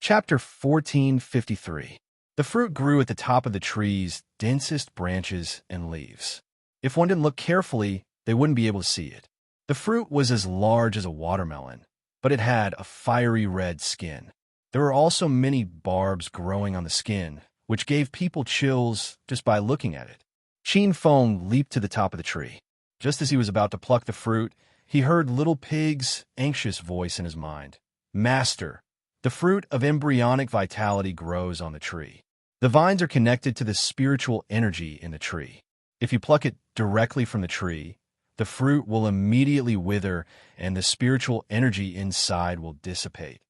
Chapter 1453. The fruit grew at the top of the tree's densest branches and leaves. If one didn't look carefully, they wouldn't be able to see it. The fruit was as large as a watermelon, but it had a fiery red skin. There were also many barbs growing on the skin, which gave people chills just by looking at it. Qin Feng leaped to the top of the tree. Just as he was about to pluck the fruit, he heard Little Pig's anxious voice in his mind. "Master, the fruit of embryonic vitality grows on the tree. The vines are connected to the spiritual energy in the tree. If you pluck it directly from the tree, the fruit will immediately wither and the spiritual energy inside will dissipate."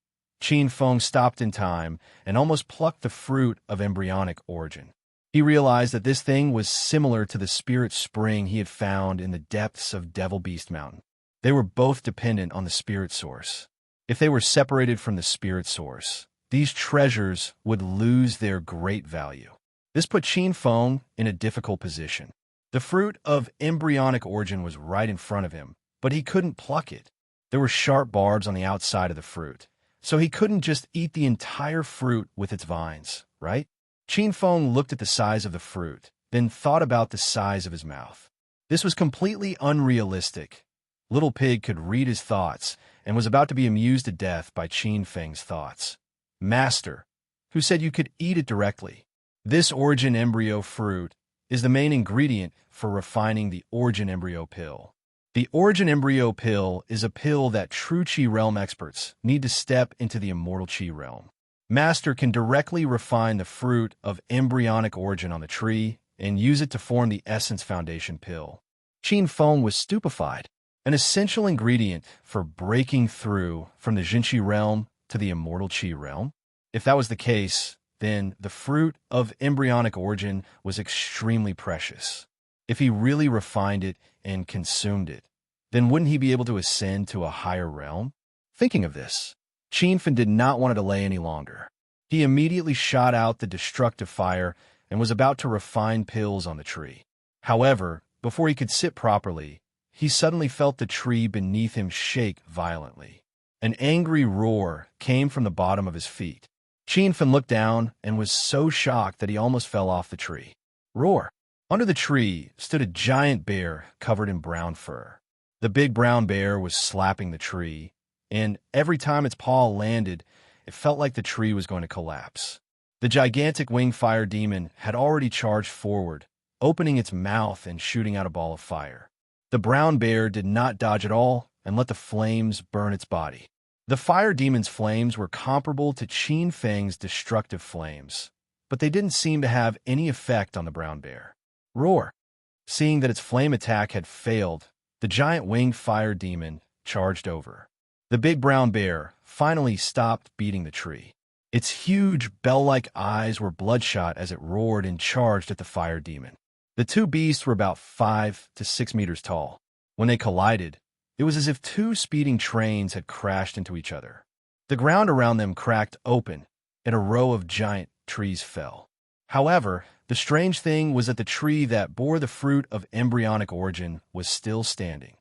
Qin Feng stopped in time and almost plucked the fruit of embryonic origin. He realized that this thing was similar to the spirit spring he had found in the depths of Devil Beast Mountain. They were both dependent on the spirit source. If they were separated from the spirit source, these treasures would lose their great value. This put Qin Feng in a difficult position. The fruit of embryonic origin was right in front of him, but he couldn't pluck it. There were sharp barbs on the outside of the fruit, so he couldn't just eat the entire fruit with its vines, right? Qin Feng looked at the size of the fruit, then thought about the size of his mouth. This was completely unrealistic. Little Pig could read his thoughts and was about to be amused to death by Qin Feng's thoughts. "Master, who said you could eat it directly? This origin embryo fruit is the main ingredient for refining the origin embryo pill. The origin embryo pill is a pill that true Qi realm experts need to step into the immortal Qi realm. Master can directly refine the fruit of embryonic origin on the tree and use it to form the essence foundation pill." Qin Feng was stupefied. An essential ingredient for breaking through from the Jinqi realm to the immortal Qi realm? If that was the case, then the fruit of embryonic origin was extremely precious. If he really refined it and consumed it, then wouldn't he be able to ascend to a higher realm? Thinking of this, Qin Feng did not want to delay any longer. He immediately shot out the destructive fire and was about to refine pills on the tree. However, before he could sit properly, he suddenly felt the tree beneath him shake violently. An angry roar came from the bottom of his feet. Qin Feng looked down and was so shocked that he almost fell off the tree. Roar! Under the tree stood a giant bear covered in brown fur. The big brown bear was slapping the tree, and every time its paw landed, it felt like the tree was going to collapse. The gigantic winged fire demon had already charged forward, opening its mouth and shooting out a ball of fire. The brown bear did not dodge at all and let the flames burn its body. The fire demon's flames were comparable to Qin Feng's destructive flames, but they didn't seem to have any effect on the brown bear. Roar! Seeing that its flame attack had failed, the giant winged fire demon charged over. The big brown bear finally stopped beating the tree. Its huge bell-like eyes were bloodshot as it roared and charged at the fire demon. The two beasts were about 5 to 6 meters tall. When they collided, it was as if two speeding trains had crashed into each other. The ground around them cracked open, and a row of giant trees fell. However, the strange thing was that the tree that bore the fruit of embryonic origin was still standing.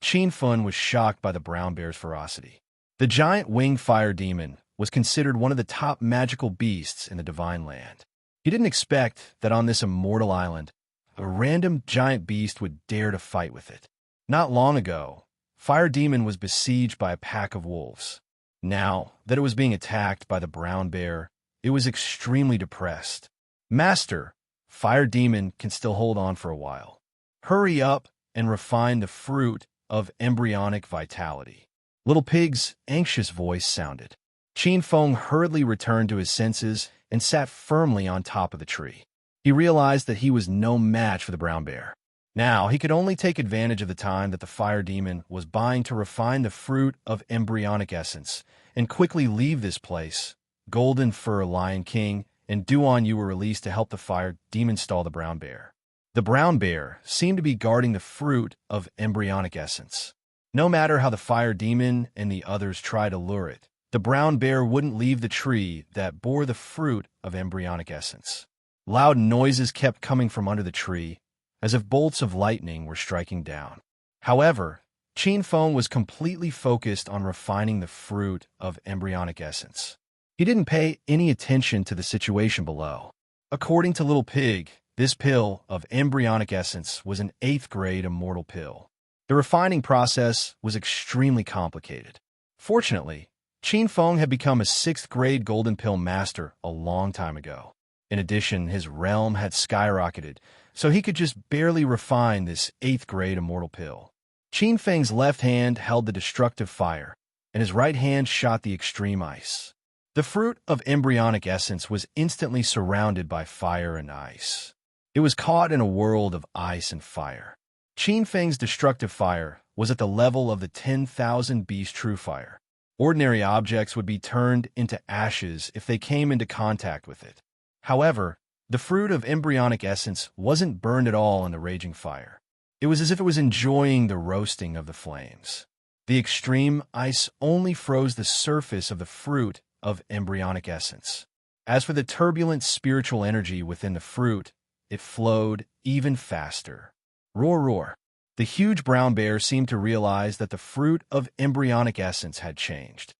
Qin Feng was shocked by the brown bear's ferocity. The giant winged fire demon was considered one of the top magical beasts in the divine land. He didn't expect that on this immortal island, a random giant beast would dare to fight with it. Not long ago, Fire Demon was besieged by a pack of wolves. Now that it was being attacked by the brown bear, it was extremely depressed. "Master, Fire Demon can still hold on for a while. Hurry up and refine the fruit of embryonic vitality." Little Pig's anxious voice sounded. Qin Feng hurriedly returned to his senses and sat firmly on top of the tree. He realized that he was no match for the brown bear. Now, he could only take advantage of the time that the fire demon was buying to refine the fruit of embryonic essence and quickly leave this place. Golden Fur Lion King and Duan Yu were released to help the fire demon stall the brown bear. The brown bear seemed to be guarding the fruit of embryonic essence. No matter how the fire demon and the others tried to lure it, the brown bear wouldn't leave the tree that bore the fruit of embryonic essence. Loud noises kept coming from under the tree, as if bolts of lightning were striking down. However, Qin Feng was completely focused on refining the fruit of embryonic essence. He didn't pay any attention to the situation below. According to Little Pig, this pill of embryonic essence was an 8th grade immortal pill. The refining process was extremely complicated. Fortunately, Qin Feng had become a 6th grade golden pill master a long time ago. In addition, his realm had skyrocketed, so he could just barely refine this 8th grade immortal pill. Qin Feng's left hand held the destructive fire, and his right hand shot the extreme ice. The fruit of embryonic essence was instantly surrounded by fire and ice. It was caught in a world of ice and fire. Qin Feng's destructive fire was at the level of the 10,000 beast true fire. Ordinary objects would be turned into ashes if they came into contact with it. However, the fruit of embryonic essence wasn't burned at all in the raging fire. It was as if it was enjoying the roasting of the flames. The extreme ice only froze the surface of the fruit of embryonic essence. As for the turbulent spiritual energy within the fruit, it flowed even faster. Roar, roar. The huge brown bear seemed to realize that the fruit of embryonic essence had changed.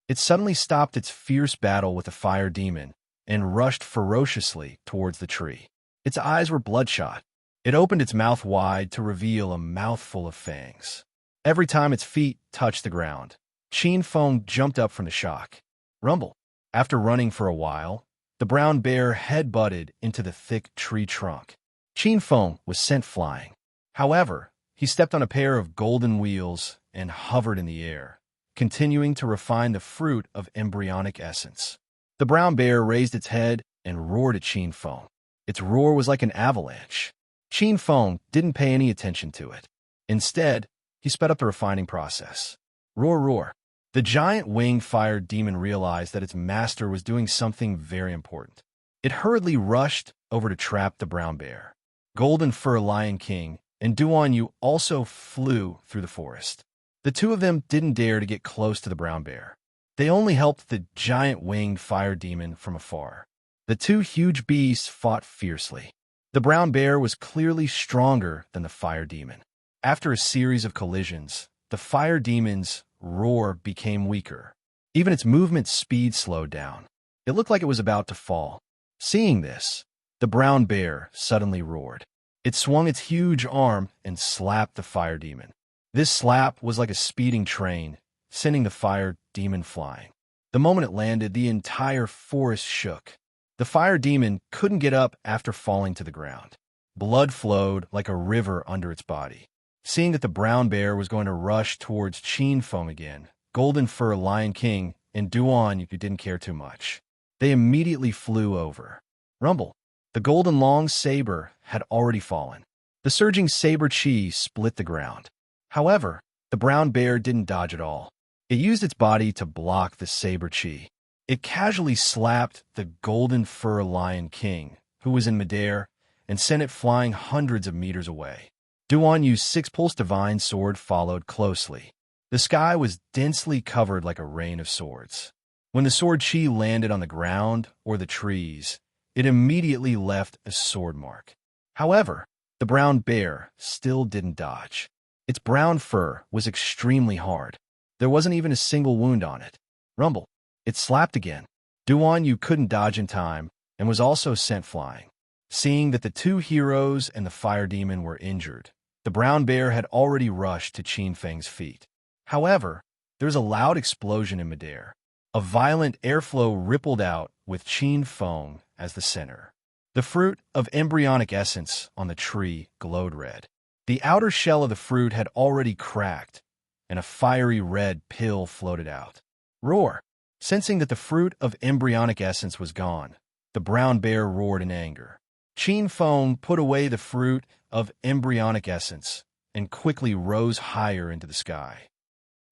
It suddenly stopped its fierce battle with the fire demon and rushed ferociously towards the tree. Its eyes were bloodshot. It opened its mouth wide to reveal a mouthful of fangs. Every time its feet touched the ground, Qin Feng jumped up from the shock. Rumble. After running for a while, the brown bear head-butted into the thick tree trunk. Qin Feng was sent flying. However, he stepped on a pair of golden wheels and hovered in the air, continuing to refine the fruit of embryonic essence. The brown bear raised its head and roared at Qin Feng. Its roar was like an avalanche. Qin Feng didn't pay any attention to it. Instead, he sped up the refining process. Roar, roar. The giant winged fire demon realized that its master was doing something very important. It hurriedly rushed over to trap the brown bear. Golden Fur Lion King and Duan Yu also flew through the forest. The two of them didn't dare to get close to the brown bear. They only helped the giant winged fire demon from afar. The two huge beasts fought fiercely. The brown bear was clearly stronger than the fire demon. After a series of collisions, the fire demon's roar became weaker. Even its movement speed slowed down. It looked like it was about to fall. Seeing this, the brown bear suddenly roared. It swung its huge arm and slapped the fire demon. This slap was like a speeding train, sending the fire demon flying. The moment it landed, the entire forest shook. The fire demon couldn't get up after falling to the ground. Blood flowed like a river under its body. Seeing that the brown bear was going to rush towards Qin Feng again, Golden Fur Lion King and Duan Yu didn't care too much. They immediately flew over. Rumble. The golden long saber had already fallen. The surging saber chi split the ground. However, the brown bear didn't dodge at all. It used its body to block the saber chi. It casually slapped the Golden Fur Lion King, who was in midair, and sent it flying hundreds of meters away. Duan Yu's six-pulse divine sword followed closely. The sky was densely covered like a rain of swords. When the sword chi landed on the ground or the trees, it immediately left a sword mark. However, the brown bear still didn't dodge. Its brown fur was extremely hard. There wasn't even a single wound on it. Rumble. It slapped again. Duan Yu couldn't dodge in time and was also sent flying. Seeing that the two heroes and the fire demon were injured, the brown bear had already rushed to Qin Feng's feet. However, there was a loud explosion in midair. A violent airflow rippled out with Qin Feng as the center. The fruit of embryonic essence on the tree glowed red. The outer shell of the fruit had already cracked, and a fiery red pill floated out. Roar! Sensing that the fruit of embryonic essence was gone, the brown bear roared in anger. Qin Feng put away the fruit of embryonic essence and quickly rose higher into the sky.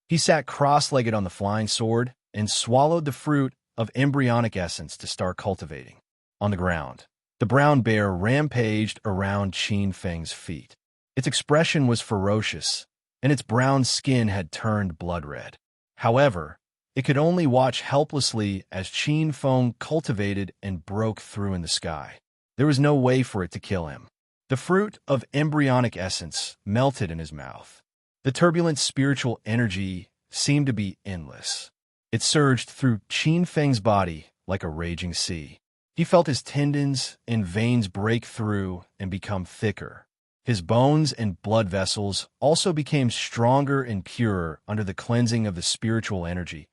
He sat cross-legged on the flying sword and swallowed the fruit of embryonic essence to start cultivating. On the ground, the brown bear rampaged around Qin Feng's feet. Its expression was ferocious, and its brown skin had turned blood red. However, it could only watch helplessly as Qin Feng cultivated and broke through in the sky. There was no way for it to kill him. The fruit of embryonic essence melted in his mouth. The turbulent spiritual energy seemed to be endless. It surged through Qin Feng's body like a raging sea. He felt his tendons and veins break through and become thicker. His bones and blood vessels also became stronger and purer under the cleansing of the spiritual energy.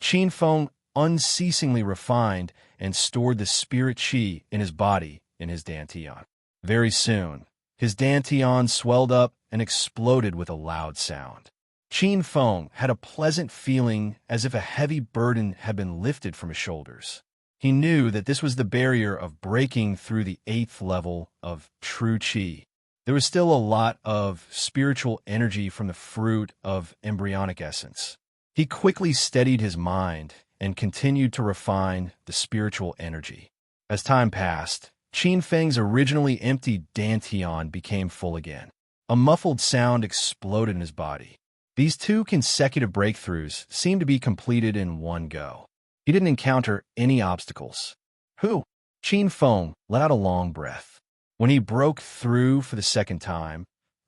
Qin Feng unceasingly refined and stored the spirit qi in his body in his dantian. Very soon, his dantian swelled up and exploded with a loud sound. Qin Feng had a pleasant feeling as if a heavy burden had been lifted from his shoulders. He knew that this was the barrier of breaking through the 8th level of true qi. There was still a lot of spiritual energy from the fruit of embryonic essence. He quickly steadied his mind and continued to refine the spiritual energy. As time passed, Qin Feng's originally empty dantian became full again. A muffled sound exploded in his body. These 2 consecutive breakthroughs seemed to be completed in one go. He didn't encounter any obstacles. Whew! Qin Feng let out a long breath. When he broke through for the second time,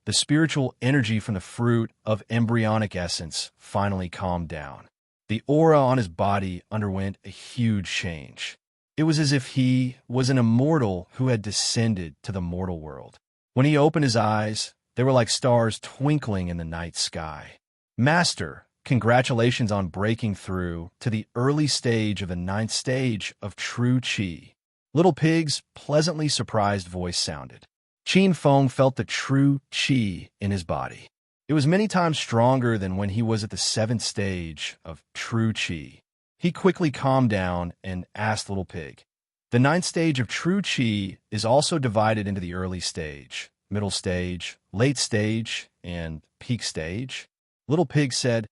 the spiritual energy from the fruit of embryonic essence finally calmed down. The aura on his body underwent a huge change. It was as if he was an immortal who had descended to the mortal world. When he opened his eyes, they were like stars twinkling in the night sky. Master, congratulations on breaking through to the early stage of the 9th stage of true qi. Little Pig's pleasantly surprised voice sounded. Qin Feng felt the true qi in his body. It was many times stronger than when he was at the 7th stage of true qi. He quickly calmed down and asked Little Pig. The 9th stage of true qi is also divided into the early stage, middle stage, late stage, and peak stage. Little Pig said,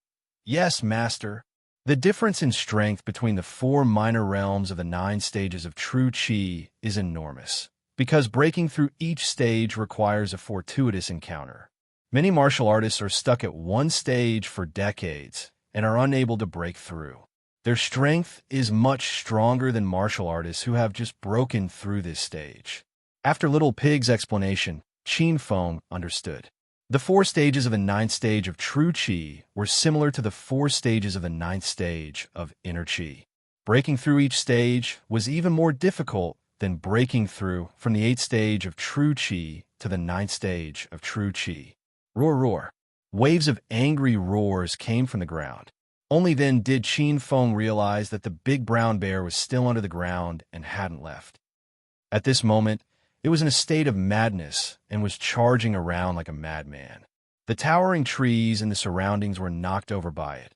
"Yes, Master." The difference in strength between the 4 minor realms of the 9 stages of true qi is enormous, because breaking through each stage requires a fortuitous encounter. Many martial artists are stuck at one stage for decades and are unable to break through. Their strength is much stronger than martial artists who have just broken through this stage. After Little Pig's explanation, Qin Feng understood. The 4 stages of the 9th stage of true qi were similar to the 4 stages of the 9th stage of inner qi. Breaking through each stage was even more difficult than breaking through from the 8th stage of true qi to the 9th stage of true qi. Roar, roar. Waves of angry roars came from the ground. Only then did Qin Feng realize that the big brown bear was still under the ground and hadn't left. At this moment, it was in a state of madness and was charging around like a madman. The towering trees and the surroundings were knocked over by it,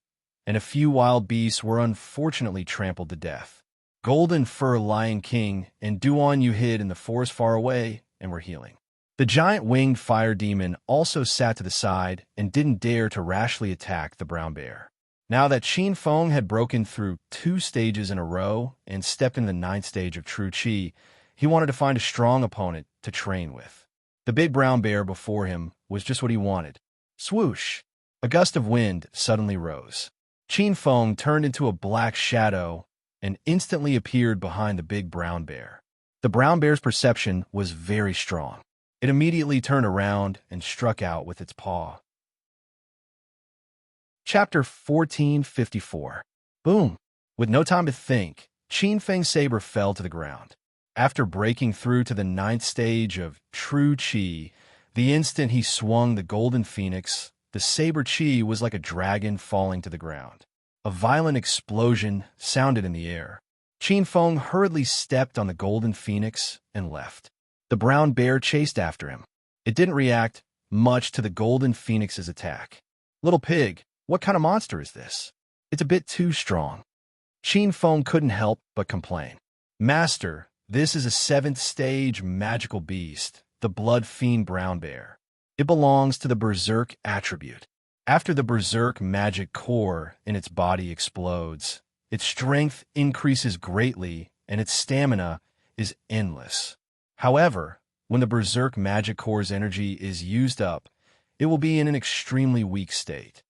and a few wild beasts were unfortunately trampled to death. Golden Fur Lion King and Duan Yu hid in the forest far away and were healing. The giant winged fire demon also sat to the side and didn't dare to rashly attack the brown bear. Now that Qin Feng had broken through 2 stages in a row and stepped into the 9th stage of true qi, he wanted to find a strong opponent to train with. The big brown bear before him was just what he wanted. Swoosh! A gust of wind suddenly rose. Qin Feng turned into a black shadow and instantly appeared behind the big brown bear. The brown bear's perception was very strong. It immediately turned around and struck out with its paw. Chapter 1454. Boom! With no time to think, Qin Feng's saber fell to the ground. After breaking through to the 9th stage of true qi, the instant he swung the golden phoenix, the saber qi was like a dragon falling to the ground. A violent explosion sounded in the air. Qin Feng hurriedly stepped on the golden phoenix and left. The brown bear chased after him. It didn't react much to the golden phoenix's attack. Little Pig, what kind of monster is this? It's a bit too strong. Qin Feng couldn't help but complain. Master, this is a 7th stage magical beast, the blood fiend brown bear. It belongs to the berserk attribute. After the berserk magic core in its body explodes, its strength increases greatly and its stamina is endless. However, when the berserk magic core's energy is used up, it will be in an extremely weak state.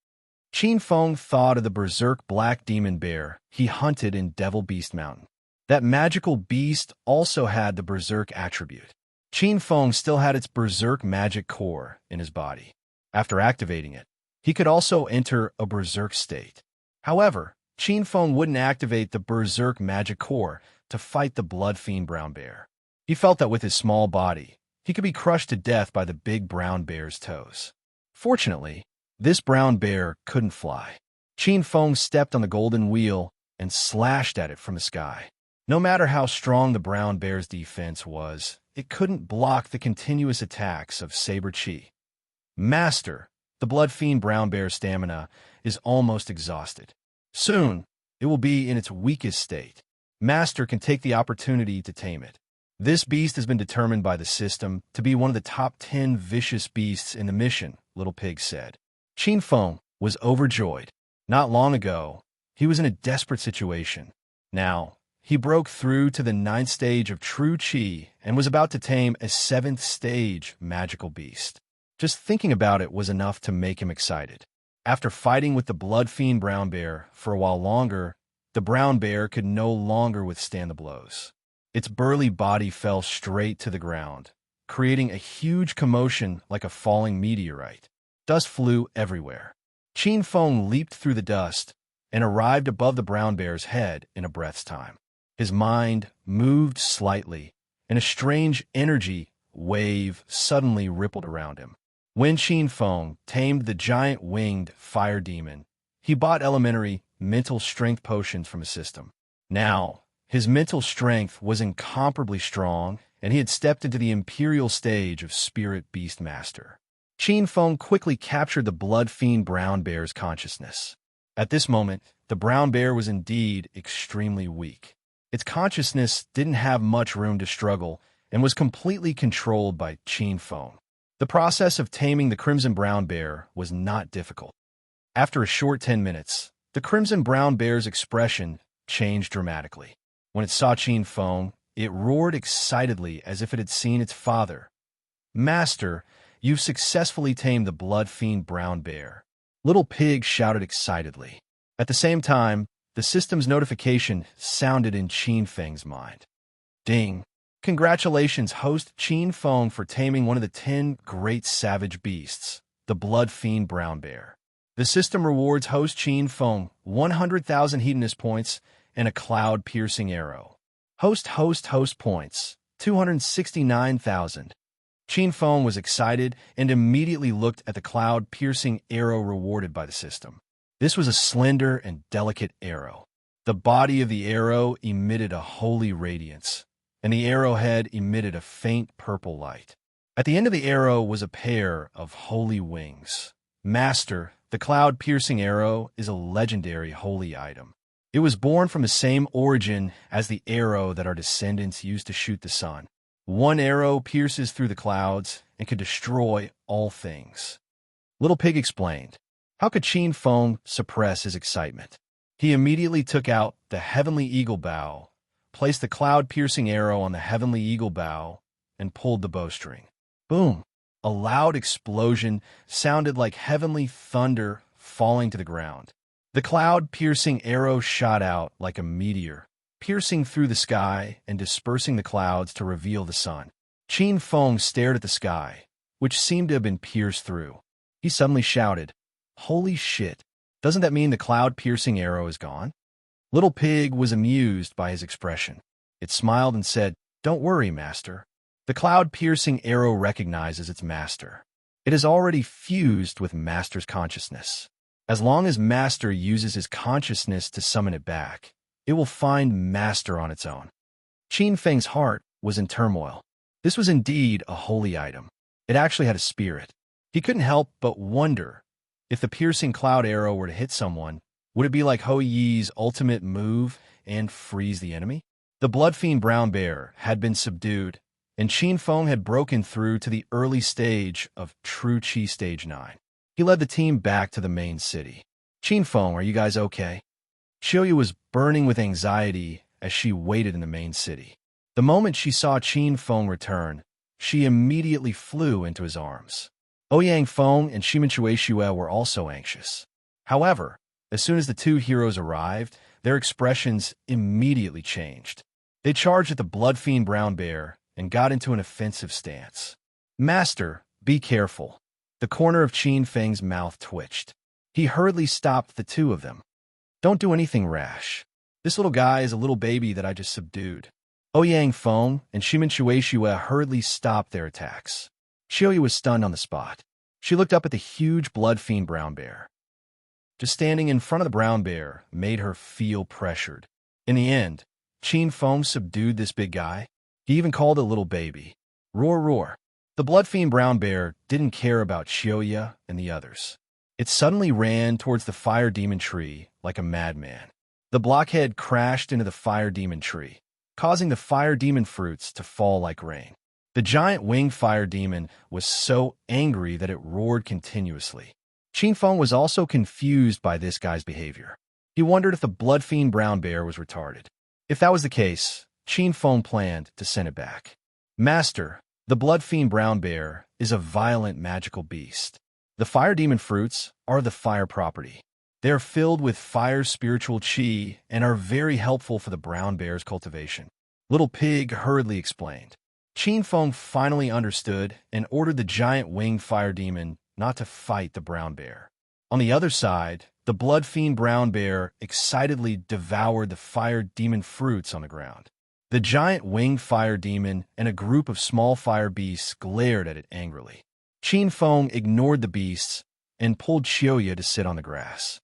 Qin Feng thought of the berserk black demon bear he hunted in Devil Beast Mountain. That magical beast also had the berserk attribute. Qin Feng still had its berserk magic core in his body. After activating it, he could also enter a berserk state. However, Qin Feng wouldn't activate the Berserk magic core to fight the blood fiend brown bear. He felt that with his small body, he could be crushed to death by the big brown bear's toes. Fortunately, this brown bear couldn't fly. Qin Feng stepped on the golden wheel and slashed at it from the sky. No matter how strong the brown bear's defense was, it couldn't block the continuous attacks of Saber Chi. Master, the blood fiend brown bear's stamina is almost exhausted. Soon, it will be in its weakest state. Master can take the opportunity to tame it. This beast has been determined by the system to be one of the top 10 vicious beasts in the mission, Little Pig said. Qin Feng was overjoyed. Not long ago, he was in a desperate situation. Now, he broke through to the 9th stage of true Qi and was about to tame a 7th stage magical beast. Just thinking about it was enough to make him excited. After fighting with the blood fiend brown bear for a while longer, the brown bear could no longer withstand the blows. Its burly body fell straight to the ground, creating a huge commotion like a falling meteorite. Dust flew everywhere. Qin Feng leaped through the dust and arrived above the brown bear's head in a breath's time. His mind moved slightly, and a strange energy wave suddenly rippled around him. When Qin Feng tamed the giant winged fire demon, he bought elementary mental strength potions from his system. Now, his mental strength was incomparably strong, and he had stepped into the imperial stage of Spirit Beast Master. Qin Feng quickly captured the blood fiend brown bear's consciousness. At this moment, the brown bear was indeed extremely weak. Its consciousness didn't have much room to struggle and was completely controlled by Qin Feng. The process of taming the crimson brown bear was not difficult. After a short 10 minutes, the crimson brown bear's expression changed dramatically. When it saw Qin Feng, it roared excitedly as if it had seen its father. "Master, you've successfully tamed the blood fiend brown bear," Little Pig shouted excitedly. At the same time, the system's notification sounded in Qin Feng's mind. Ding! Congratulations, host Qin Feng, for taming one of the 10 great savage beasts, the blood fiend brown bear. The system rewards host Qin Feng 100,000 hedonist points and a cloud-piercing arrow. Host points, 269,000. Qin Feng was excited and immediately looked at the cloud-piercing arrow rewarded by the system. This was a slender and delicate arrow. The body of the arrow emitted a holy radiance, and the arrowhead emitted a faint purple light. At the end of the arrow was a pair of holy wings. Master, the cloud-piercing arrow is a legendary holy item. It was born from the same origin as the arrow that our descendants used to shoot the sun. One arrow pierces through the clouds and can destroy all things. Little Pig explained. How could Qin Feng suppress his excitement? He immediately took out the heavenly eagle bow, placed the cloud-piercing arrow on the heavenly eagle bow, and pulled the bowstring. Boom! A loud explosion sounded like heavenly thunder falling to the ground. The cloud-piercing arrow shot out like a meteor, piercing through the sky and dispersing the clouds to reveal the sun. Qin Feng stared at the sky, which seemed to have been pierced through. He suddenly shouted, "Holy shit! Doesn't that mean the cloud-piercing arrow is gone?" Little Pig was amused by his expression. It smiled and said, "Don't worry, Master. The cloud-piercing arrow recognizes its master. It has already fused with Master's consciousness. As long as Master uses his consciousness to summon it back, it will find Master on its own." Qin Feng's heart was in turmoil. This was indeed a holy item. It actually had a spirit. He couldn't help but wonder, if the piercing cloud arrow were to hit someone, would it be like Hou Yi's ultimate move and freeze the enemy? The blood fiend brown bear had been subdued, and Qin Feng had broken through to the early stage of True Qi Stage 9. He led the team back to the main city. "Qin Feng, are you guys okay?" Xiaoyu was burning with anxiety as she waited in the main city. The moment she saw Qin Feng return, she immediately flew into his arms. Ouyang Feng and Shimen Shueishue were also anxious. However, as soon as the two heroes arrived, their expressions immediately changed. They charged at the blood fiend brown bear and got into an offensive stance. "Master, be careful." The corner of Qin Feng's mouth twitched. He hurriedly stopped the two of them. Don't do anything rash. This little guy is a little baby that I just subdued." Ouyang Feng and Shimin Shueishue hurriedly stopped their attacks. Xiaoyu was stunned on the spot. She looked up at the huge blood-fiend brown bear. Just standing in front of the brown bear made her feel pressured. In the end, Qin Feng subdued this big guy. He even called it a little baby. Roar, roar. The blood-fiend brown bear didn't care about Xiaoyu and the others. It suddenly ran towards the fire demon tree like a madman. The blockhead crashed into the fire demon tree, causing the fire demon fruits to fall like rain. The giant winged fire demon was so angry that it roared continuously. Qin Feng was also confused by this guy's behavior. He wondered if the blood-fiend brown bear was retarded. If that was the case, Qin Feng planned to send it back. "Master, the blood-fiend brown bear is a violent magical beast. The fire demon fruits are the fire property. They are filled with fire spiritual qi and are very helpful for the brown bear's cultivation." Little Pig hurriedly explained. Qin Feng finally understood and ordered the giant winged fire demon not to fight the brown bear. On the other side, the blood-fiend brown bear excitedly devoured the fire demon fruits on the ground. The giant winged fire demon and a group of small fire beasts glared at it angrily. Qin Feng ignored the beasts and pulled Xiaoyu to sit on the grass.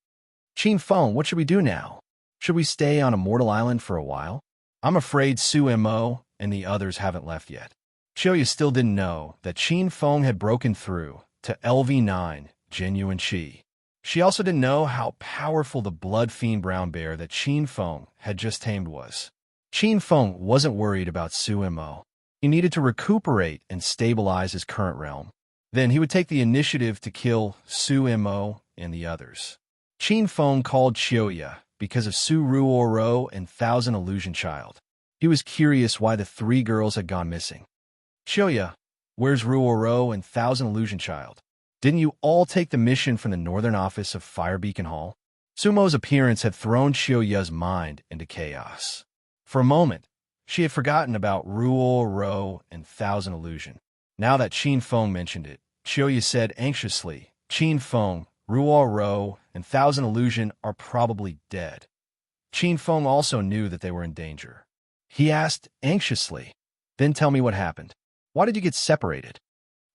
"Qin Feng, what should we do now? Should we stay on Immortal Island for a while? I'm afraid Su Mo and the others haven't left yet." Xiaoyu still didn't know that Qin Feng had broken through to LV9 Genuine Qi. She also didn't know how powerful the blood-fiend brown bear that Qin Feng had just tamed was. Qin Feng wasn't worried about Su Mo. He needed to recuperate and stabilize his current realm. Then he would take the initiative to kill Su Mo and the others. Qin Feng called Xiaoyu because of Su Ruoro and Thousand Illusion Child. He was curious why the three girls had gone missing. "Xiaoyu, where's Ruoro and Thousand Illusion Child? Didn't you all take the mission from the northern office of Fire Beacon Hall?" Sumo's appearance had thrown Xiaoyu's mind into chaos. For a moment, she had forgotten about Ruoro and Thousand Illusion. Now that Qin Feng mentioned it, Xiaoyu said anxiously, "Qin Feng, Ruoro, and Thousand Illusion are probably dead." Qin Feng also knew that they were in danger. He asked anxiously, "Then tell me what happened. Why did you get separated?"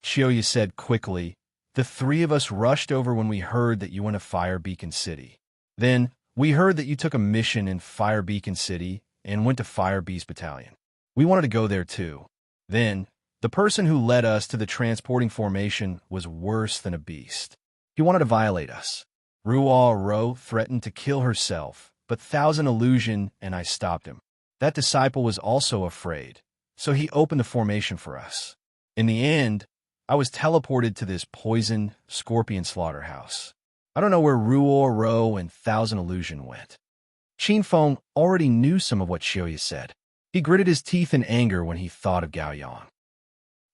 Xiaoyu said quickly, "The three of us rushed over when we heard that you went to Fire Beacon City. Then, we heard that you took a mission in Fire Beacon City and went to Fire Beast Battalion. We wanted to go there too. Then, the person who led us to the transporting formation was worse than a beast. He wanted to violate us. Ruoro threatened to kill herself, but Thousand Illusion and I stopped him. That disciple was also afraid, so he opened the formation for us. In the end, I was teleported to this poison scorpion slaughterhouse. I don't know where Ruoro and Thousand Illusion went." Qin Feng already knew some of what Xiaoyu said. He gritted his teeth in anger when he thought of Gao Yang.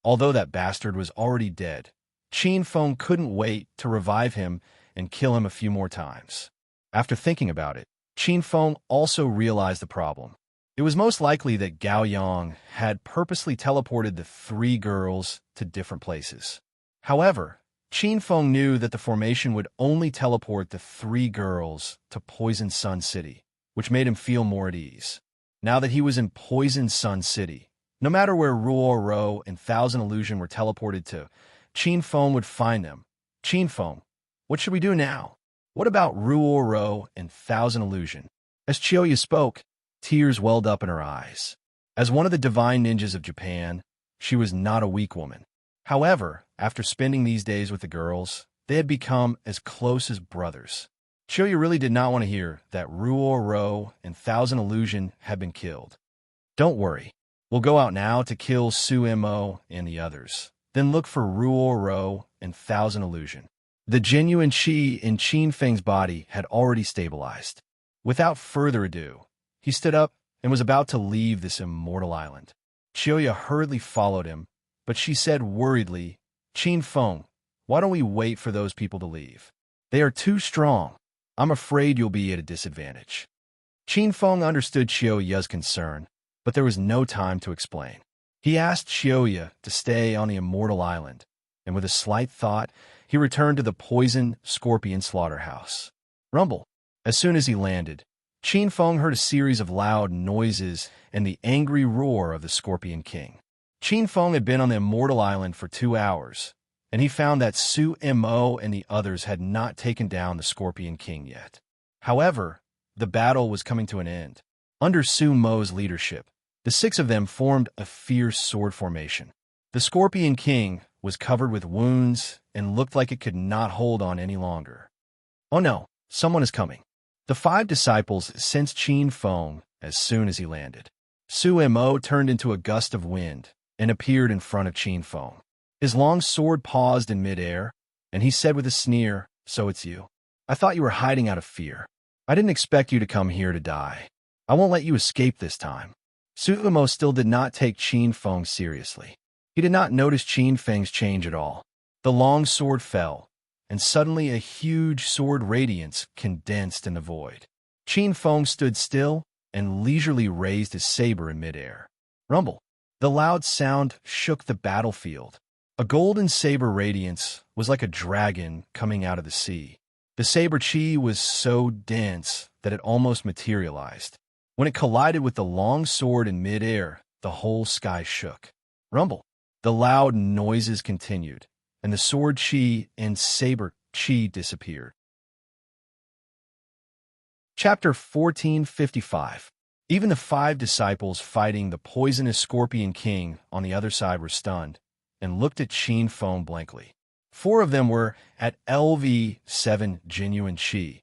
Although that bastard was already dead, Qin Feng couldn't wait to revive him and kill him a few more times. After thinking about it, Qin Feng also realized the problem. It was most likely that Gao Yang had purposely teleported the three girls to different places. However, Qin Feng knew that the formation would only teleport the three girls to Poison Sun City, which made him feel more at ease. Now that he was in Poison Sun City, no matter where Ruoro and Thousand Illusion were teleported to, Qin Feng would find them. "Qin Feng, what should we do now? What about Ruoro and Thousand Illusion?" As Xiaoyu spoke, tears welled up in her eyes. As one of the divine ninjas of Japan, she was not a weak woman. However, after spending these days with the girls, they had become as close as brothers. Xiaoyu really did not want to hear that Ruoro and Thousand Illusion had been killed. "Don't worry. We'll go out now to kill Su Mo and the others. Then look for Ruoro and Thousand Illusion." The genuine qi in Qin Feng's body had already stabilized. Without further ado, he stood up and was about to leave this immortal island. Xiaoyu hurriedly followed him, but she said worriedly, "Qin Feng, why don't we wait for those people to leave? They are too strong. I'm afraid you'll be at a disadvantage." Qin Feng understood Xiaoyu's concern, but there was no time to explain. He asked Xiaoyu to stay on the immortal island, and with a slight thought, he returned to the poison scorpion slaughterhouse. Rumble. As soon as he landed, Qin Feng heard a series of loud noises and the angry roar of the Scorpion King. Qin Feng had been on the Immortal Island for 2 hours, and he found that Su Mo and the others had not taken down the Scorpion King yet. However, the battle was coming to an end. Under Su Mo's leadership, the 6 of them formed a fierce sword formation. The Scorpion King was covered with wounds and looked like it could not hold on any longer. Oh no, someone is coming. The 5 disciples sensed Qin Feng as soon as he landed. Su Mo turned into a gust of wind and appeared in front of Qin Feng. His long sword paused in midair, and he said with a sneer, "So it's you. I thought you were hiding out of fear. I didn't expect you to come here to die. I won't let you escape this time." Su Mo still did not take Qin Feng seriously. He did not notice Qin Feng's change at all. The long sword fell, and suddenly a huge sword radiance condensed in the void. Qin Feng stood still and leisurely raised his saber in midair. Rumble! The loud sound shook the battlefield. A golden saber radiance was like a dragon coming out of the sea. The saber chi was so dense that it almost materialized. When it collided with the long sword in midair, the whole sky shook. Rumble! The loud noises continued, and the sword chi and saber chi disappeared. Chapter 1455. Even the 5 disciples fighting the poisonous Scorpion King on the other side were stunned and looked at Qin Feng blankly. 4 of them were at LV7 Genuine Qi,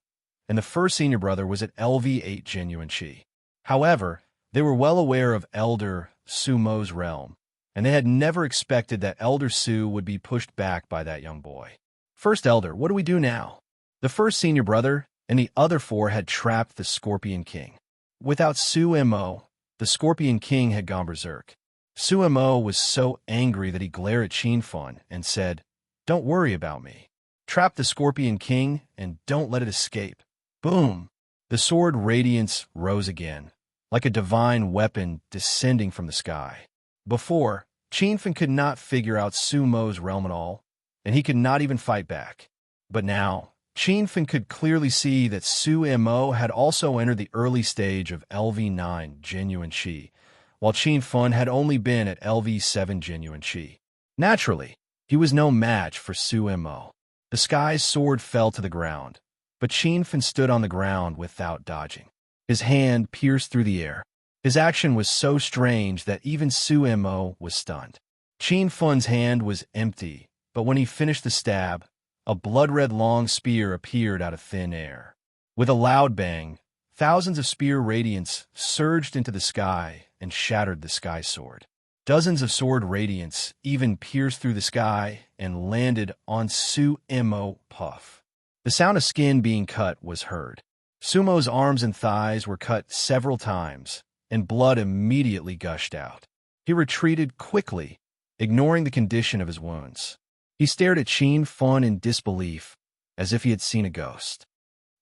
and the first senior brother was at LV8 Genuine Qi. However, they were well aware of Elder Su Mo's realm, and they had never expected that Elder Su would be pushed back by that young boy. "First Elder, what do we do now?" The first senior brother and the other 4 had trapped the Scorpion King. Without Su Mo, the Scorpion King had gone berserk. Su Mo was so angry that he glared at Qin Feng and said, "Don't worry about me. Trap the Scorpion King and don't let it escape." Boom! The sword radiance rose again, like a divine weapon descending from the sky. Before, Qin Feng could not figure out Su Mo's realm at all, and he could not even fight back. But now, Qin Feng could clearly see that Su Mo had also entered the early stage of LV9 Genuine Qi, while Qin Feng had only been at LV7 Genuine Qi. Naturally, he was no match for Su Mo. The sky's sword fell to the ground, but Qin Feng stood on the ground without dodging. His hand pierced through the air. His action was so strange that even Su Mo was stunned. Qin Feng's hand was empty, but when he finished the stab, a blood-red long spear appeared out of thin air. With a loud bang, thousands of spear radiance surged into the sky and shattered the sky sword. Dozens of sword radiance even pierced through the sky and landed on Su Mo Puff. The sound of skin being cut was heard. Sumo's arms and thighs were cut several times, and blood immediately gushed out. He retreated quickly, ignoring the condition of his wounds. He stared at Qin Feng in disbelief, as if he had seen a ghost.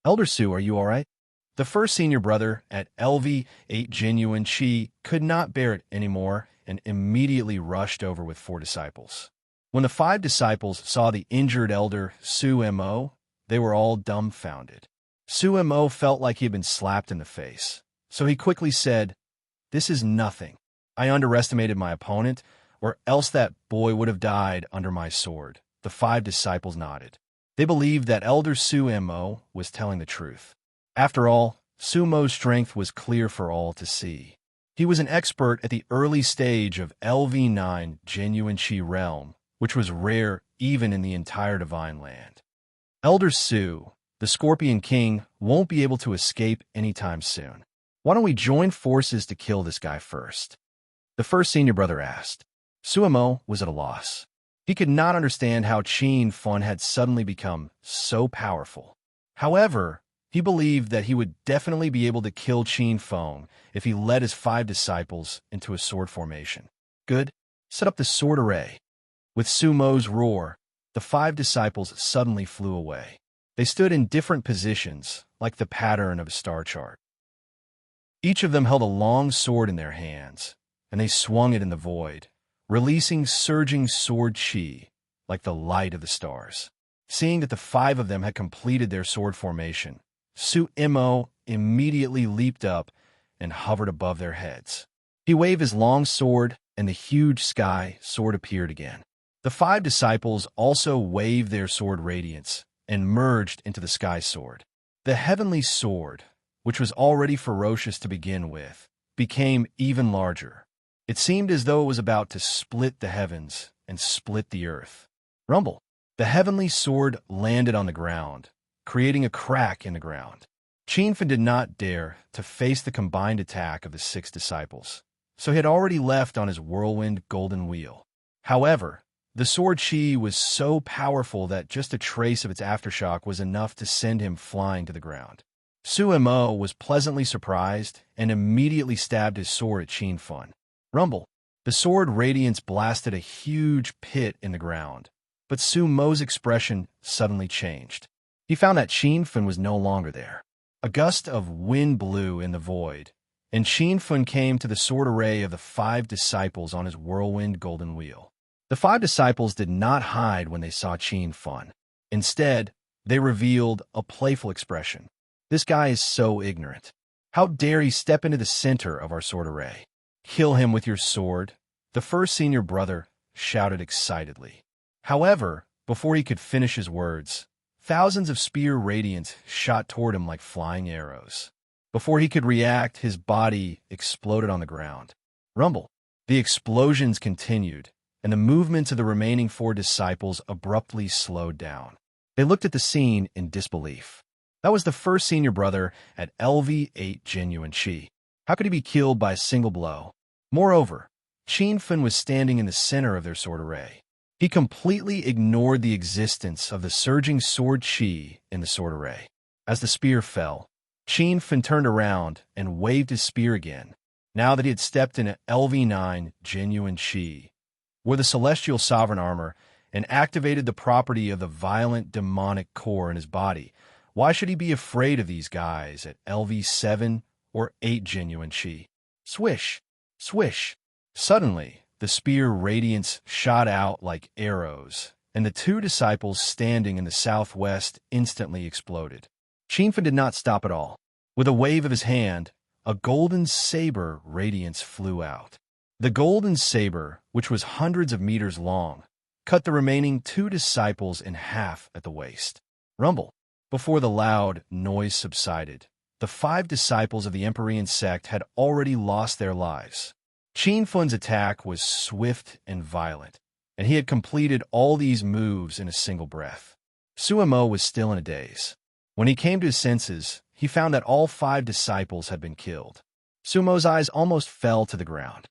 "Elder Su, are you all right?" The first senior brother at LV8 Genuine Qi could not bear it anymore and immediately rushed over with 4 disciples. When the 5 disciples saw the injured elder Su Mo, they were all dumbfounded. Su Mo felt like he had been slapped in the face, so he quickly said, "This is nothing. I underestimated my opponent, or else that boy would have died under my sword." The 5 disciples nodded. They believed that Elder Su Mo was telling the truth. After all, Su Mo's strength was clear for all to see. He was an expert at the early stage of LV9 Genuine Qi realm, which was rare even in the entire Divine Land. Elder Su, the Scorpion King, won't be able to escape anytime soon. Why don't we join forces to kill this guy first? The first senior brother asked. Su Mo was at a loss. He could not understand how Qin Feng had suddenly become so powerful. However, he believed that he would definitely be able to kill Qin Feng if he led his 5 disciples into a sword formation. Good. Set up the sword array. With Su Mo's roar, the 5 disciples suddenly flew away. They stood in different positions, like the pattern of a star chart. Each of them held a long sword in their hands, and they swung it in the void, releasing surging sword chi, like the light of the stars. Seeing that the 5 of them had completed their sword formation, Su-imo immediately leaped up and hovered above their heads. He waved his long sword, and the huge sky sword appeared again. The 5 disciples also waved their sword radiance and merged into the sky sword. The heavenly sword, which was already ferocious to begin with, became even larger. It seemed as though it was about to split the heavens and split the earth. Rumble. The heavenly sword landed on the ground, creating a crack in the ground. Qianfen did not dare to face the combined attack of the 6 disciples, so he had already left on his whirlwind golden wheel. However, the sword chi was so powerful that just a trace of its aftershock was enough to send him flying to the ground. Su-imo was pleasantly surprised and immediately stabbed his sword at Qianfen. Rumble. The sword radiance blasted a huge pit in the ground, but Su-mo's expression suddenly changed. He found that Qianfen was no longer there. A gust of wind blew in the void, and Qianfen came to the sword array of the 5 disciples on his whirlwind golden wheel. The 5 disciples did not hide when they saw Qianfen. Instead, they revealed a playful expression. This guy is so ignorant. How dare he step into the center of our sword array? Kill him with your sword, the first senior brother shouted excitedly. However, before he could finish his words, thousands of spear radiance shot toward him like flying arrows. Before he could react, his body exploded on the ground. Rumble. The explosions continued, and the movements of the remaining 4 disciples abruptly slowed down. They looked at the scene in disbelief. That was the first senior brother at LV8 genuine chi. How could he be killed by a single blow? Moreover, Qianfen was standing in the center of their sword array. He completely ignored the existence of the surging sword chi in the sword array. As the spear fell, Qianfen turned around and waved his spear again. Now that he had stepped into LV9 genuine chi, wore the celestial sovereign armor, and activated the property of the violent demonic core in his body, why should he be afraid of these guys at LV7 or 8 genuine chi? Swish! Swish! Suddenly, the spear radiance shot out like arrows, and the 2 disciples standing in the southwest instantly exploded. Qianfen did not stop at all. With a wave of his hand, a golden saber radiance flew out. The golden saber, which was hundreds of meters long, cut the remaining 2 disciples in half at the waist. Rumble. Before the loud noise subsided, the 5 disciples of the Empyrean sect had already lost their lives. Qianfen's attack was swift and violent, and he had completed all these moves in a single breath. Su-imo was still in a daze. When he came to his senses, he found that all 5 disciples had been killed. Su-imo's eyes almost fell to the ground.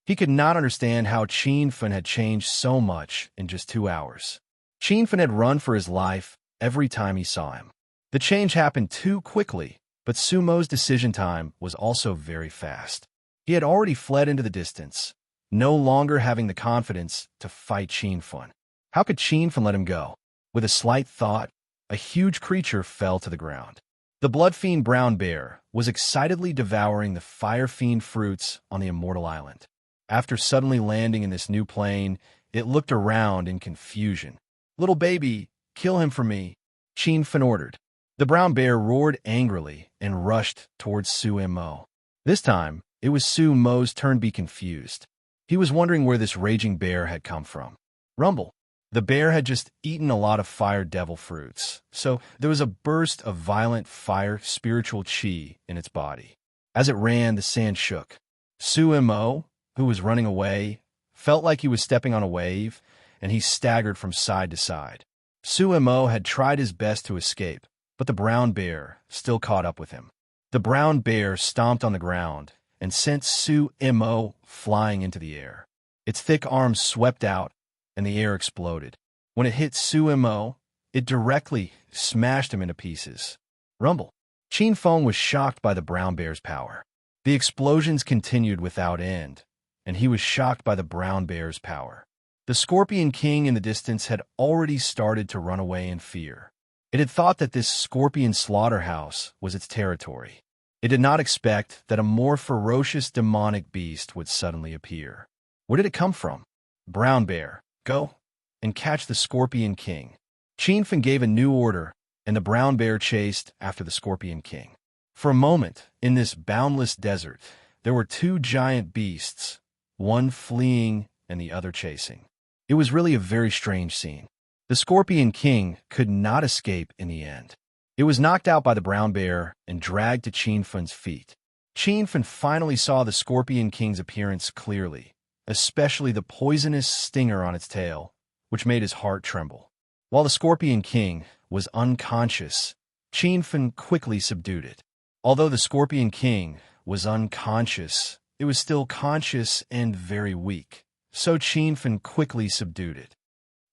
He could not understand how Qianfen had changed so much in just 2 hours. Qianfen had run for his life every time he saw him. The change happened too quickly, but Su-mo's decision time was also very fast. He had already fled into the distance, no longer having the confidence to fight Qianfen. How could Qianfen let him go? With a slight thought, a huge creature fell to the ground. The blood fiend brown bear was excitedly devouring the fire fiend fruits on the immortal island. After suddenly landing in this new plane, it looked around in confusion. "Little baby, kill him for me," Qianfen ordered. The brown bear roared angrily and rushed towards Su-imo. This time, it was Su-mo's turn to be confused. He was wondering where this raging bear had come from. Rumble. The bear had just eaten a lot of fire devil fruits, so there was a burst of violent fire spiritual chi in its body. As it ran, the sand shook. Su-imo, who was running away, felt like he was stepping on a wave, and he staggered from side to side. Su-imo had tried his best to escape, but the brown bear still caught up with him. The brown bear stomped on the ground and sent Su-imo flying into the air. Its thick arms swept out, and the air exploded. When it hit Su-imo, it directly smashed him into pieces. Rumble. Qianfen was shocked by the brown bear's power. The explosions continued without end, and he was shocked by the brown bear's power. The Scorpion King in the distance had already started to run away in fear. It had thought that this scorpion slaughterhouse was its territory. It did not expect that a more ferocious demonic beast would suddenly appear. Where did it come from? Brown bear, go and catch the Scorpion King. Qianfen gave a new order, and the brown bear chased after the Scorpion King. For a moment, in this boundless desert, there were two giant beasts, one fleeing and the other chasing. It was really a very strange scene. The Scorpion King could not escape in the end. It was knocked out by the brown bear and dragged to Qinfen's feet. Qinfen finally saw the Scorpion King's appearance clearly, especially the poisonous stinger on its tail, which made his heart tremble. While the Scorpion King was unconscious, Qinfen quickly subdued it. Although the Scorpion King was unconscious, it was still conscious and very weak, so Qinfen quickly subdued it.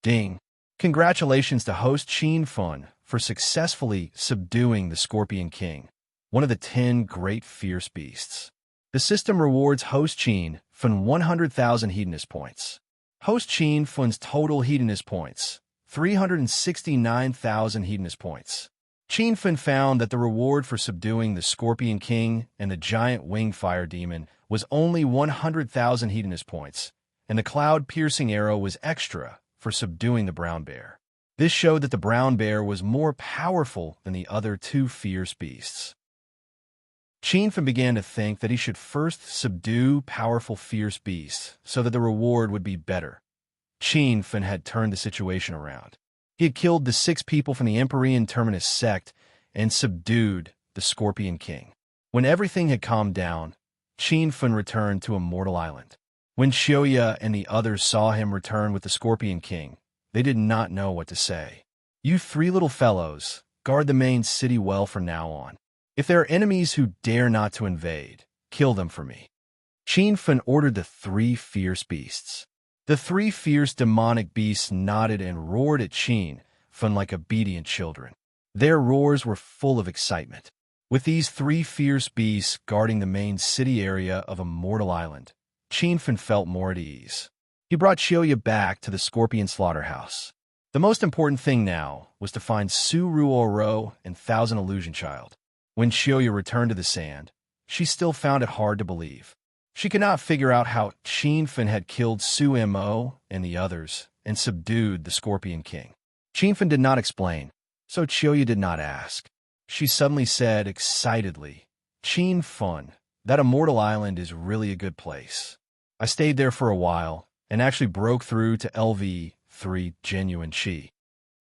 Ding! Congratulations to host Qinfen for successfully subduing the Scorpion King, one of the 10 great fierce beasts. The system rewards host Qinfen 100,000 hedonist points. Host Qinfen's total hedonist points, 369,000 hedonist points. Qinfen found that the reward for subduing the Scorpion King and the giant winged fire demon was only 100,000 hedonist points, and the cloud-piercing arrow was extra for subduing the brown bear. This showed that the brown bear was more powerful than the other two fierce beasts. Qinfen began to think that he should first subdue powerful fierce beasts so that the reward would be better. Qinfen had turned the situation around. He had killed the 6 people from the Empyrean Terminus sect and subdued the Scorpion King. When everything had calmed down, Qinfen returned to Immortal Island. When Xiaoya and the others saw him return with the Scorpion King, they did not know what to say. "You 3 little fellows, guard the main city well from now on. If there are enemies who dare not to invade, kill them for me." Qinfen ordered the 3 fierce beasts. The 3 fierce demonic beasts nodded and roared at Qinfen like obedient children. Their roars were full of excitement. With these 3 fierce beasts guarding the main city area of Immortal Island, Qinfen felt more at ease. He brought Xiaoya back to the Scorpion Slaughterhouse. The most important thing now was to find Su Ruoro and Thousand Illusion Child. When Xiaoya returned to the sand, she still found it hard to believe. She could not figure out how Qinfen had killed Su Mo and the others and subdued the Scorpion King. Qinfen did not explain, so Xiaoya did not ask. She suddenly said excitedly, "Qinfen, that Immortal Island is really a good place. I stayed there for a while and actually broke through to LV3 Genuine Qi.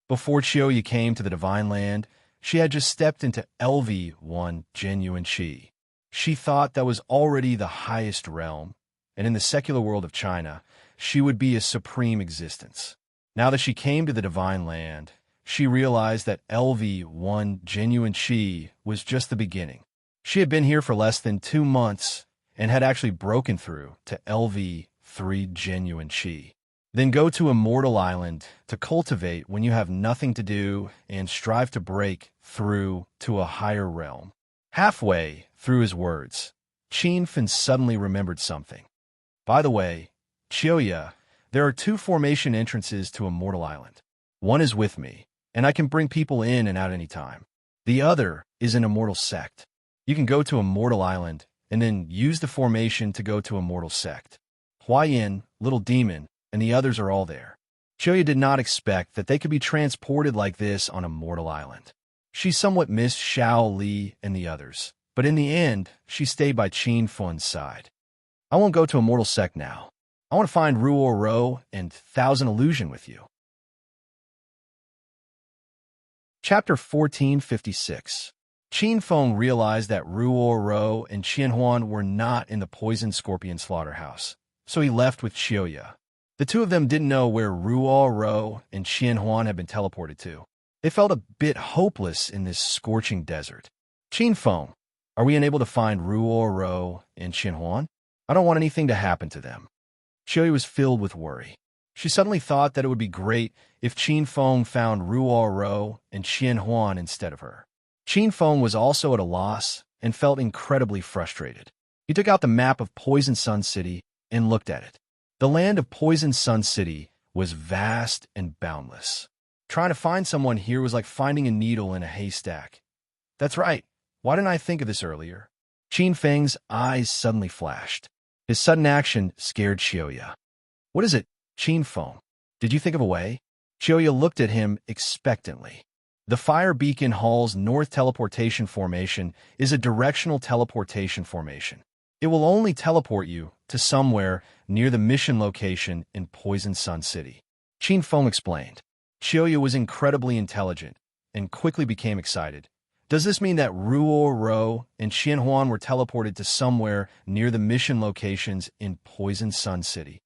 Before Xiaoya came to the Divine Land, she had just stepped into LV1 Genuine Qi. She thought that was already the highest realm, and in the secular world of China, she would be a supreme existence. Now that she came to the Divine Land, she realized that LV1 Genuine Qi was just the beginning. She had been here for less than 2 months and had actually broken through to LV3 Genuine Qi. Then go to Immortal Island to cultivate when you have nothing to do and strive to break through to a higher realm." Halfway through his words, Qinfen suddenly remembered something. "By the way, Xiaoya, there are 2 formation entrances to Immortal Island. One is with me, and I can bring people in and out any time. The other is an Immortal Sect. You can go to Immortal Island and then use the formation to go to Immortal Sect. Huayin, Little Demon, and the others are all there." Xiaoya did not expect that they could be transported like this on Immortal Island. She somewhat missed Xiao Li and the others, but in the end, she stayed by Qinfen's side. "I won't go to Immortal Sect now. I want to find Ruoro and Thousand Illusion with you." Chapter 1456. Qinfen realized that Ruoro and Qianhuan were not in the Poison Scorpion Slaughterhouse, so he left with Xiaoya. The 2 of them didn't know where Ruoro and Qianhuan had been teleported to. They felt a bit hopeless in this scorching desert. "Qinfen, are we unable to find Ruoro and Qianhuan? I don't want anything to happen to them." Xiaoya was filled with worry. She suddenly thought that it would be great if Qinfen found Ruoro and Qianhuan instead of her. Qinfen was also at a loss and felt incredibly frustrated. He took out the map of Poison Sun City and looked at it. The land of Poison Sun City was vast and boundless. Trying to find someone here was like finding a needle in a haystack. That's right. Why didn't I think of this earlier? Qinfeng's eyes suddenly flashed. His sudden action scared Xiaoya. "What is it, Qinfen? Did you think of a way?" Xiaoya looked at him expectantly. The Fire Beacon Hall's North Teleportation Formation is a directional teleportation formation. It will only teleport you to somewhere near the mission location in Poison Sun City. Qin Feng explained. Xiaoya was incredibly intelligent and quickly became excited. Does this mean that Ruo Ro and Qianhuan were teleported to somewhere near the mission locations in Poison Sun City?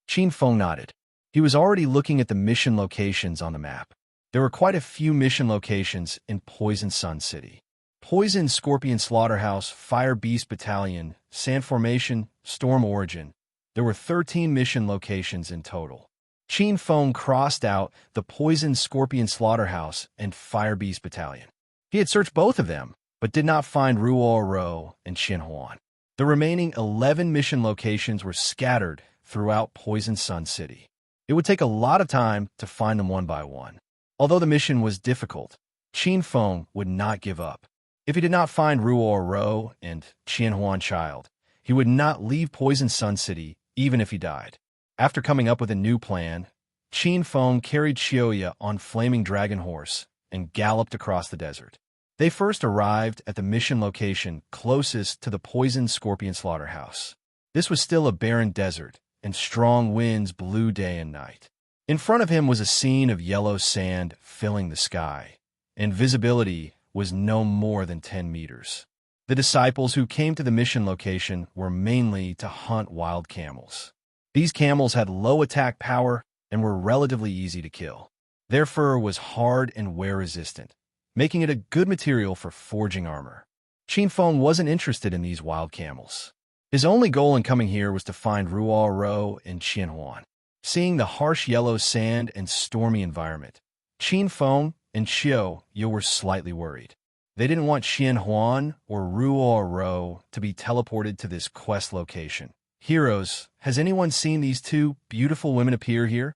Qin Feng nodded. He was already looking at the mission locations on the map. There were quite a few mission locations in Poison Sun City. Poison Scorpion Slaughterhouse, Fire Beast Battalion, Sand Formation, Storm Origin. There were 13 mission locations in total. Qin Feng crossed out the Poison Scorpion Slaughterhouse and Fire Beast Battalion. He had searched both of them, but did not find Ruo Ro and Qianhuan. The remaining 11 mission locations were scattered throughout Poison Sun City. It would take a lot of time to find them one by one. Although the mission was difficult, Qin Feng would not give up. If he did not find Ruo Ro and Qianhuan Child, he would not leave Poison Sun City even if he died. After coming up with a new plan, Qin Feng carried Xiaoya on Flaming Dragon Horse and galloped across the desert. They first arrived at the mission location closest to the Poison Scorpion Slaughterhouse. This was still a barren desert, and strong winds blew day and night. In front of him was a scene of yellow sand filling the sky, and visibility was no more than 10 meters. The disciples who came to the mission location were mainly to hunt wild camels. These camels had low attack power and were relatively easy to kill. Their fur was hard and wear-resistant, making it a good material for forging armor. Qin Feng wasn't interested in these wild camels. His only goal in coming here was to find Ruo Ro and Qianhuan. Seeing the harsh yellow sand and stormy environment, Qin Feng and Xiaoya were slightly worried. They didn't want Qianhuan or Ruo Ro to be teleported to this quest location. Heroes, has anyone seen these two beautiful women appear here?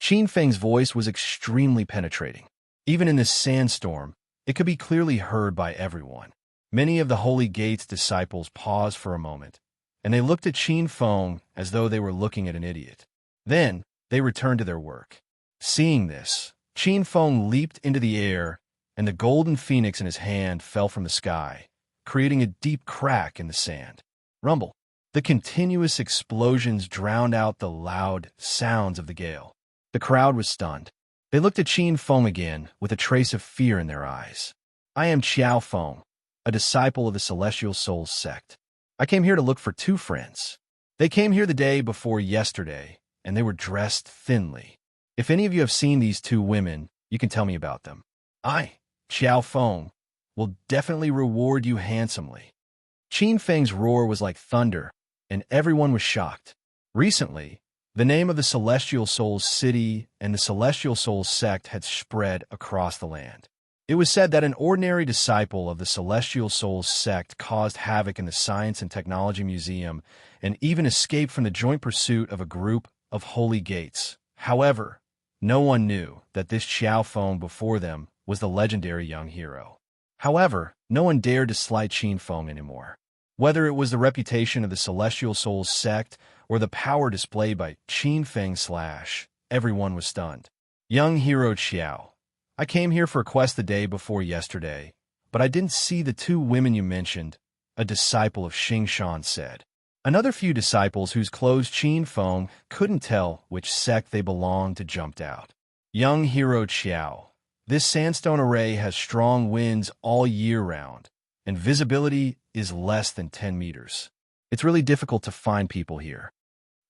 Qin Feng's voice was extremely penetrating. Even in this sandstorm, it could be clearly heard by everyone. Many of the Holy Gate's disciples paused for a moment, and they looked at Qin Feng as though they were looking at an idiot. Then, they returned to their work. Seeing this, Qin Feng leaped into the air, and the golden phoenix in his hand fell from the sky, creating a deep crack in the sand. Rumble. The continuous explosions drowned out the loud sounds of the gale. The crowd was stunned. They looked at Qin Feng again with a trace of fear in their eyes. I am Qiao Feng, a disciple of the Celestial Souls sect. I came here to look for two friends. They came here the day before yesterday, and they were dressed thinly. If any of you have seen these two women, you can tell me about them. I, Qiao Feng, will definitely reward you handsomely. Qin Feng's roar was like thunder, and everyone was shocked. Recently, the name of the Celestial Souls City and the Celestial Souls sect had spread across the land. It was said that an ordinary disciple of the Celestial Souls sect caused havoc in the Science and Technology Museum and even escaped from the joint pursuit of a group of Holy Gates. However, no one knew that this Qiao Feng before them was the legendary young hero. However, no one dared to slight Qin Feng anymore. Whether it was the reputation of the Celestial Souls sect or the power displayed by Qin Feng everyone was stunned. Young hero Qiao, I came here for a quest the day before yesterday, but I didn't see the two women you mentioned, a disciple of Xingshan said. Another few disciples whose clothes Qin Feng couldn't tell which sect they belonged to jumped out. Young hero Qiao, this sandstone array has strong winds all year round, and visibility is less than 10 meters. It's really difficult to find people here.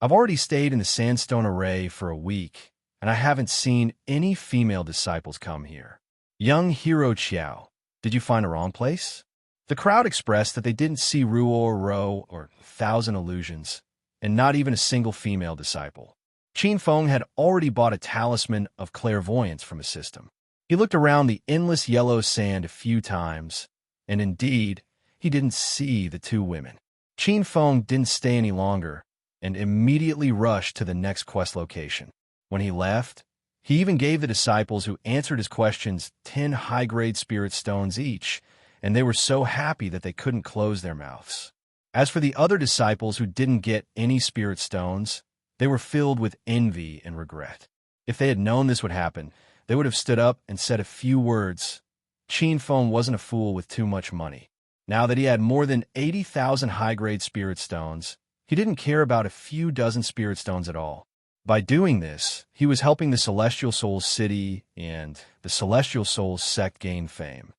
I've already stayed in the sandstone array for a week, and I haven't seen any female disciples come here. Young hero Qiao, did you find a wrong place? The crowd expressed that they didn't see Ruo Ro or Thousand Illusions, and not even a single female disciple. Qin Feng had already bought a talisman of clairvoyance from his system. He looked around the endless yellow sand a few times, and indeed, he didn't see the two women. Qin Feng didn't stay any longer and immediately rushed to the next quest location. When he left, he even gave the disciples who answered his questions 10 high-grade spirit stones each, and they were so happy that they couldn't close their mouths. As for the other disciples who didn't get any spirit stones, they were filled with envy and regret. If they had known this would happen, they would have stood up and said a few words. Qin Feng wasn't a fool with too much money. Now that he had more than 80,000 high-grade spirit stones, he didn't care about a few dozen spirit stones at all. By doing this, he was helping the Celestial Souls City and the Celestial Souls sect gain fame.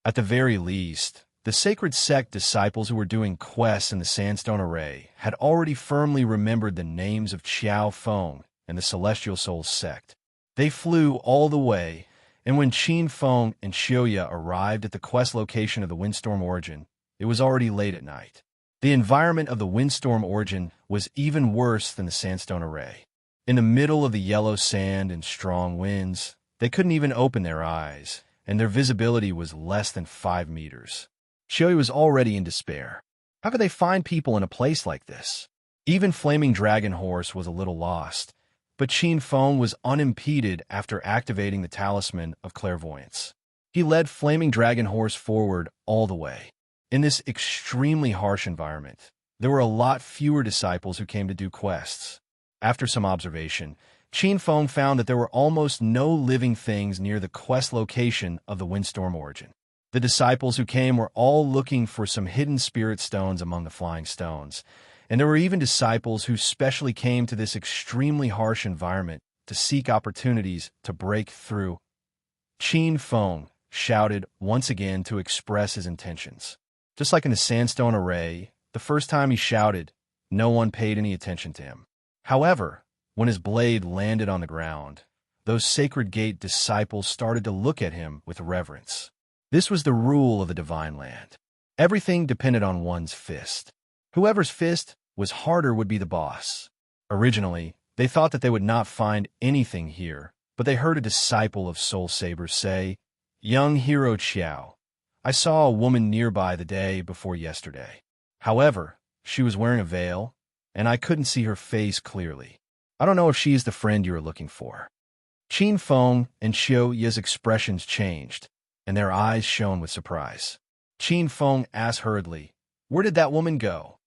At the very least, the sacred sect disciples who were doing quests in the Sandstone Array had already firmly remembered the names of Qiao Feng and the Celestial Souls sect. They flew all the way, and when Qin Feng and Xiuya arrived at the quest location of the Windstorm Origin, it was already late at night. The environment of the Windstorm Origin was even worse than the Sandstone Array. In the middle of the yellow sand and strong winds, they couldn't even open their eyes, and their visibility was less than 5 meters. Xiuya was already in despair. How could they find people in a place like this? Even Flaming Dragon Horse was a little lost, but Qin Feng was unimpeded after activating the Talisman of Clairvoyance. He led Flaming Dragon Horse forward all the way. In this extremely harsh environment, there were a lot fewer disciples who came to do quests. After some observation, Qin Feng found that there were almost no living things near the quest location of the Windstorm Origin. The disciples who came were all looking for some hidden spirit stones among the flying stones, and there were even disciples who specially came to this extremely harsh environment to seek opportunities to break through. Qin Feng shouted once again to express his intentions. Just like in the Sandstone Array, the first time he shouted, no one paid any attention to him. However, when his blade landed on the ground, those Sacred Gate disciples started to look at him with reverence. This was the rule of the Divine Land. Everything depended on one's fist. Whoever's fist was harder would be the boss. Originally, they thought that they would not find anything here, but they heard a disciple of Soul Saber say, "Young hero Qiao, I saw a woman nearby the day before yesterday. However, she was wearing a veil, and I couldn't see her face clearly. I don't know if she is the friend you are looking for." Qin Feng and Xiuya's expressions changed, and their eyes shone with surprise. Qin Feng asked hurriedly, "Where did that woman go?"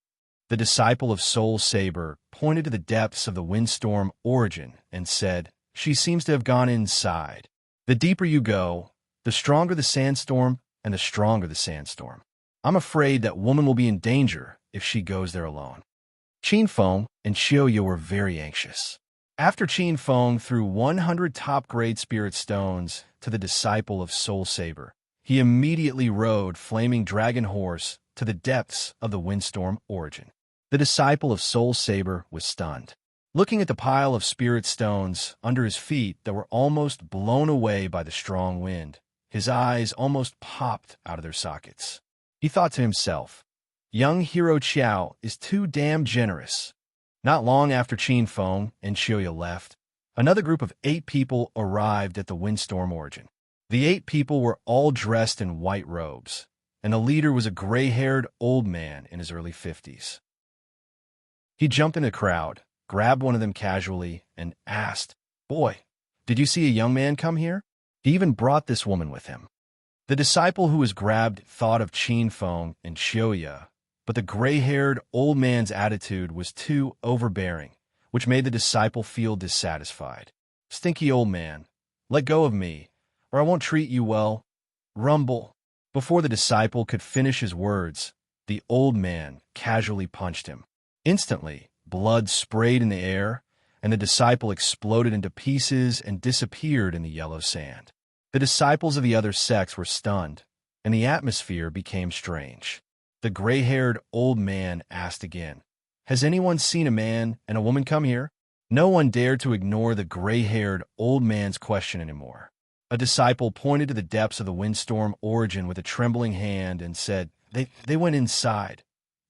The disciple of Soul Saber pointed to the depths of the Windstorm Origin and said, "She seems to have gone inside. The deeper you go, the stronger the sandstorm and the stronger the sandstorm. I'm afraid that woman will be in danger if she goes there alone." Qin Feng and Xiuya were very anxious. After Qin Feng threw 100 top-grade spirit stones to the disciple of Soul Saber, he immediately rode Flaming Dragon Horse to the depths of the Windstorm Origin. The disciple of Soul Saber was stunned. Looking at the pile of spirit stones under his feet that were almost blown away by the strong wind, his eyes almost popped out of their sockets. He thought to himself, "Young hero Qiao is too damn generous." Not long after Qin Feng and Xiuya left, another group of 8 people arrived at the Windstorm Origin. The 8 people were all dressed in white robes, and the leader was a gray-haired old man in his early 50s. He jumped in the crowd, grabbed one of them casually, and asked, "Boy, did you see a young man come here?" He even brought this woman with him. The disciple who was grabbed thought of Qin Feng and Xiuya, but the gray-haired old man's attitude was too overbearing, which made the disciple feel dissatisfied. "Stinky old man, let go of me, or I won't treat you well. Rumble." Before the disciple could finish his words, the old man casually punched him. Instantly, blood sprayed in the air, and the disciple exploded into pieces and disappeared in the yellow sand. The disciples of the other sects were stunned, and the atmosphere became strange. The gray-haired old man asked again, "Has anyone seen a man and a woman come here?" No one dared to ignore the gray-haired old man's question anymore. A disciple pointed to the depths of the Windstorm Origin with a trembling hand and said, They went inside.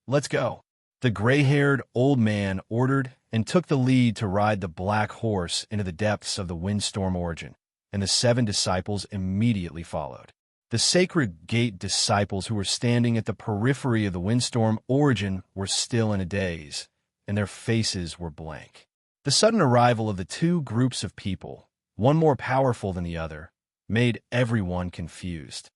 Let's go." The gray-haired old man ordered and took the lead to ride the black horse into the depths of the Windstorm Origin, and the 7 disciples immediately followed. The Sacred Gate disciples who were standing at the periphery of the Windstorm Origin were still in a daze, and their faces were blank. The sudden arrival of the 2 groups of people, one more powerful than the other, made everyone confused.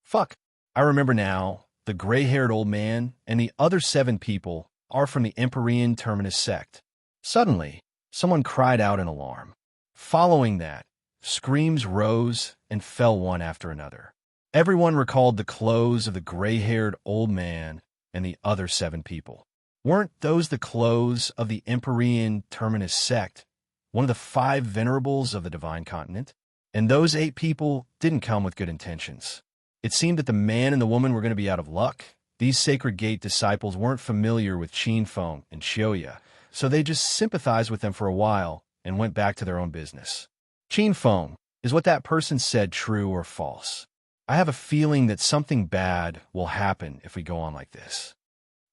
"Fuck, I remember now. The gray-haired old man and the other 7 people are from the Empyrean Terminus sect." Suddenly, someone cried out in alarm. Following that, screams rose and fell one after another. Everyone recalled the clothes of the gray-haired old man and the other 7 people. Weren't those the clothes of the Empyrean Terminus sect, one of the 5 venerables of the Divine Continent? And those 8 people didn't come with good intentions. It seemed that the man and the woman were going to be out of luck. These Sacred Gate disciples weren't familiar with Qinfeng and Xiuya, so they just sympathized with them for a while and went back to their own business. Qinfeng, is what that person said true or false? I have a feeling that something bad will happen if we go on like this.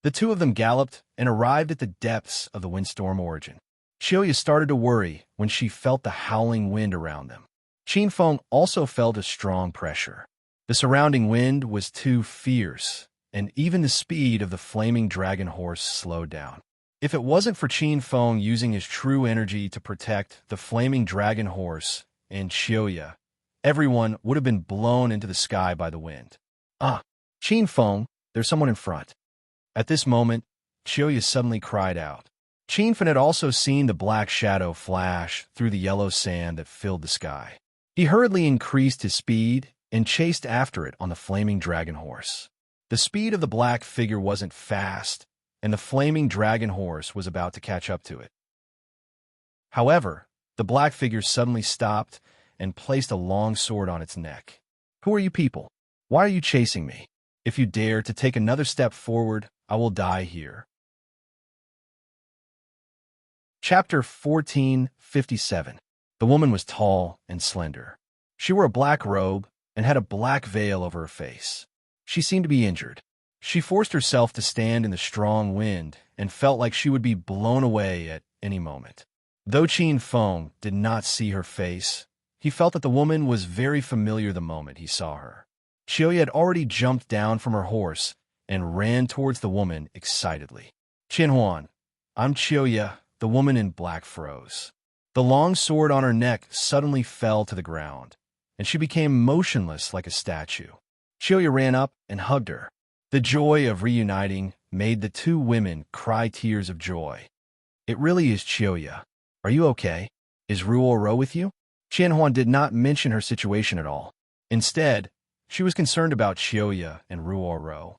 The 2 of them galloped and arrived at the depths of the windstorm origin. Xiuya started to worry when she felt the howling wind around them. Qinfeng also felt a strong pressure. The surrounding wind was too fierce, and even the speed of the flaming dragon horse slowed down. If it wasn't for Qinfeng using his true energy to protect the flaming dragon horse and Xiuya, everyone would have been blown into the sky by the wind. Ah, Qinfeng, there's someone in front. At this moment, Xiuya suddenly cried out. Qinfeng had also seen the black shadow flash through the yellow sand that filled the sky. He hurriedly increased his speed and chased after it on the flaming dragon horse. The speed of the black figure wasn't fast, and the flaming dragon horse was about to catch up to it. However, the black figure suddenly stopped and placed a long sword on its neck. Who are you people? Why are you chasing me? If you dare to take another step forward, I will die here. Chapter 1457. The woman was tall and slender. She wore a black robe and had a black veil over her face. She seemed to be injured. She forced herself to stand in the strong wind and felt like she would be blown away at any moment. Though Qinfeng did not see her face, he felt that the woman was very familiar the moment he saw her. Xiuya had already jumped down from her horse and ran towards the woman excitedly. "Qianhuan, I'm Xiuya," the woman in black froze. The long sword on her neck suddenly fell to the ground, and she became motionless like a statue. Xiuya ran up and hugged her. The joy of reuniting made the 2 women cry tears of joy. "It really is Xiuya. Are you okay? Is Ruoro with you?" Qianhuan did not mention her situation at all. Instead, she was concerned about Xiuya and Ruoro.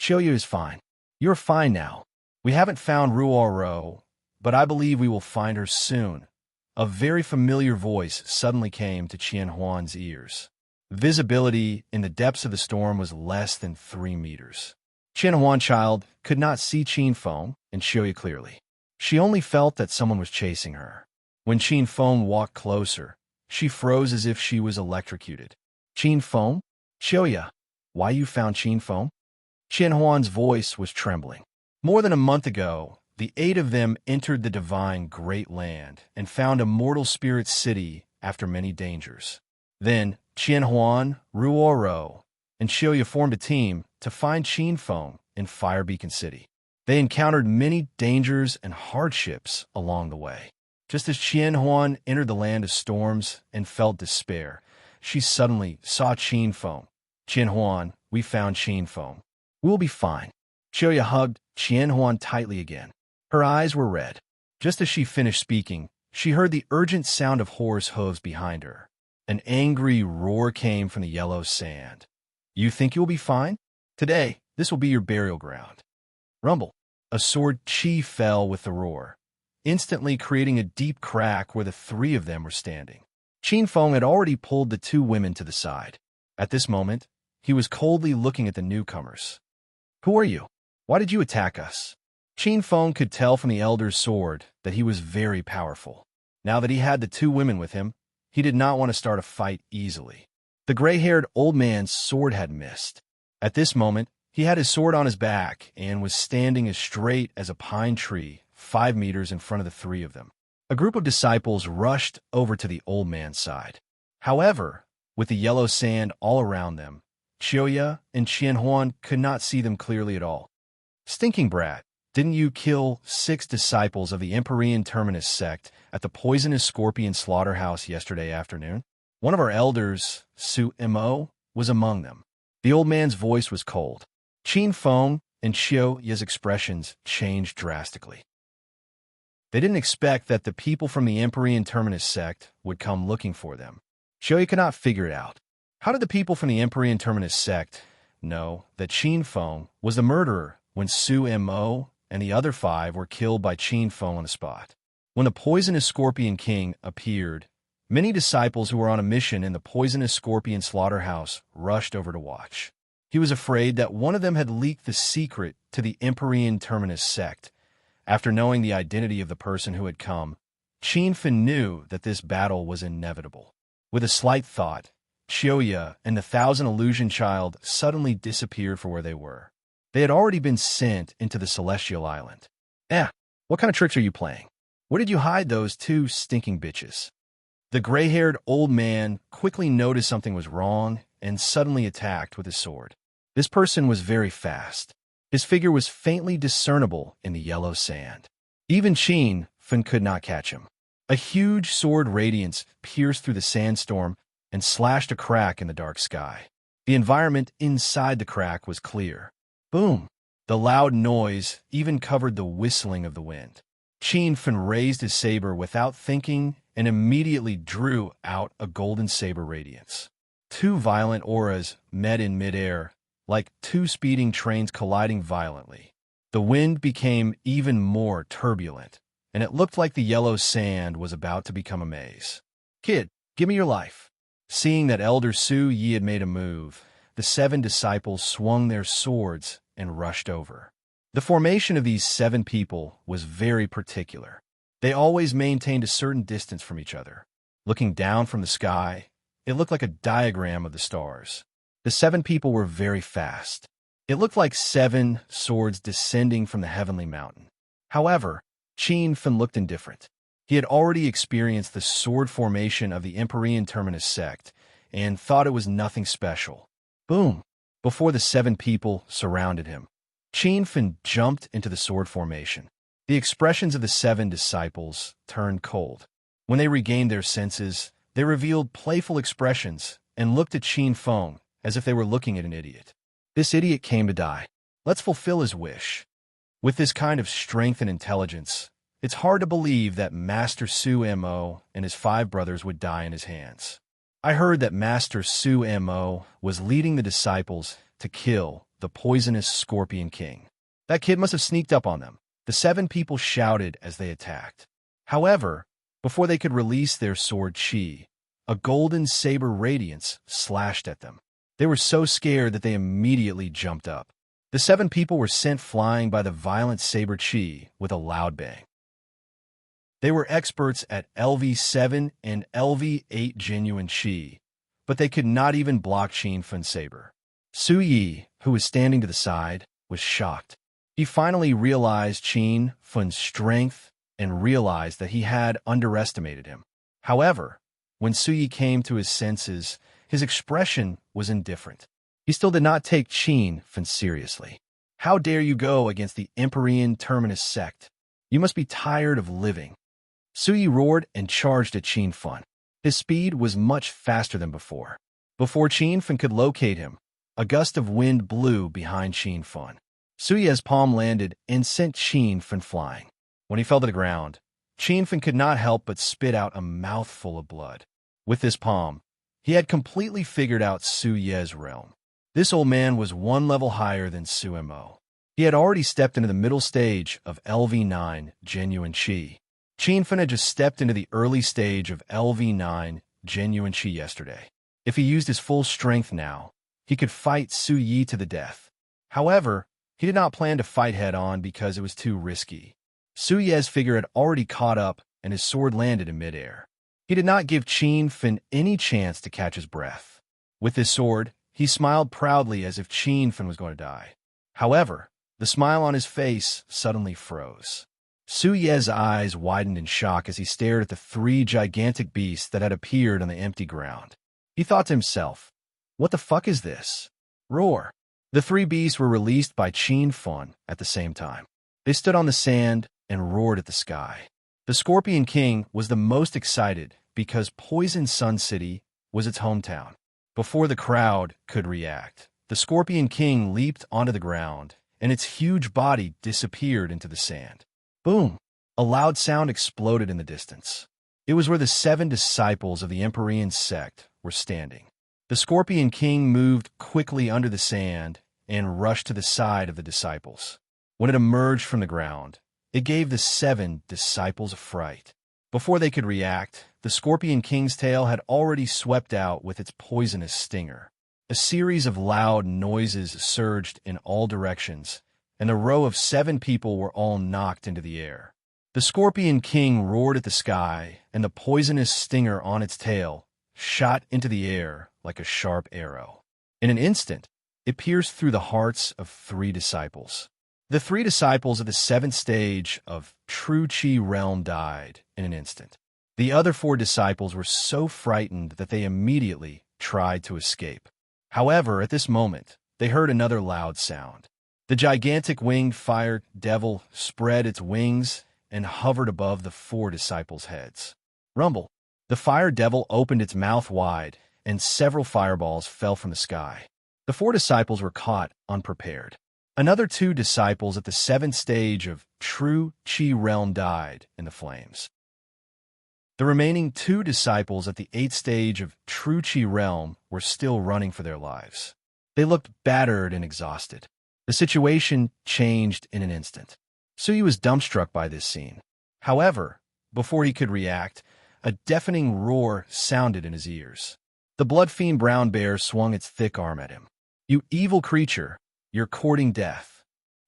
"Xiuya is fine. You're fine now. We haven't found Ruoro, but I believe we will find her soon." A very familiar voice suddenly came to Qianhuan's ears. Visibility in the depths of the storm was less than 3 meters. Qianhuan child could not see Qinfeng and Xiuya clearly. She only felt that someone was chasing her. When Qinfeng walked closer, she froze as if she was electrocuted. "Qinfeng? Xiuya, why you found Qinfeng?" Qianhuan's voice was trembling. More than a month ago, the 8 of them entered the divine Great Land and found a mortal spirit city after many dangers. Then Qianhuan, Ruoro, and Xiuya formed a team to find Qinfeng in Fire Beacon City. They encountered many dangers and hardships along the way. Just as Qianhuan entered the land of storms and felt despair, she suddenly saw Qinfeng. "Qianhuan, we found Qinfeng. We'll be fine." Xiuya hugged Qianhuan tightly again. Her eyes were red. Just as she finished speaking, she heard the urgent sound of horse hooves behind her. An angry roar came from the yellow sand. "You think you'll be fine? Today, this will be your burial ground." Rumble. A sword chi fell with the roar, instantly creating a deep crack where the 3 of them were standing. Qinfeng had already pulled the 2 women to the side. At this moment, he was coldly looking at the newcomers. "Who are you? Why did you attack us?" Qinfeng could tell from the elder's sword that he was very powerful. Now that he had the 2 women with him, he did not want to start a fight easily. The gray-haired old man's sword had missed. At this moment, he had his sword on his back and was standing as straight as a pine tree 5 meters in front of the 3 of them. A group of disciples rushed over to the old man's side. However, with the yellow sand all around them, Xiuya and Qianhuan could not see them clearly at all. "Stinking brat, didn't you kill 6 disciples of the Empyrean Terminus sect at the poisonous scorpion slaughterhouse yesterday afternoon? One of our elders, Su Mo, was among them." The old man's voice was cold. Qinfeng and Xiuya's expressions changed drastically. They didn't expect that the people from the Empyrean Terminus sect would come looking for them. Xiaoyu could not figure it out. How did the people from the Empyrean Terminus sect know that Qin Feng was the murderer when Su Mo and the other 5 were killed by Qin Feng on the spot? When the poisonous Scorpion King appeared, many disciples who were on a mission in the poisonous Scorpion slaughterhouse rushed over to watch. He was afraid that one of them had leaked the secret to the Empyrean Terminus sect. After knowing the identity of the person who had come, Qin Feng knew that this battle was inevitable. With a slight thought, Xiaoyu and the Thousand Illusion Child suddenly disappeared from where they were. They had already been sent into the Celestial Island. What kind of tricks are you playing? Where did you hide those 2 stinking bitches? The gray-haired old man quickly noticed something was wrong and suddenly attacked with his sword. This person was very fast. His figure was faintly discernible in the yellow sand. Even Qin Feng could not catch him. A huge sword radiance pierced through the sandstorm and slashed a crack in the dark sky. The environment inside the crack was clear. Boom! The loud noise even covered the whistling of the wind. Qin Feng raised his saber without thinking and immediately drew out a golden saber radiance. 2 violent auras met in midair, like 2 speeding trains colliding violently. The wind became even more turbulent, and it looked like the yellow sand was about to become a maze. "Kid, give me your life." Seeing that Elder Su Yi had made a move, the 7 disciples swung their swords and rushed over. The formation of these 7 people was very particular. They always maintained a certain distance from each other. Looking down from the sky, it looked like a diagram of the stars. The 7 people were very fast. It looked like 7 swords descending from the heavenly mountain. However, Qin Feng looked indifferent. He had already experienced the sword formation of the Empyrean Terminus sect and thought it was nothing special. Boom! Before the 7 people surrounded him, Qin Feng jumped into the sword formation. The expressions of the 7 disciples turned cold. When they regained their senses, they revealed playful expressions and looked at Qin Feng as if they were looking at an idiot. This idiot came to die. Let's fulfill his wish. With this kind of strength and intelligence, it's hard to believe that Master Su Mo and his 5 brothers would die in his hands. I heard that Master Su Mo was leading the disciples to kill the poisonous Scorpion King. That kid must have sneaked up on them. The 7 people shouted as they attacked. However, before they could release their sword chi, a golden saber radiance slashed at them. They were so scared that they immediately jumped up. The 7 people were sent flying by the violent saber chi with a loud bang. They were experts at LV7 and LV8 genuine chi, but they could not even block Qin Feng's saber. Su Yi, who was standing to the side, was shocked. He finally realized Qin Feng's strength and realized that he had underestimated him. However, when Su Yi came to his senses, his expression was indifferent. He still did not take Qin Feng seriously. "How dare you go against the Empyrean Terminus sect? You must be tired of living." Su Yi roared and charged at Qin Feng. His speed was much faster than before. Before Qin Feng could locate him, a gust of wind blew behind Qin Feng. Su Yi's palm landed and sent Qin Feng flying. When he fell to the ground, Qin Feng could not help but spit out a mouthful of blood. With this palm, he had completely figured out Su Yi's realm. This old man was 1 level higher than Su Mo. He had already stepped into the middle stage of LV9 genuine chi. Qin Feng had just stepped into the early stage of LV9 genuine chi yesterday. If he used his full strength now, he could fight Su Yi to the death. However, he did not plan to fight head-on because it was too risky. Su Yi's figure had already caught up and his sword landed in midair. He did not give Qin Feng any chance to catch his breath. With his sword, he smiled proudly as if Qin Feng was going to die. However, the smile on his face suddenly froze. Su Yi's eyes widened in shock as he stared at the 3 gigantic beasts that had appeared on the empty ground. He thought to himself, "What the fuck is this?" Roar! The 3 beasts were released by Qin Feng at the same time. They stood on the sand and roared at the sky. The Scorpion King was the most excited because Poison Sun City was its hometown. Before the crowd could react, the Scorpion King leaped onto the ground, and its huge body disappeared into the sand. Boom! A loud sound exploded in the distance. It was where the 7 disciples of the Empyrean sect were standing. The Scorpion King moved quickly under the sand and rushed to the side of the disciples. When it emerged from the ground, it gave the 7 disciples a fright. Before they could react, the Scorpion King's tail had already swept out with its poisonous stinger. A series of loud noises surged in all directions, and the row of 7 people were all knocked into the air. The Scorpion King roared at the sky, and the poisonous stinger on its tail shot into the air like a sharp arrow. In an instant, it pierced through the hearts of 3 disciples. The 3 disciples of the 7th stage of True Chi realm died in an instant. The other 4 disciples were so frightened that they immediately tried to escape. However, at this moment, they heard another loud sound. The gigantic winged fire devil spread its wings and hovered above the 4 disciples' heads. Rumble! The fire devil opened its mouth wide, and several fireballs fell from the sky. The 4 disciples were caught unprepared. Another 2 disciples at the 7th stage of True Chi realm died in the flames. The remaining 2 disciples at the 8th stage of True Chi realm were still running for their lives. They looked battered and exhausted. The situation changed in an instant. Sui was dumbstruck by this scene. However, before he could react, a deafening roar sounded in his ears. The blood fiend brown bear swung its thick arm at him. "You evil creature, you're courting death."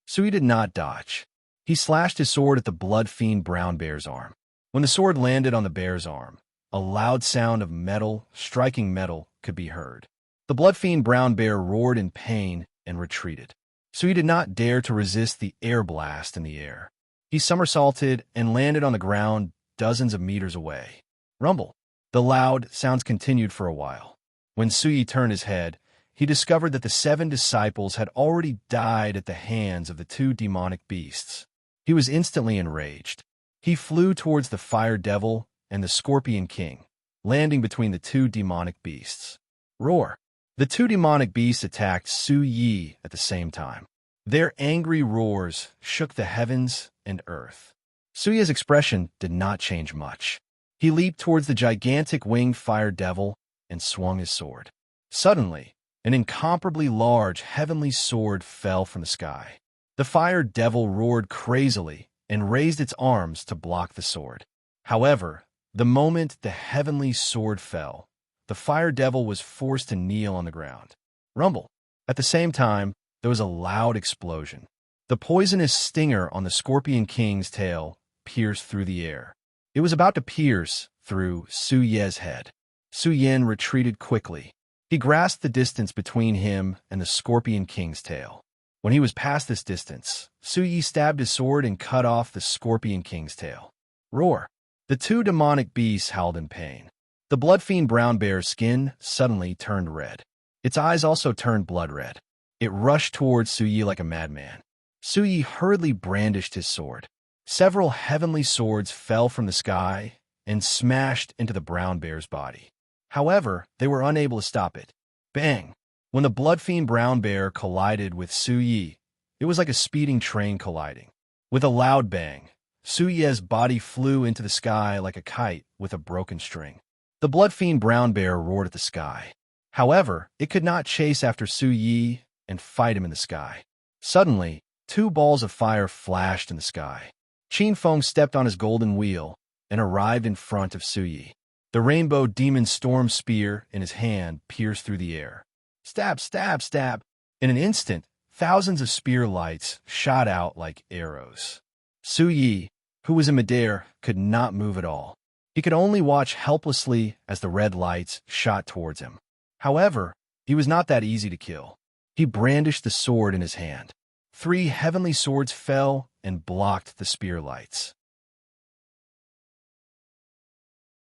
Sui did not dodge. He slashed his sword at the blood fiend brown bear's arm. When the sword landed on the bear's arm, a loud sound of metal striking metal could be heard. The blood fiend brown bear roared in pain and retreated. Sui did not dare to resist the air blast in the air. He somersaulted and landed on the ground dozens of meters away. Rumble! The loud sounds continued for a while. When Sui turned his head, he discovered that the 7 disciples had already died at the hands of the 2 demonic beasts. He was instantly enraged. He flew towards the fire devil and the Scorpion King, landing between the 2 demonic beasts. Roar! The 2 demonic beasts attacked Su Yi at the same time. Their angry roars shook the heavens and earth. Suya's expression did not change much. He leaped towards the gigantic winged fire devil and swung his sword. Suddenly, an incomparably large heavenly sword fell from the sky. The fire devil roared crazily and raised its arms to block the sword. However, the moment the heavenly sword fell, the fire devil was forced to kneel on the ground. Rumble! At the same time, there was a loud explosion. The poisonous stinger on the Scorpion King's tail pierced through the air. It was about to pierce through Su Ye's head. Su Yen retreated quickly. He grasped the distance between him and the Scorpion King's tail. When he was past this distance, Su Yi stabbed his sword and cut off the Scorpion King's tail. Roar! The 2 demonic beasts howled in pain. The blood fiend brown bear's skin suddenly turned red. Its eyes also turned blood red. It rushed towards Su Yi like a madman. Su Yi hurriedly brandished his sword. Several heavenly swords fell from the sky and smashed into the brown bear's body. However, they were unable to stop it. Bang! When the blood fiend brown bear collided with Su Yi, it was like a speeding train colliding. With a loud bang, Su Ye's body flew into the sky like a kite with a broken string. The blood fiend brown bear roared at the sky. However, it could not chase after Su Yi and fight him in the sky. Suddenly, 2 balls of fire flashed in the sky. Qin Feng stepped on his golden wheel and arrived in front of Su Yi. The rainbow demon storm spear in his hand pierced through the air. Stab, stab, stab! In an instant, thousands of spear lights shot out like arrows. Su Yi, who was in midair, could not move at all. He could only watch helplessly as the red lights shot towards him. However, he was not that easy to kill. He brandished the sword in his hand. 3 heavenly swords fell and blocked the spear lights.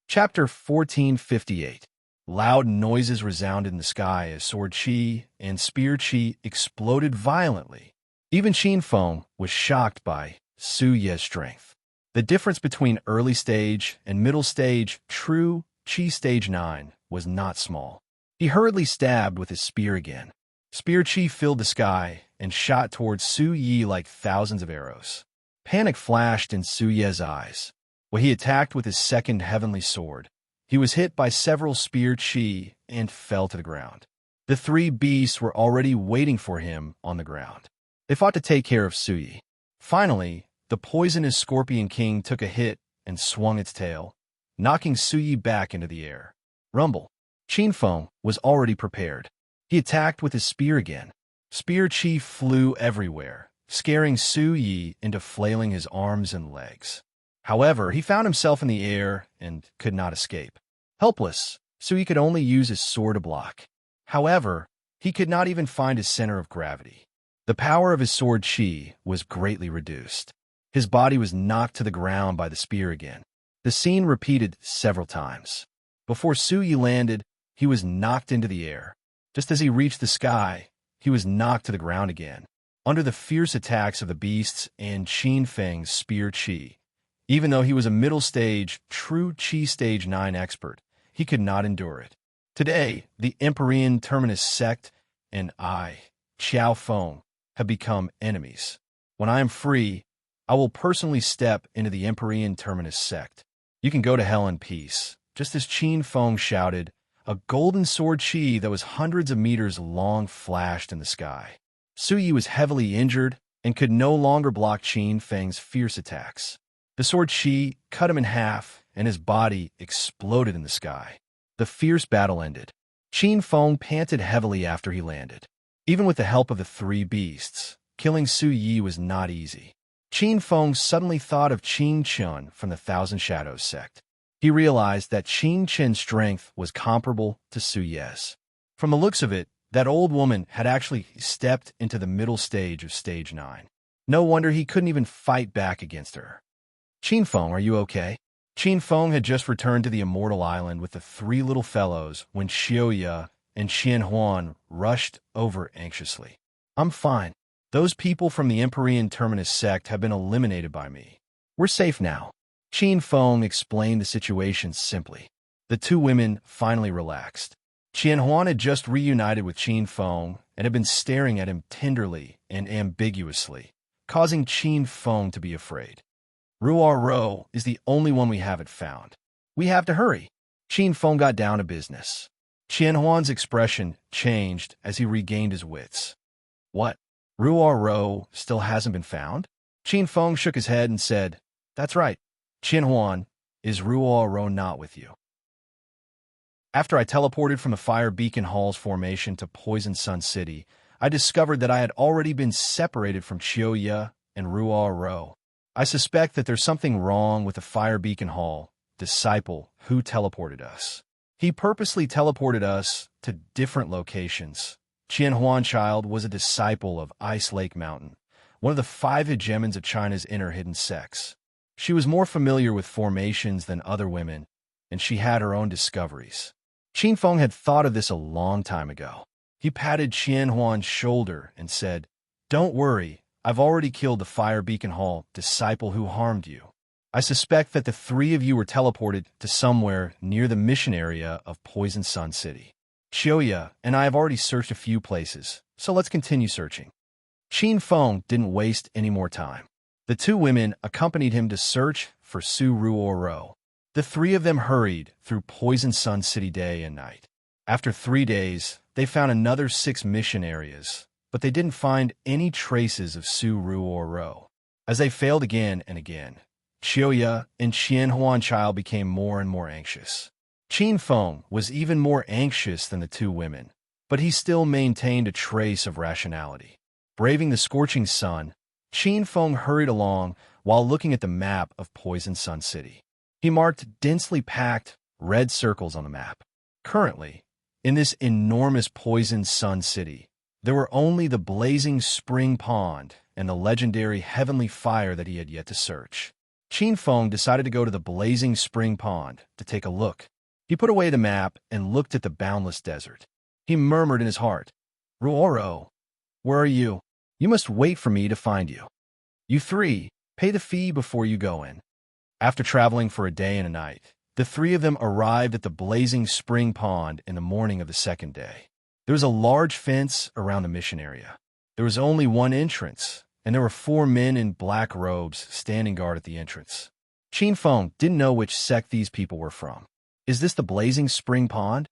Chapter 1458. Loud noises resounded in the sky as sword chi and spear chi exploded violently. Even Qin Feng was shocked by Su Ye's strength. The difference between early stage and middle stage True Chi Stage 9 was not small. He hurriedly stabbed with his spear again. Spear chi filled the sky and shot towards Su Yi like thousands of arrows. Panic flashed in Su Ye's eyes. When he attacked with his second heavenly sword, he was hit by several spear chi and fell to the ground. The three beasts were already waiting for him on the ground. They fought to take care of Su Ye. Finally, the poisonous Scorpion King took a hit and swung its tail, knocking Su Ye back into the air. Rumble. Qin Feng was already prepared. He attacked with his spear again. Spear chi flew everywhere, scaring Su Ye into flailing his arms and legs. However, he found himself in the air and could not escape. Helpless, Su Ye could only use his sword to block. However, he could not even find his center of gravity. The power of his sword chi was greatly reduced. His body was knocked to the ground by the spear again. The scene repeated several times. Before Su Ye landed, he was knocked into the air. Just as he reached the sky, he was knocked to the ground again, under the fierce attacks of the beasts and Qin Feng's spear chi. Even though he was a middle stage, true Qi Stage 9 expert, he could not endure it. Today, the Empyrean Terminus sect and I, Qiao Feng, have become enemies. When I am free, I will personally step into the Empyrean Terminus sect. You can go to hell in peace. Just as Qin Feng shouted, a golden sword chi that was hundreds of meters long flashed in the sky. Su Ye was heavily injured and could no longer block Qin Feng's fierce attacks. The sword chi cut him in half, and his body exploded in the sky. The fierce battle ended. Qin Feng panted heavily after he landed. Even with the help of the three beasts, killing Su Ye was not easy. Qin Feng suddenly thought of Qin Chun from the Thousand Shadows sect. He realized that Qin Chen's strength was comparable to Su Ye's. From the looks of it, that old woman had actually stepped into the middle stage of Stage 9. No wonder he couldn't even fight back against her. Qin Feng, are you okay? Qin Feng had just returned to the Immortal Island with the three little fellows when Xiaoya and Qian Huan rushed over anxiously. I'm fine. Those people from the Empyrean Terminus sect have been eliminated by me. We're safe now. Qin Feng explained the situation simply. The two women finally relaxed. Qian Huan had just reunited with Qin Feng and had been staring at him tenderly and ambiguously, causing Qin Feng to be afraid. Ruar Ro is the only one we haven't found. We have to hurry. Qin Feng got down to business. Qian Huan's expression changed as he regained his wits. What? Ruar Ro still hasn't been found? Qin Feng shook his head and said, That's right. Qian Huan, is Ruar Ro not with you? After I teleported from the Fire Beacon Hall's formation to Poison Sun City, I discovered that I had already been separated from Xiaoya and Ruar Ro. I suspect that there's something wrong with the Fire Beacon Hall disciple who teleported us. He purposely teleported us to different locations. Qian Huan Child was a disciple of Ice Lake Mountain, one of the 5 hegemons of China's inner hidden sects. She was more familiar with formations than other women, and she had her own discoveries. Qin Feng had thought of this a long time ago. He patted Qian Huan's shoulder and said, Don't worry, I've already killed the Fire Beacon Hall disciple who harmed you. I suspect that the 3 of you were teleported to somewhere near the mission area of Poison Sun City. Xiaoya and I have already searched a few places, so let's continue searching. Qin Feng didn't waste any more time. The 2 women accompanied him to search for Su Ruor Ro. The 3 of them hurried through Poison Sun City day and night. After 3 days, they found another 6 mission areas, but they didn't find any traces of Su Ruor Ro. As they failed again and again, Xiaoya and Qian Huan Child became more and more anxious. Qin Feng was even more anxious than the 2 women, but he still maintained a trace of rationality. Braving the scorching sun, Qin Feng hurried along while looking at the map of Poison Sun City. He marked densely packed red circles on the map. Currently, in this enormous Poison Sun City, there were only the blazing spring pond and the legendary heavenly fire that he had yet to search. Qin Feng decided to go to the blazing spring pond to take a look. He put away the map and looked at the boundless desert. He murmured in his heart, Ruoro, where are you? You must wait for me to find you. You 3, pay the fee before you go in. After traveling for a day and a night, the 3 of them arrived at the blazing spring pond in the morning of the 2nd day. There was a large fence around the mission area. There was only one entrance, and there were 4 men in black robes standing guard at the entrance. Qin Feng didn't know which sect these people were from. "Is this the Blazing Spring Pond?"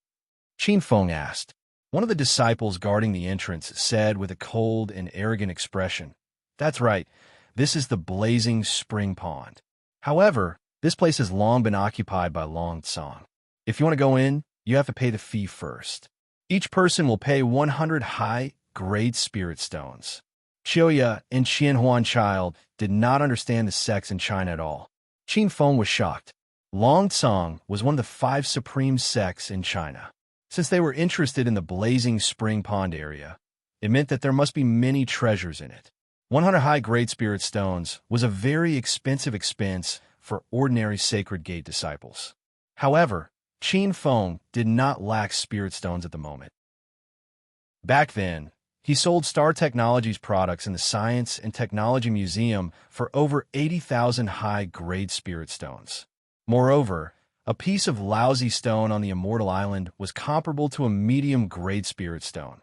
Qin Feng asked. One of the disciples guarding the entrance said with a cold and arrogant expression, "That's right, this is the Blazing Spring Pond. However, this place has long been occupied by Long Tsang. If you want to go in, you have to pay the fee first. Each person will pay 100 high-grade spirit stones." Qiuya and Qianhuan Child did not understand the sects in China at all. Qin Feng was shocked. Long Tsang was one of the 5 supreme sects in China. Since they were interested in the Blazing Spring Pond area, it meant that there must be many treasures in it. 100 high-grade spirit stones was a very expensive expense for ordinary Sacred Gate disciples. However, Qin Feng did not lack spirit stones at the moment. Back then, he sold Star Technologies products in the Science and Technology Museum for over 80,000 high-grade spirit stones. Moreover, a piece of lousy stone on the Immortal Island was comparable to a medium-grade spirit stone.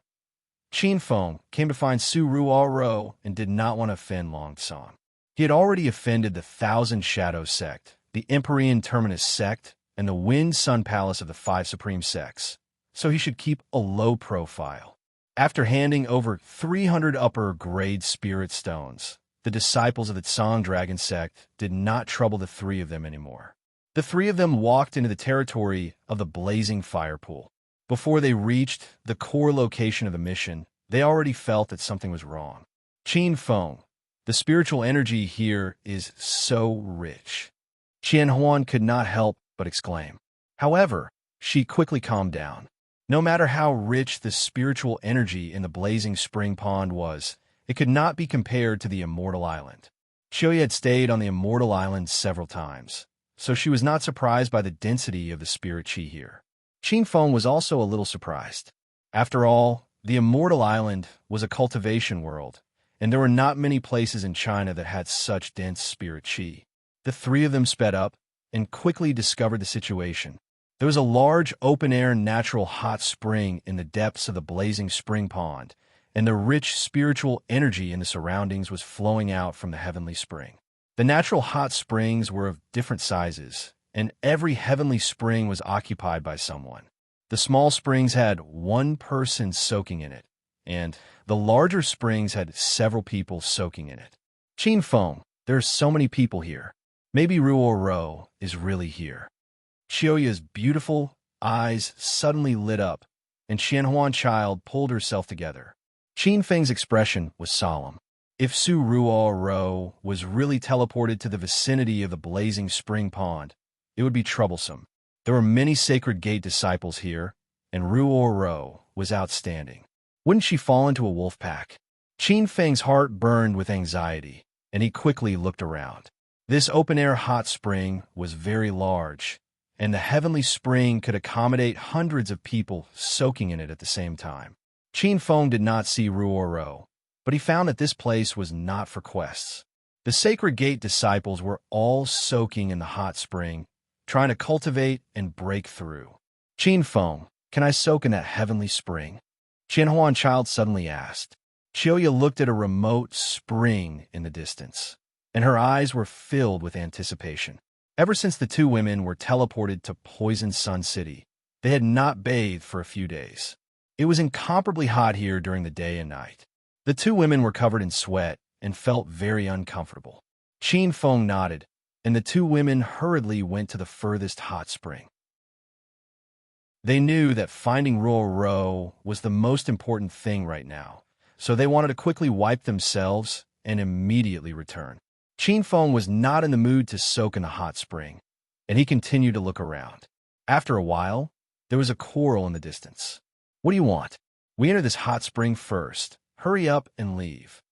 Qin Feng came to find Su Ruo and did not want to offend Long Tsang. He had already offended the Thousand Shadows sect, the Empyrean Terminus sect, and the Wind Sun Palace of the 5 supreme sects, so he should keep a low profile. After handing over 300 upper-grade spirit stones, the disciples of the Tsang Dragon sect did not trouble the 3 of them anymore. The 3 of them walked into the territory of the Blazing Fire Pool. Before they reached the core location of the mission, they already felt that something was wrong. "Qin Feng, the spiritual energy here is so rich." Qianhuan could not help but exclaim. However, she quickly calmed down. No matter how rich the spiritual energy in the Blazing Spring Pond was, it could not be compared to the Immortal Island. Qiuya had stayed on the Immortal Island several times, so she was not surprised by the density of the spirit chi here. Qin Feng was also a little surprised. After all, the Immortal Island was a cultivation world, and there were not many places in China that had such dense spirit chi. The 3 of them sped up and quickly discovered the situation. There was a large open-air natural hot spring in the depths of the Blazing Spring Pond, and the rich spiritual energy in the surroundings was flowing out from the heavenly spring. The natural hot springs were of different sizes, and every heavenly spring was occupied by someone. The small springs had 1 person soaking in it, and the larger springs had several people soaking in it. "Qin Feng, there are so many people here. Maybe Ruo is really here." Qiuya's beautiful eyes suddenly lit up, and Qianhuan Child pulled herself together. Qin Feng's expression was solemn. If Su Ruo was really teleported to the vicinity of the Blazing Spring Pond, it would be troublesome. There were many Sacred Gate disciples here, and Ruo was outstanding. Wouldn't she fall into a wolf pack? Qin Feng's heart burned with anxiety, and he quickly looked around. This open-air hot spring was very large, and the heavenly spring could accommodate hundreds of people soaking in it at the same time. Qin Feng did not see Ruo, but he found that this place was not for quests. The Sacred Gate disciples were all soaking in the hot spring, trying to cultivate and break through. "Qin Feng, can I soak in that heavenly spring?" Qianhuan Child suddenly asked. Qiuya looked at a remote spring in the distance, and her eyes were filled with anticipation. Ever since the 2 women were teleported to Poison Sun City, they had not bathed for a few days. It was incomparably hot here during the day and night. The 2 women were covered in sweat and felt very uncomfortable. Qin Feng nodded, and the 2 women hurriedly went to the furthest hot spring. They knew that finding Ruo was the most important thing right now, so they wanted to quickly wipe themselves and immediately return. Qin Feng was not in the mood to soak in the hot spring, and he continued to look around. After a while, there was a quarrel in the distance. "What do you want? We enter this hot spring first. Hurry up and leave."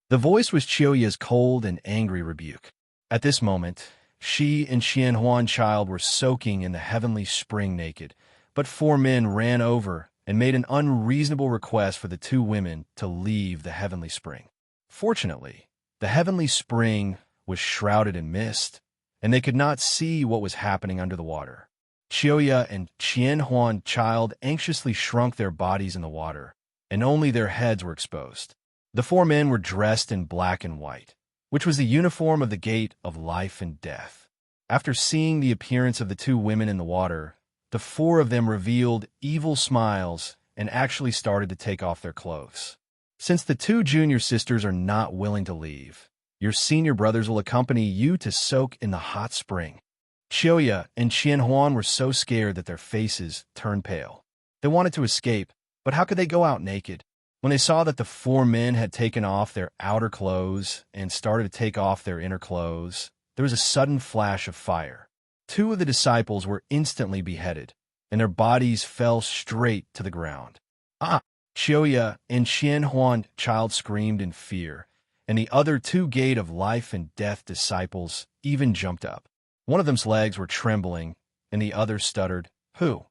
The voice was Qiuya's cold and angry rebuke. At this moment, she and Qianhuan Child were soaking in the heavenly spring naked, but 4 men ran over and made an unreasonable request for the 2 women to leave the heavenly spring. Fortunately, the heavenly spring was shrouded in mist, and they could not see what was happening under the water. Qiuya and Qianhuan Child anxiously shrunk their bodies in the water, and only their heads were exposed. The four men were dressed in black and white, which was the uniform of the Gate of Life and Death. After seeing the appearance of the two women in the water, the four of them revealed evil smiles and actually started to take off their clothes. Since the two junior sisters are not willing to leave, your senior brothers will accompany you to soak in the hot spring. Chioya and Qianhuan were so scared that their faces turned pale. They wanted to escape, but how could they go out naked? When they saw that the four men had taken off their outer clothes and started to take off their inner clothes, there was a sudden flash of fire. Two of the disciples were instantly beheaded, and their bodies fell straight to the ground. Ah! Chioya and Qianhuan child screamed in fear, and the other two Gate of Life and Death disciples even jumped up. One of them's legs were trembling, and the other stuttered, Who?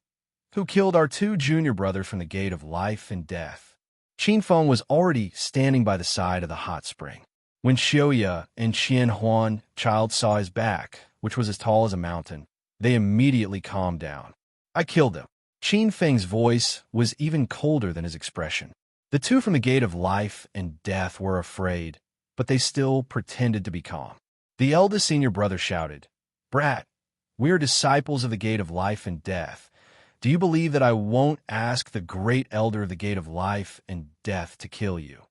Who killed our two junior brothers from the Gate of Life and Death? Qin Feng was already standing by the side of the hot spring. When Chioya and Qianhuan child saw his back, which was as tall as a mountain, they immediately calmed down. I killed them. Qin Feng's voice was even colder than his expression. The two from the Gate of Life and Death were afraid, but they still pretended to be calm. The eldest senior brother shouted, Brat, we are disciples of the Gate of Life and Death. Do you believe that I won't ask the great elder of the Gate of Life and Death to kill you?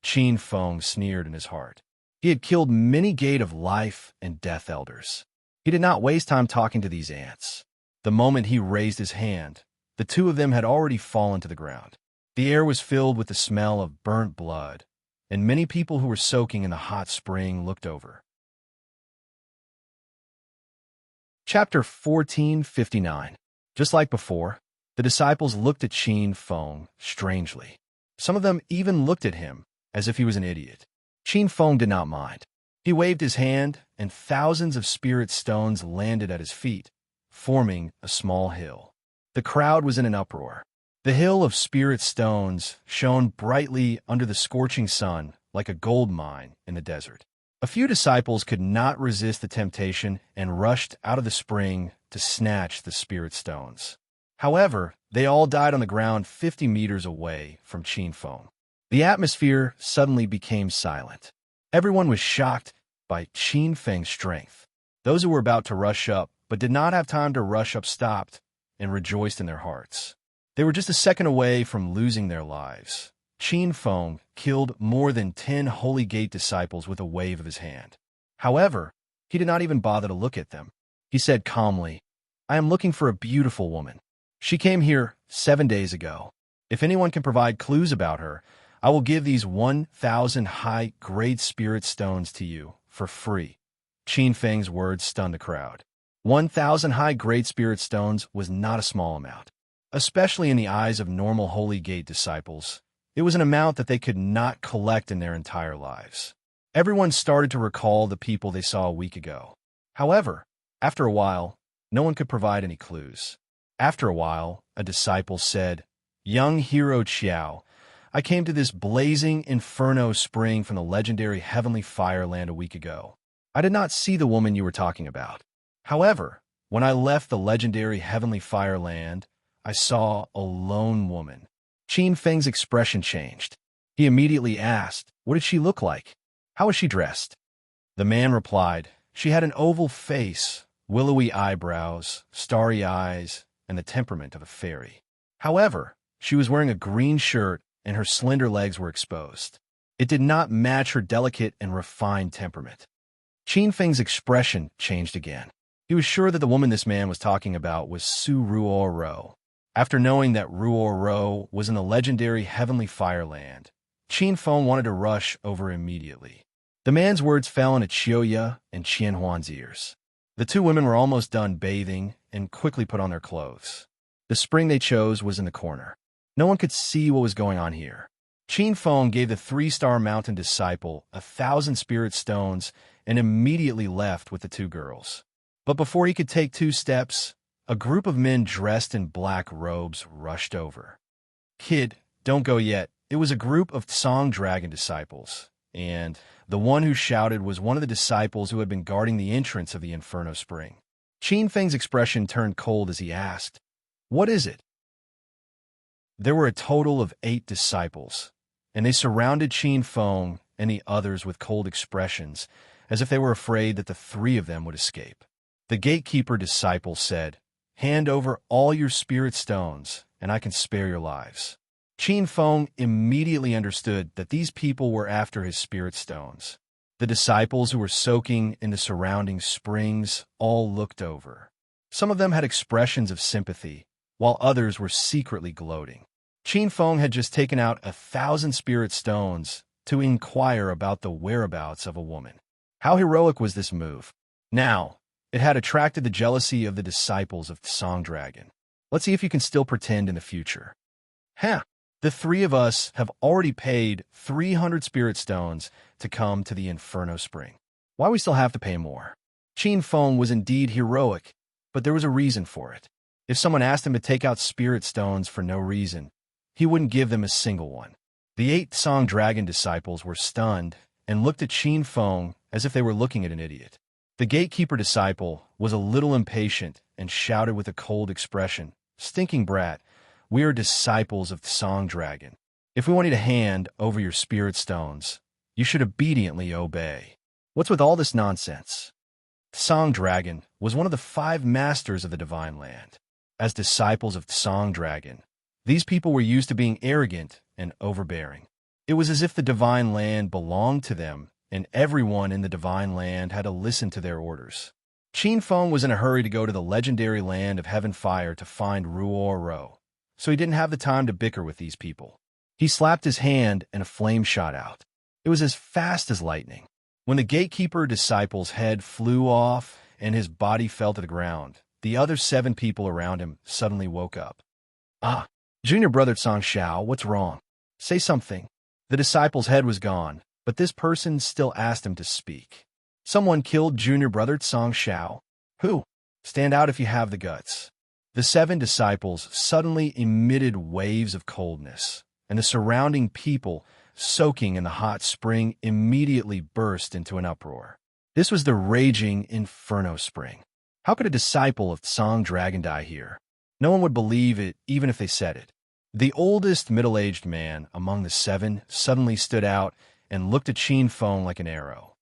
Qin Feng sneered in his heart. He had killed many Gate of Life and Death elders. He did not waste time talking to these ants. The moment he raised his hand, the two of them had already fallen to the ground. The air was filled with the smell of burnt blood, and many people who were soaking in the hot spring looked over. Chapter 1459. Just like before, the disciples looked at Qin Feng strangely. Some of them even looked at him as if he was an idiot. Qin Feng did not mind. He waved his hand, and thousands of spirit stones landed at his feet, forming a small hill. The crowd was in an uproar. The hill of spirit stones shone brightly under the scorching sun like a gold mine in the desert. A few disciples could not resist the temptation and rushed out of the spring to snatch the spirit stones. However, they all died on the ground 50 meters away from Qin Feng. The atmosphere suddenly became silent. Everyone was shocked by Qin Feng's strength. Those who were about to rush up but did not have time to rush up stopped and rejoiced in their hearts. They were just a second away from losing their lives. Qin Feng killed more than 10 Holy Gate disciples with a wave of his hand. However, he did not even bother to look at them. He said calmly, I am looking for a beautiful woman. She came here 7 days ago. If anyone can provide clues about her, I will give these 1,000 high-grade spirit stones to you for free. Qin Feng's words stunned the crowd. 1,000 high-grade spirit stones was not a small amount. Especially in the eyes of normal Holy Gate disciples, it was an amount that they could not collect in their entire lives. Everyone started to recall the people they saw a week ago. However, after a while, no one could provide any clues. After a while, a disciple said, Young hero Qiao, I came to this blazing inferno spring from the legendary heavenly fireland a week ago. I did not see the woman you were talking about. However, when I left the legendary heavenly fireland, I saw a lone woman. Qin Feng's expression changed. He immediately asked, what did she look like? How was she dressed? The man replied, she had an oval face, willowy eyebrows, starry eyes, and the temperament of a fairy. However, she was wearing a green shirt and her slender legs were exposed. It did not match her delicate and refined temperament. Qin Feng's expression changed again. He was sure that the woman this man was talking about was Su Ruoro. After knowing that Ruoro was in the legendary heavenly fireland, Qin Feng wanted to rush over immediately. The man's words fell into Chioya and Qianhuan's ears. The two women were almost done bathing and quickly put on their clothes. The spring they chose was in the corner. No one could see what was going on here. Qin Feng gave the 3-star mountain disciple 1,000 spirit stones and immediately left with the two girls. But before he could take 2 steps, a group of men dressed in black robes rushed over. Kid, don't go yet. It was a group of Song Dragon disciples, and the one who shouted was one of the disciples who had been guarding the entrance of the Inferno Spring. Qin Feng's expression turned cold as he asked, What is it? There were a total of 8 disciples, and they surrounded Qin Feng and the others with cold expressions, as if they were afraid that the three of them would escape. The gatekeeper disciple said, "Hand over all your spirit stones, and I can spare your lives." Qin Feng immediately understood that these people were after his spirit stones. The disciples who were soaking in the surrounding springs all looked over. Some of them had expressions of sympathy, while others were secretly gloating. Qin Feng had just taken out 1,000 spirit stones to inquire about the whereabouts of a woman. How heroic was this move? Now, it had attracted the jealousy of the disciples of Song Dragon. Let's see if you can still pretend in the future. The three of us have already paid 300 spirit stones to come to the Inferno Spring. Why we still have to pay more? Qin Feng was indeed heroic, but there was a reason for it. If someone asked him to take out spirit stones for no reason, he wouldn't give them a single one. The 8 Song Dragon disciples were stunned and looked at Qin Feng as if they were looking at an idiot. The gatekeeper disciple was a little impatient and shouted with a cold expression, "Stinking brat, we are disciples of Song Dragon. If we want you to hand over your spirit stones, you should obediently obey. What's with all this nonsense?" Song Dragon was one of the 5 masters of the Divine Land. As disciples of Song Dragon, these people were used to being arrogant and overbearing. It was as if the Divine Land belonged to them, and everyone in the Divine Land had to listen to their orders. Qin Feng was in a hurry to go to the legendary land of Heaven Fire to find Ruo Ro, so he didn't have the time to bicker with these people. He slapped his hand and a flame shot out. It was as fast as lightning. When the gatekeeper disciple's head flew off and his body fell to the ground, the other 7 people around him suddenly woke up. Junior brother Song Xiao, what's wrong? Say something." The disciple's head was gone, but this person still asked him to speak. "Someone killed junior brother Song Xiao." "Who? Stand out if you have the guts." The 7 disciples suddenly emitted waves of coldness, and the surrounding people, soaking in the hot spring, immediately burst into an uproar. This was the raging Inferno Spring. How could a disciple of Song Dragon die here? No one would believe it, even if they said it. The oldest middle-aged man among the 7 suddenly stood out and looked at Qin Feng like an arrow.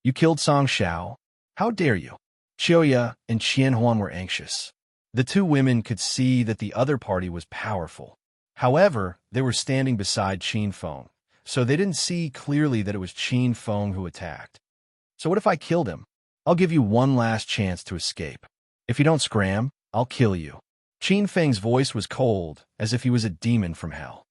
"You killed Song Xiao? How dare you?" Qiuya and Qianhuan were anxious. The 2 women could see that the other party was powerful. However, they were standing beside Qin Feng, so they didn't see clearly that it was Qin Feng who attacked. "So what if I killed him? I'll give you one last chance to escape. If you don't scram, I'll kill you." Qin Feng's voice was cold, as if he was a demon from hell.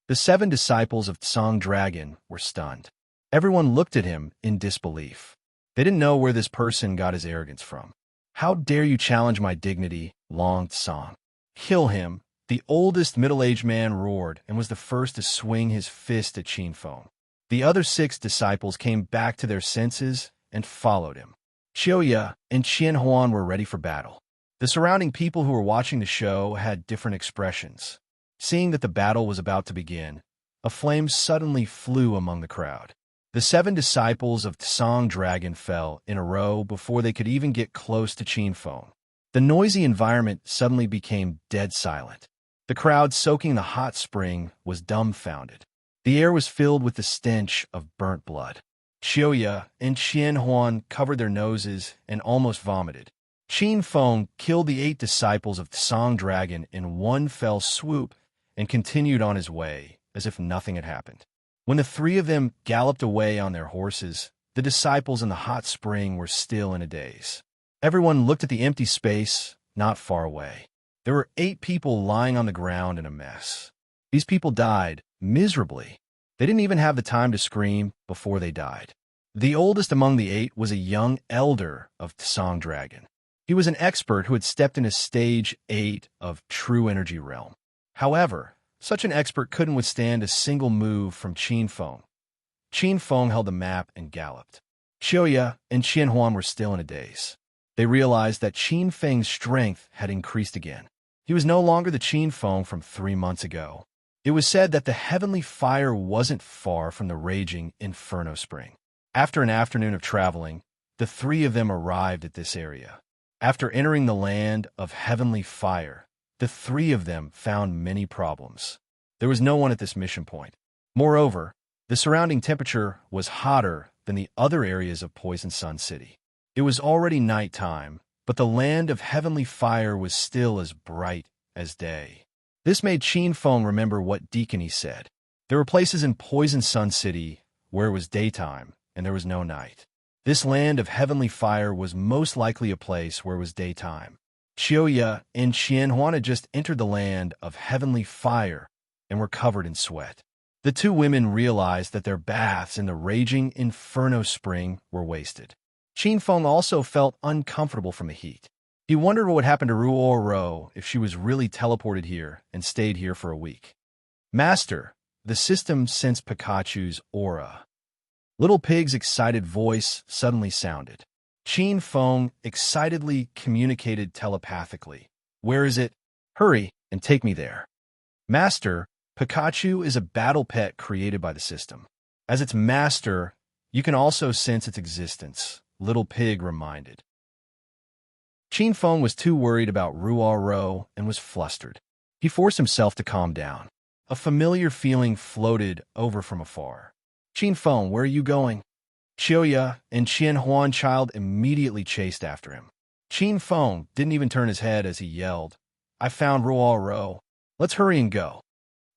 The 7 disciples of Song Dragon were stunned. Everyone looked at him in disbelief. They didn't know where this person got his arrogance from. "How dare you challenge my dignity, Long Song?" "Kill him!" The oldest middle-aged man roared and was the first to swing his fist at Qin Feng. The other 6 disciples came back to their senses and followed him. Qiuya and Qianhuan were ready for battle. The surrounding people who were watching the show had different expressions. Seeing that the battle was about to begin, a flame suddenly flew among the crowd. The 7 disciples of Song Dragon fell in a row before they could even get close to Qin Feng. The noisy environment suddenly became dead silent. The crowd soaking in the hot spring was dumbfounded. The air was filled with the stench of burnt blood. Qiuya and Qianhuan covered their noses and almost vomited. Qin Feng killed the 8 disciples of Song Dragon in one fell swoop and continued on his way as if nothing had happened. When the 3 of them galloped away on their horses, the disciples in the hot spring were still in a daze. Everyone looked at the empty space not far away. There were 8 people lying on the ground in a mess. These people died miserably. They didn't even have the time to scream before they died. The oldest among the 8 was a young elder of Song Dragon. He was an expert who had stepped into Stage 8 of True Energy Realm. However, such an expert couldn't withstand a single move from Qin Feng. Qin Feng held the map and galloped. Qiuya and Qianhuan were still in a daze. They realized that Qin Feng's strength had increased again. He was no longer the Qin Feng from 3 months ago. It was said that the heavenly fire wasn't far from the raging Inferno Spring. After an afternoon of traveling, the 3 of them arrived at this area. After entering the land of heavenly fire, the 3 of them found many problems. There was no one at this mission point. Moreover, the surrounding temperature was hotter than the other areas of Poison Sun City. It was already nighttime, but the land of heavenly fire was still as bright as day. This made Qin Feng remember what Deacony said. There were places in Poison Sun City where it was daytime and there was no night. This land of heavenly fire was most likely a place where it was daytime. Qiuya and Qianhuan had just entered the land of heavenly fire and were covered in sweat. The two women realized that their baths in the raging inferno spring were wasted. Qin Feng also felt uncomfortable from the heat. He wondered what would happen to Ruoro if she was really teleported here and stayed here for a week. Master, the system sensed Pikachu's aura. Little Pig's excited voice suddenly sounded. Qin Feng excitedly communicated telepathically. Where is it? Hurry and take me there. Master, Pikachu is a battle pet created by the system. As its master, you can also sense its existence, Little Pig reminded. Qin Feng was too worried about Ruoro and was flustered. He forced himself to calm down. A familiar feeling floated over from afar. Qin Feng, where are you going? Qiuya and Qianhuan child immediately chased after him. Qin Feng didn't even turn his head as he yelled, I found Ruoro. Let's hurry and go.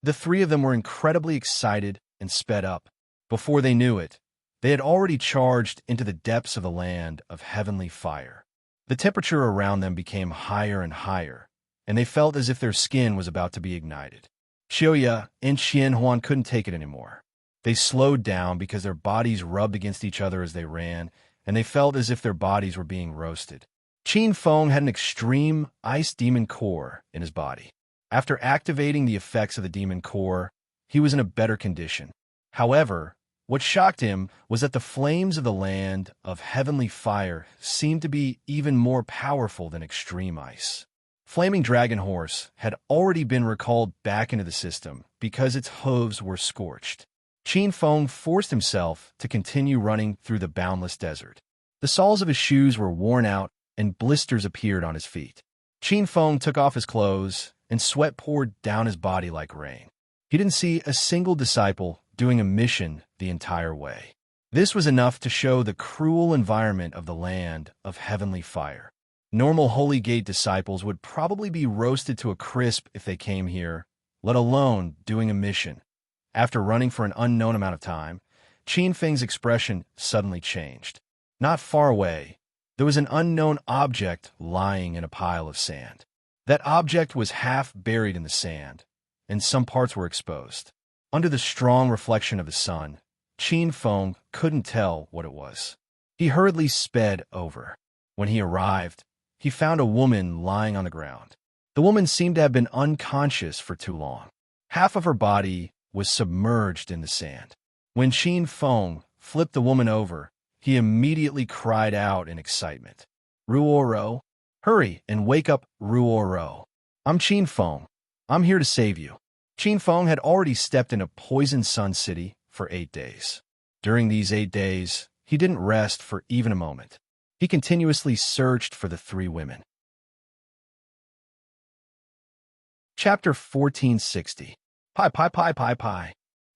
The three of them were incredibly excited and sped up. Before they knew it, they had already charged into the depths of the land of heavenly fire. The temperature around them became higher and higher, and they felt as if their skin was about to be ignited. Qiuya and Qianhuan couldn't take it anymore. They slowed down because their bodies rubbed against each other as they ran, and they felt as if their bodies were being roasted. Qin Feng had an extreme ice demon core in his body. After activating the effects of the demon core, he was in a better condition. However, what shocked him was that the flames of the land of heavenly fire seemed to be even more powerful than extreme ice. Flaming Dragon Horse had already been recalled back into the system because its hooves were scorched. Qin Feng forced himself to continue running through the boundless desert. The soles of his shoes were worn out and blisters appeared on his feet. Qin Feng took off his clothes and sweat poured down his body like rain. He didn't see a single disciple doing a mission the entire way. This was enough to show the cruel environment of the land of heavenly fire. Normal Holy Gate disciples would probably be roasted to a crisp if they came here, let alone doing a mission. After running for an unknown amount of time, Qin Feng's expression suddenly changed. Not far away, there was an unknown object lying in a pile of sand. That object was half buried in the sand, and some parts were exposed. Under the strong reflection of the sun, Qin Feng couldn't tell what it was. He hurriedly sped over. When he arrived, he found a woman lying on the ground. The woman seemed to have been unconscious for too long. Half of her body was submerged in the sand. When Qin Feng flipped the woman over, he immediately cried out in excitement. Ruoro, hurry and wake up Ruoro. I'm Qin Feng. I'm here to save you. Qin Feng had already stepped into Poison Sun City for 8 days. During these 8 days, he didn't rest for even a moment. He continuously searched for the three women. Chapter 1460. Pi.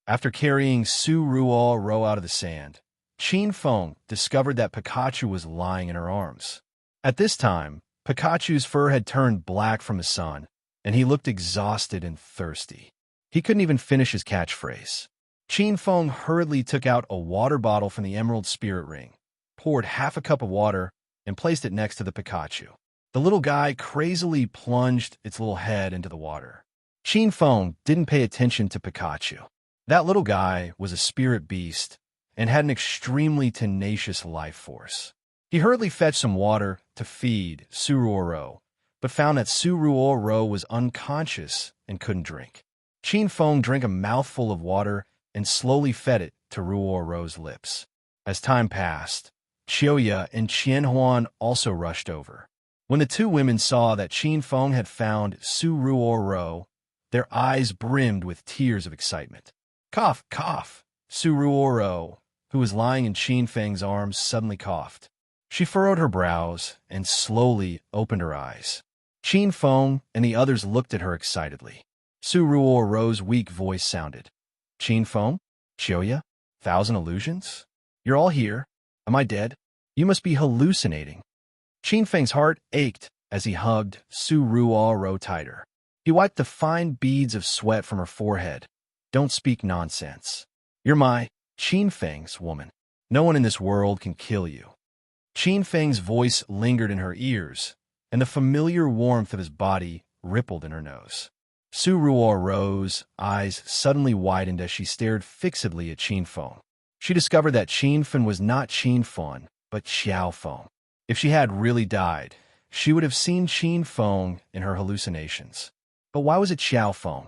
After carrying Su Ruoro out of the sand, Qin Feng discovered that Pikachu was lying in her arms. At this time, Pikachu's fur had turned black from the sun, and he looked exhausted and thirsty. He couldn't even finish his catchphrase. Qin Feng hurriedly took out a water bottle from the Emerald Spirit Ring, poured half a cup of water, and placed it next to the Pikachu. The little guy crazily plunged its little head into the water. Qin Feng didn't pay attention to Pikachu. That little guy was a spirit beast and had an extremely tenacious life force. He hurriedly fetched some water to feed Suruoro, but found that Suruoro was unconscious and couldn't drink. Qin Feng drank a mouthful of water and slowly fed it to Ruoro's lips. As time passed, Qiuya and Qianhuan also rushed over. When the two women saw that Qin Feng had found Suruoro, their eyes brimmed with tears of excitement. Cough, cough. Suruoro, who was lying in Qin Feng's arms, suddenly coughed. She furrowed her brows and slowly opened her eyes. Qin Feng and the others looked at her excitedly. Su Ruo Ro's weak voice sounded. Qin Feng? Chioya? Thousand illusions? You're all here. Am I dead? You must be hallucinating. Qin Feng's heart ached as he hugged Su Ruo Ro tighter. He wiped the fine beads of sweat from her forehead. Don't speak nonsense. You're my Qin Feng's woman. No one in this world can kill you. Qin Feng's voice lingered in her ears, and the familiar warmth of his body rippled in her nose. Su Ruo Ro's eyes suddenly widened as she stared fixedly at Qin Feng. She discovered that Qin Feng was not Qin Feng, but Xiao Feng. If she had really died, she would have seen Qin Feng in her hallucinations. But why was it Xiao Feng?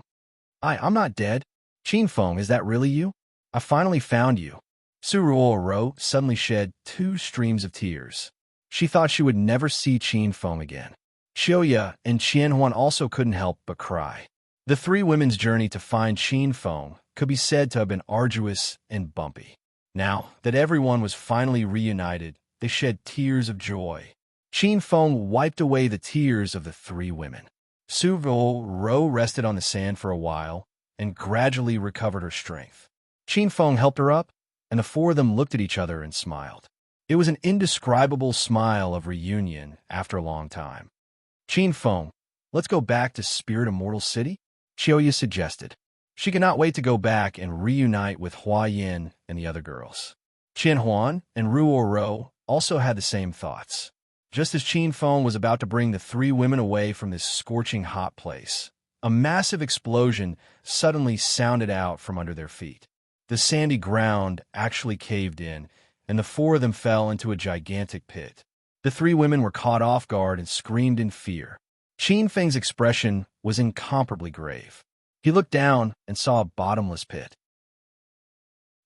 I'm not dead. Qin Feng, is that really you? I finally found you. Su Ruo Ro suddenly shed 2 streams of tears. She thought she would never see Qin Feng again. Chioya and Qianhuan also couldn't help but cry. The 3 women's journey to find Qin Feng could be said to have been arduous and bumpy. Now that everyone was finally reunited, they shed tears of joy. Qin Feng wiped away the tears of the 3 women. Su Ruo Ro rested on the sand for a while and gradually recovered her strength. Qin Feng helped her up, and the 4 of them looked at each other and smiled. It was an indescribable smile of reunion after a long time. Qin Feng, let's go back to Spirit Immortal City? Chioya suggested. She could not wait to go back and reunite with Hua Yin and the other girls. Qianhuan and Ruo Ro also had the same thoughts. Just as Qin Feng was about to bring the 3 women away from this scorching hot place, a massive explosion suddenly sounded out from under their feet. The sandy ground actually caved in, and the 4 of them fell into a gigantic pit. The 3 women were caught off guard and screamed in fear. Qin Feng's expression was incomparably grave. He looked down and saw a bottomless pit.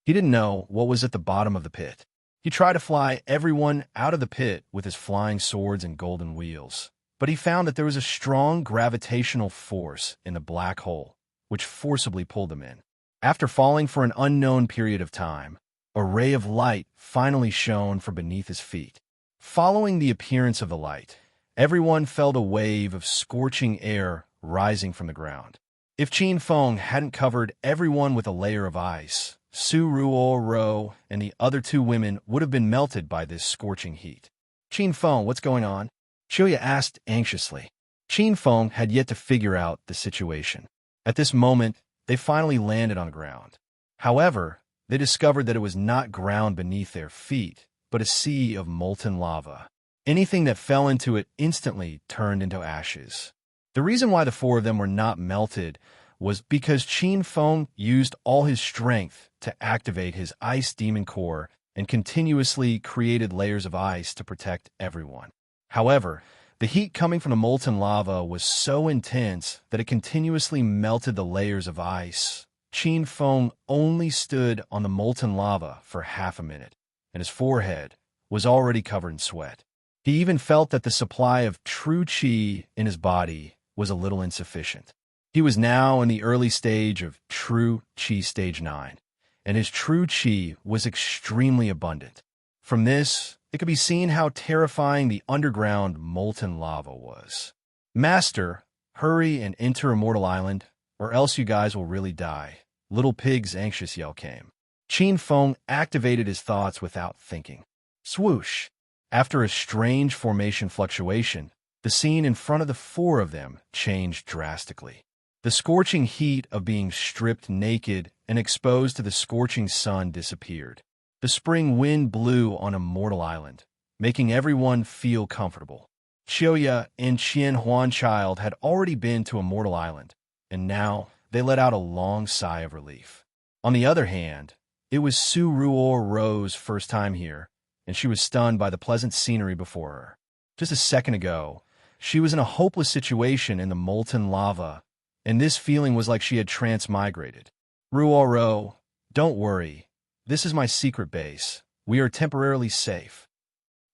He didn't know what was at the bottom of the pit. He tried to fly everyone out of the pit with his flying swords and golden wheels, but he found that there was a strong gravitational force in the black hole, which forcibly pulled them in. After falling for an unknown period of time, a ray of light finally shone from beneath his feet. Following the appearance of the light, everyone felt a wave of scorching air rising from the ground. If Qin Feng hadn't covered everyone with a layer of ice, Su Ruo Ro and the other 2 women would have been melted by this scorching heat. Qin Feng, what's going on? Chioya asked anxiously. Qin Feng had yet to figure out the situation. At this moment, they finally landed on the ground. However, they discovered that it was not ground beneath their feet, but a sea of molten lava. Anything that fell into it instantly turned into ashes. The reason why the 4 of them were not melted was because Qin Feng used all his strength to activate his ice demon core and continuously created layers of ice to protect everyone. However, the heat coming from the molten lava was so intense that it continuously melted the layers of ice. Qin Feng only stood on the molten lava for half a minute, and his forehead was already covered in sweat. He even felt that the supply of true qi in his body was a little insufficient. He was now in the early stage of true qi stage 9, and his true qi was extremely abundant. From this, it could be seen how terrifying the underground molten lava was. Master, hurry and enter Immortal Island, or else you guys will really die. Little Pig's anxious yell came. Qin Feng activated his thoughts without thinking. Swoosh! After a strange formation fluctuation, the scene in front of the 4 of them changed drastically. The scorching heat of being stripped naked and exposed to the scorching sun disappeared. The spring wind blew on Immortal Island, making everyone feel comfortable. Chioya and Qianhuan Child had already been to Immortal Island, and now they let out a long sigh of relief. On the other hand, it was Su Ruo Ro's first time here, and she was stunned by the pleasant scenery before her. Just a second ago, she was in a hopeless situation in the molten lava, and this feeling was like she had transmigrated. Ruo Ro, don't worry. This is my secret base. We are temporarily safe.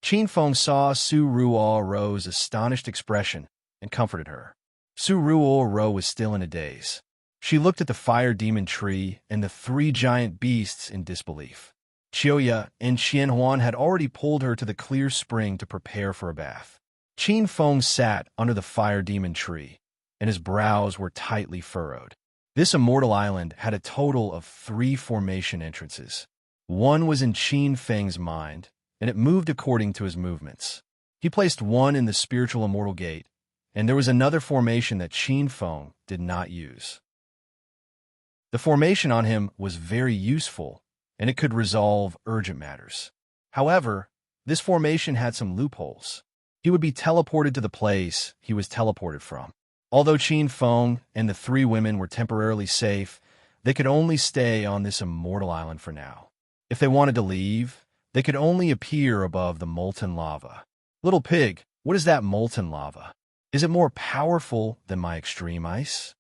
Qin Feng saw Su Ruo Ro's astonished expression and comforted her. Su Ruo Ro was still in a daze. She looked at the fire demon tree and the 3 giant beasts in disbelief. Chioya and Qianhuan had already pulled her to the clear spring to prepare for a bath. Qin Feng sat under the fire demon tree, and his brows were tightly furrowed. This immortal island had a total of 3 formation entrances. One was in Qin Feng's mind, and it moved according to his movements. He placed one in the spiritual immortal gate, and there was another formation that Qin Feng did not use. The formation on him was very useful, and it could resolve urgent matters. However, this formation had some loopholes. He would be teleported to the place he was teleported from. Although Qin Feng and the 3 women were temporarily safe, they could only stay on this immortal island for now. If they wanted to leave, they could only appear above the molten lava. Little pig, what is that molten lava? Is it more powerful than my extreme ice?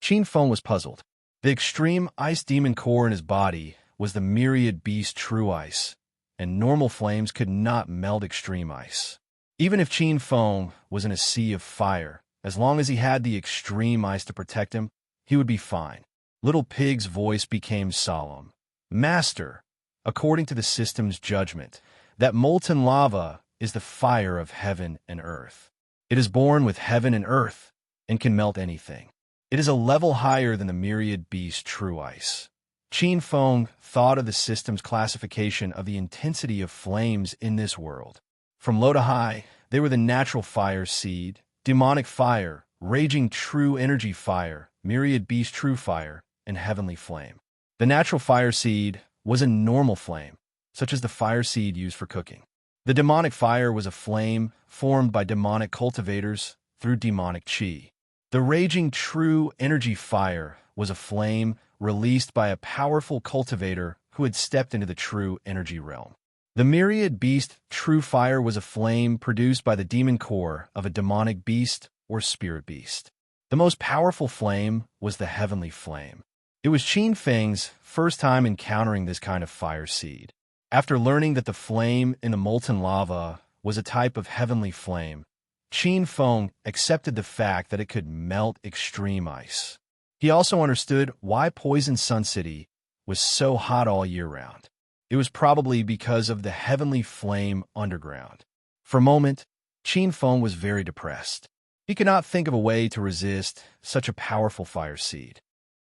Qin Feng was puzzled. The extreme ice demon core in his body was the myriad beast true ice, and normal flames could not melt extreme ice. Even if Qin Feng was in a sea of fire, as long as he had the extreme ice to protect him, he would be fine. Little Pig's voice became solemn. Master, according to the system's judgment, that molten lava is the fire of heaven and earth. It is born with heaven and earth and can melt anything. It is a level higher than the myriad beast true ice. Qin Feng thought of the system's classification of the intensity of flames in this world. From low to high, they were the natural fire seed, demonic fire, raging true energy fire, myriad beast true fire, and heavenly flame. The natural fire seed was a normal flame, such as the fire seed used for cooking. The demonic fire was a flame formed by demonic cultivators through demonic qi. The raging true energy fire was a flame released by a powerful cultivator who had stepped into the true energy realm. The myriad beast true fire was a flame produced by the demon core of a demonic beast or spirit beast. The most powerful flame was the heavenly flame. It was Qin Feng's first time encountering this kind of fire seed. After learning that the flame in the molten lava was a type of heavenly flame, Qin Feng accepted the fact that it could melt extreme ice. He also understood why Poison Sun City was so hot all year round. It was probably because of the heavenly flame underground. For a moment, Qin Feng was very depressed. He could not think of a way to resist such a powerful fire seed.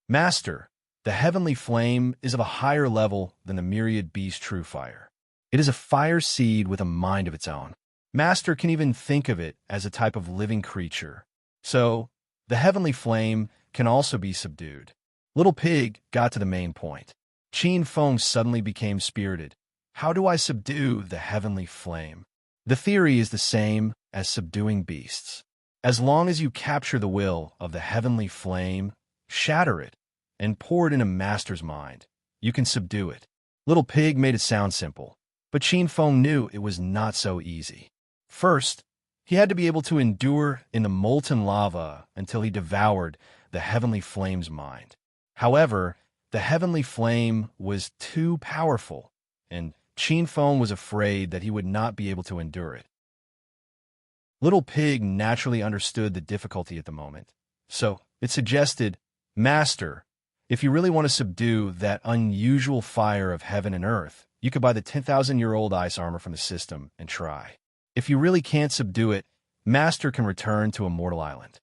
Master, the heavenly flame is of a higher level than the myriad beast true fire. It is a fire seed with a mind of its own. Master can even think of it as a type of living creature. So, the heavenly flame can also be subdued. Little Pig got to the main point. Qin Feng suddenly became spirited. How do I subdue the heavenly flame? The theory is the same as subduing beasts. As long as you capture the will of the heavenly flame, shatter it, and pour it in a master's mind, you can subdue it. Little Pig made it sound simple, but Qin Feng knew it was not so easy. First, he had to be able to endure in the molten lava until he devoured the heavenly flame's mind. However, the heavenly flame was too powerful, and Qin Feng was afraid that he would not be able to endure it. Little Pig naturally understood the difficulty at the moment, so it suggested, Master, if you really want to subdue that unusual fire of heaven and earth, you could buy the 10,000-year-old ice armor from the system and try. If you really can't subdue it, Master can return to Immortal Island.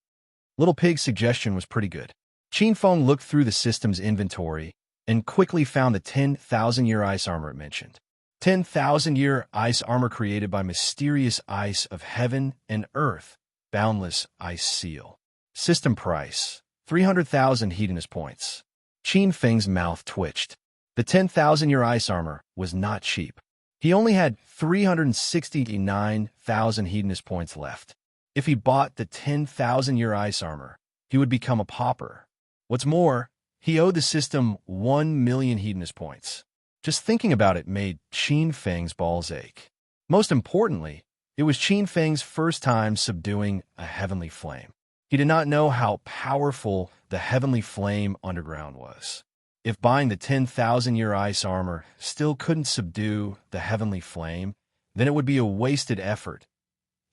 Little Pig's suggestion was pretty good. Qin Feng looked through the system's inventory and quickly found the 10,000-year ice armor it mentioned. 10,000-year ice armor created by mysterious ice of heaven and earth, boundless ice seal. System price, 300,000 hedonist points. Qin Feng's mouth twitched. The 10,000-year ice armor was not cheap. He only had 369,000 hedonist points left. If he bought the 10,000-year ice armor, he would become a pauper. What's more, he owed the system 1 million hedonist points. Just thinking about it made Qin Feng's balls ache. Most importantly, it was Qin Feng's first time subduing a heavenly flame. He did not know how powerful the heavenly flame underground was. If buying the 10,000-year ice armor still couldn't subdue the heavenly flame, then it would be a wasted effort.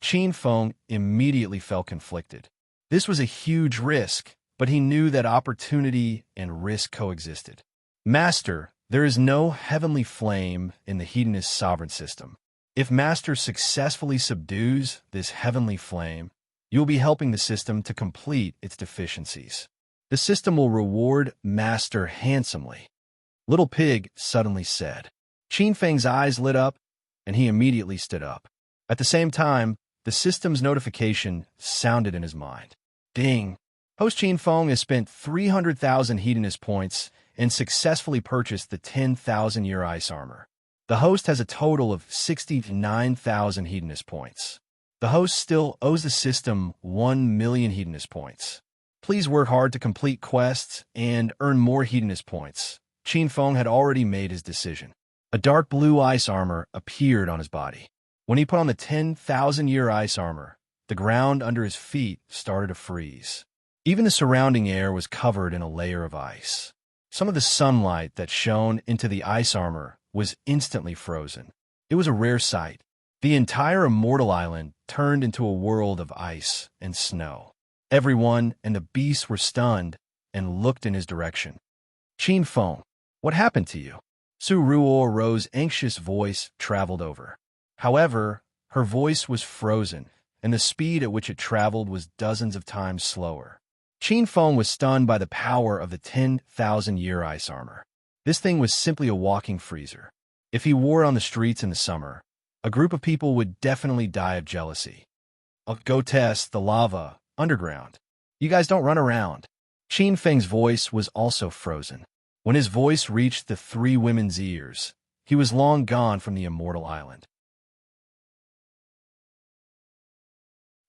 Qin Feng immediately felt conflicted. This was a huge risk, but he knew that opportunity and risk coexisted. Master, there is no heavenly flame in the hedonist sovereign system. If Master successfully subdues this heavenly flame, You will be helping the system to complete its deficiencies. The system will reward Master handsomely. Little Pig suddenly said. Qin Feng's eyes lit up, and he immediately stood up. At the same time, the system's notification sounded in his mind. Ding! Host Qin Feng has spent 300,000 Hedonist points and successfully purchased the 10,000-year ice armor. The host has a total of 69,000 Hedonist points. The host still owes the system 1 million Hedonist points. Please work hard to complete quests and earn more Hedonist points. Qin Feng had already made his decision. A dark blue ice armor appeared on his body. When he put on the 10,000-year ice armor, the ground under his feet started to freeze. Even the surrounding air was covered in a layer of ice. Some of the sunlight that shone into the ice armor was instantly frozen. It was a rare sight. The entire immortal island turned into a world of ice and snow. Everyone and the beasts were stunned and looked in his direction. Qin Feng, what happened to you? Su Ruo's anxious voice traveled over. However, her voice was frozen, and the speed at which it traveled was dozens of times slower. Qin Feng was stunned by the power of the 10,000-year ice armor. This thing was simply a walking freezer. If he wore it on the streets in the summer, a group of people would definitely die of jealousy. I'll go test the lava underground. You guys don't run around. Qin Feng's voice was also frozen. When his voice reached the three women's ears, he was long gone from the immortal island.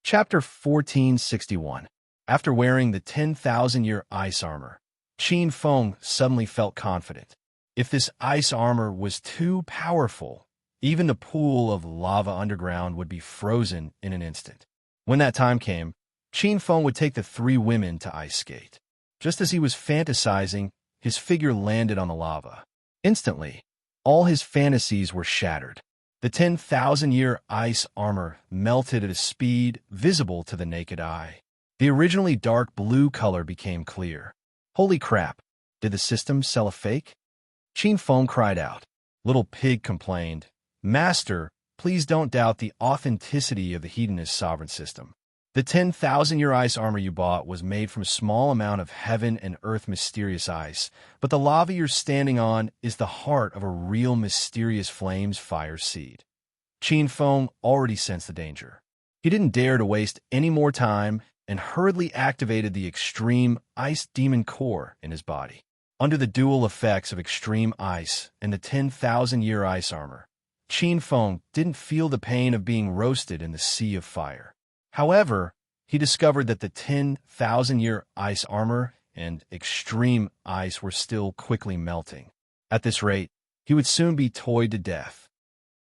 Chapter 1461. After wearing the 10,000-year ice armor, Qin Feng suddenly felt confident. If this ice armor was too powerful, even the pool of lava underground would be frozen in an instant. When that time came, Qin Feng would take the three women to ice skate. Just as he was fantasizing, his figure landed on the lava. Instantly, all his fantasies were shattered. The 10,000-year ice armor melted at a speed visible to the naked eye. The originally dark blue color became clear. Holy crap, did the system sell a fake? Qin Feng cried out. Little Pig complained, Master, please don't doubt the authenticity of the Hedonist sovereign system. The 10,000-year ice armor you bought was made from a small amount of heaven and earth mysterious ice, but the lava you're standing on is the heart of a real mysterious flames fire seed. Qin Feng already sensed the danger. He didn't dare to waste any more time and hurriedly activated the extreme ice demon core in his body. Under the dual effects of extreme ice and the 10,000-year ice armor, Qin Feng didn't feel the pain of being roasted in the sea of fire. However, he discovered that the 10,000-year ice armor and extreme ice were still quickly melting. At this rate, he would soon be toyed to death.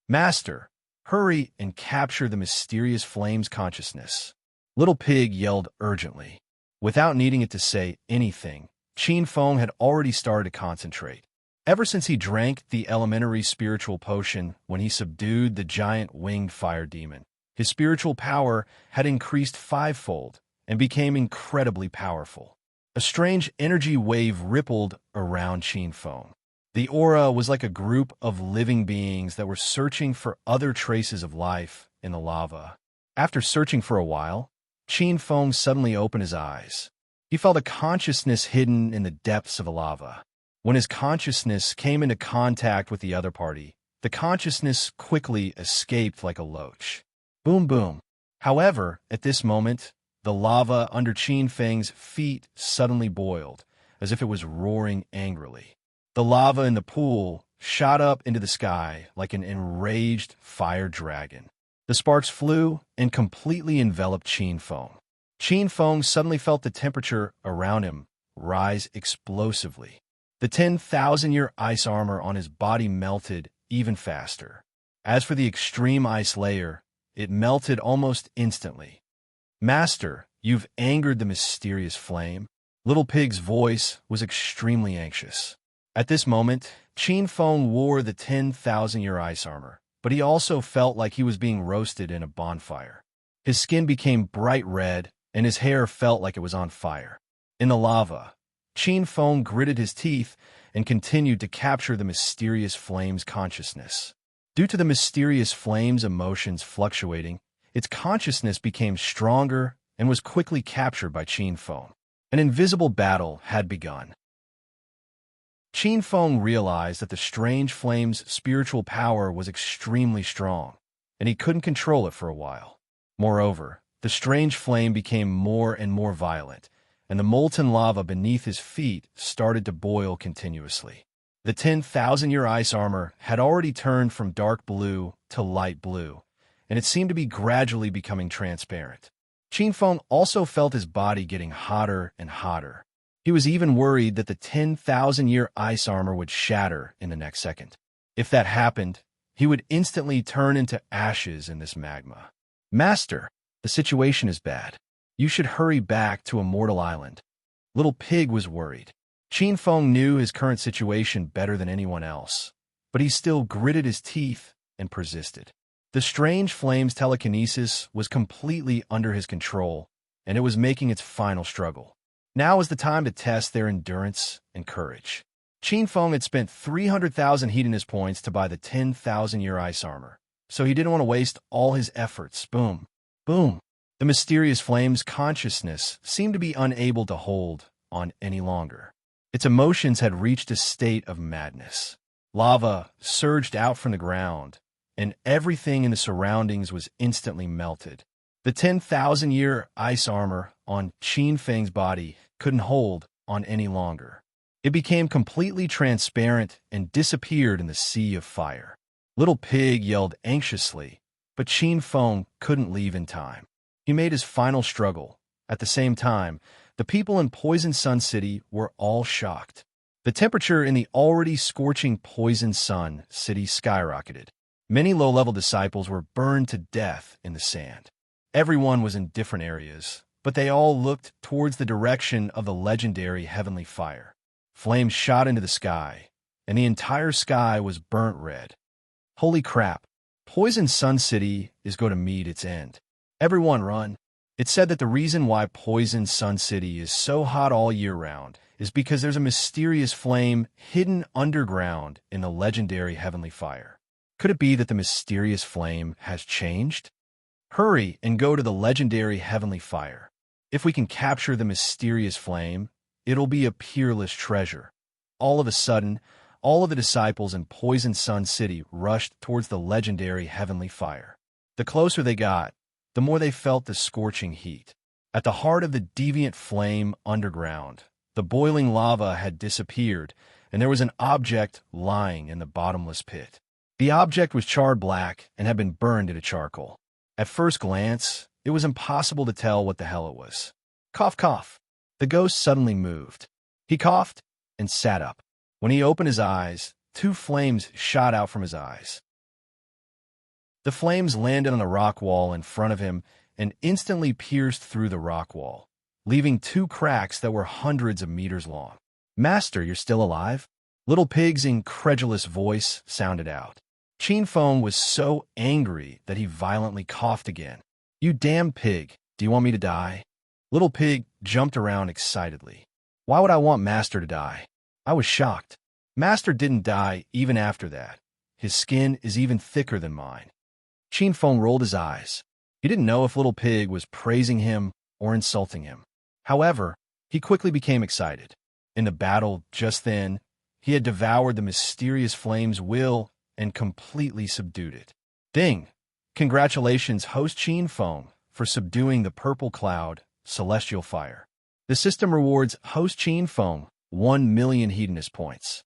Master, hurry and capture the mysterious flames consciousness. Little Pig yelled urgently. Without needing it to say anything, Qin Feng had already started to concentrate. Ever since he drank the elementary spiritual potion when he subdued the giant winged fire demon, his spiritual power had increased fivefold and became incredibly powerful. A strange energy wave rippled around Qin Feng. The aura was like a group of living beings that were searching for other traces of life in the lava. After searching for a while, Qin Feng suddenly opened his eyes. He felt a consciousness hidden in the depths of the lava. When his consciousness came into contact with the other party, the consciousness quickly escaped like a loach. Boom, boom. However, at this moment, the lava under Qin Feng's feet suddenly boiled, as if it was roaring angrily. The lava in the pool shot up into the sky like an enraged fire dragon. The sparks flew and completely enveloped Qin Feng. Qin Feng suddenly felt the temperature around him rise explosively. The 10,000-year ice armor on his body melted even faster. As for the extreme ice layer, it melted almost instantly. Master, you've angered the mysterious flame. Little Pig's voice was extremely anxious. At this moment, Qin Feng wore the 10,000-year ice armor, but he also felt like he was being roasted in a bonfire. His skin became bright red, and his hair felt like it was on fire. In the lava, Qin Feng gritted his teeth and continued to capture the mysterious flame's consciousness. Due to the mysterious flame's emotions fluctuating, its consciousness became stronger and was quickly captured by Qin Feng. An invisible battle had begun. Qin Feng realized that the strange flame's spiritual power was extremely strong, and he couldn't control it for a while. Moreover, the strange flame became more and more violent, and the molten lava beneath his feet started to boil continuously. The 10,000-year ice armor had already turned from dark blue to light blue, and it seemed to be gradually becoming transparent. Qin Feng also felt his body getting hotter and hotter. He was even worried that the 10,000-year ice armor would shatter in the next second. If that happened, he would instantly turn into ashes in this magma. "Master, the situation is bad. You should hurry back to Immortal Island." Little Pig was worried. Qin Feng knew his current situation better than anyone else, but he still gritted his teeth and persisted. The strange flame's telekinesis was completely under his control, and it was making its final struggle. Now was the time to test their endurance and courage. Qin Feng had spent 300,000 Hedonist points to buy the 10,000-year ice armor, so he didn't want to waste all his efforts. Boom, boom. The mysterious flame's consciousness seemed to be unable to hold on any longer. Its emotions had reached a state of madness. Lava surged out from the ground, and everything in the surroundings was instantly melted. The 10,000-year ice armor on Qin Feng's body couldn't hold on any longer. It became completely transparent and disappeared in the sea of fire. Little Pig yelled anxiously, but Qin Feng couldn't leave in time. He made his final struggle. At the same time, the people in Poison Sun City were all shocked. The temperature in the already scorching Poison Sun City skyrocketed. Many low-level disciples were burned to death in the sand. Everyone was in different areas, but they all looked towards the direction of the legendary heavenly fire. Flames shot into the sky, and the entire sky was burnt red. Holy crap! Poison Sun City is going to meet its end. Everyone run! It's said that the reason why Poison Sun City is so hot all year round is because there's a mysterious flame hidden underground in the legendary heavenly fire. Could it be that the mysterious flame has changed? Hurry and go to the legendary heavenly fire. If we can capture the mysterious flame, it'll be a peerless treasure. All of a sudden, all of the disciples in Poison Sun City rushed towards the legendary heavenly fire. The closer they got, the more they felt the scorching heat. At the heart of the deviant flame underground, the boiling lava had disappeared, and there was an object lying in the bottomless pit. The object was charred black and had been burned into charcoal. At first glance, it was impossible to tell what the hell it was. Cough, cough. The ghost suddenly moved. He coughed and sat up. When he opened his eyes, 2 flames shot out from his eyes. The flames landed on the rock wall in front of him and instantly pierced through the rock wall, leaving 2 cracks that were hundreds of meters long. "Master, you're still alive?" Little Pig's incredulous voice sounded out. Qin Feng was so angry that he violently coughed again. "You damn pig, do you want me to die?" Little Pig jumped around excitedly. "Why would I want Master to die?" I was shocked. Master didn't die even after that. His skin is even thicker than mine. Qin Feng rolled his eyes. He didn't know if Little Pig was praising him or insulting him. However, he quickly became excited. In the battle just then, he had devoured the mysterious flame's will and completely subdued it. Ding! Congratulations, host Qin Feng, for subduing the purple cloud, celestial fire. The system rewards host Qin Feng 1 million Hedonist points.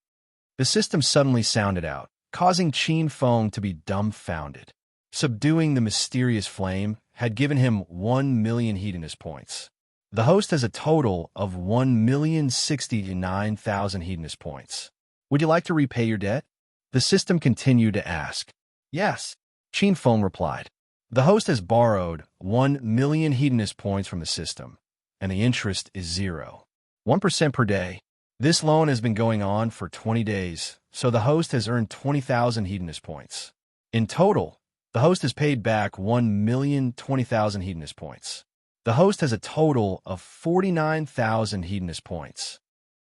The system suddenly sounded out, causing Qin Feng to be dumbfounded. Subduing the mysterious flame had given him 1 million Hedonist points. The host has a total of 1,069,000 Hedonist points. Would you like to repay your debt? The system continued to ask. Yes, Qin Feng replied. The host has borrowed 1 million Hedonist points from the system, and the interest is 0. 1% per day. This loan has been going on for 20 days, so the host has earned 20,000 Hedonist points. In total, the host has paid back 1,020,000 Hedonist points. The host has a total of 49,000 Hedonist points.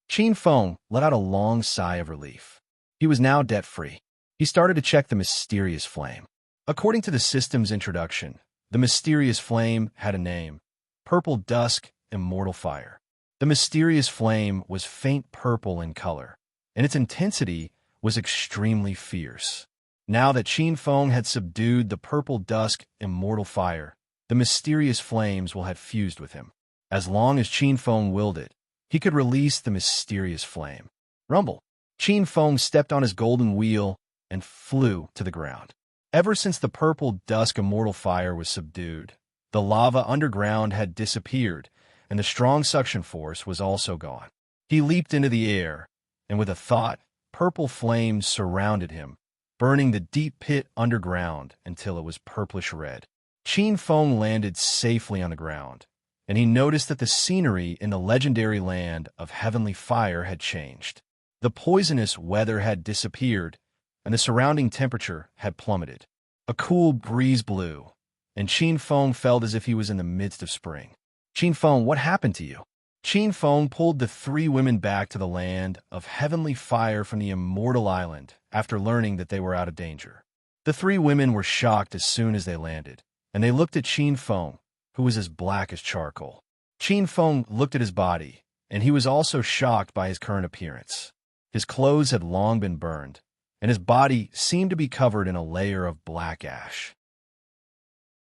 Qin Feng let out a long sigh of relief. He was now debt-free. He started to check the mysterious flame. According to the system's introduction, the mysterious flame had a name, purple dusk, immortal fire. The mysterious flame was faint purple in color, and its intensity was extremely fierce. Now that Qin Feng had subdued the purple dusk, immortal fire, the mysterious flames will have fused with him. As long as Qin Feng willed it, he could release the mysterious flame. Rumble! Qin Feng stepped on his golden wheel and flew to the ground. Ever since the purple dusk immortal fire was subdued, the lava underground had disappeared, and the strong suction force was also gone. He leaped into the air, and with a thought, purple flames surrounded him, burning the deep pit underground until it was purplish red. Qin Feng landed safely on the ground, and he noticed that the scenery in the legendary land of heavenly fire had changed. The poisonous weather had disappeared, and the surrounding temperature had plummeted. A cool breeze blew, and Qin Feng felt as if he was in the midst of spring. Qin Feng, what happened to you? Qin Feng pulled the three women back to the land of heavenly fire from the immortal island after learning that they were out of danger. The three women were shocked as soon as they landed, and they looked at Qin Feng, who was as black as charcoal. Qin Feng looked at his body, and he was also shocked by his current appearance. His clothes had long been burned, and his body seemed to be covered in a layer of black ash.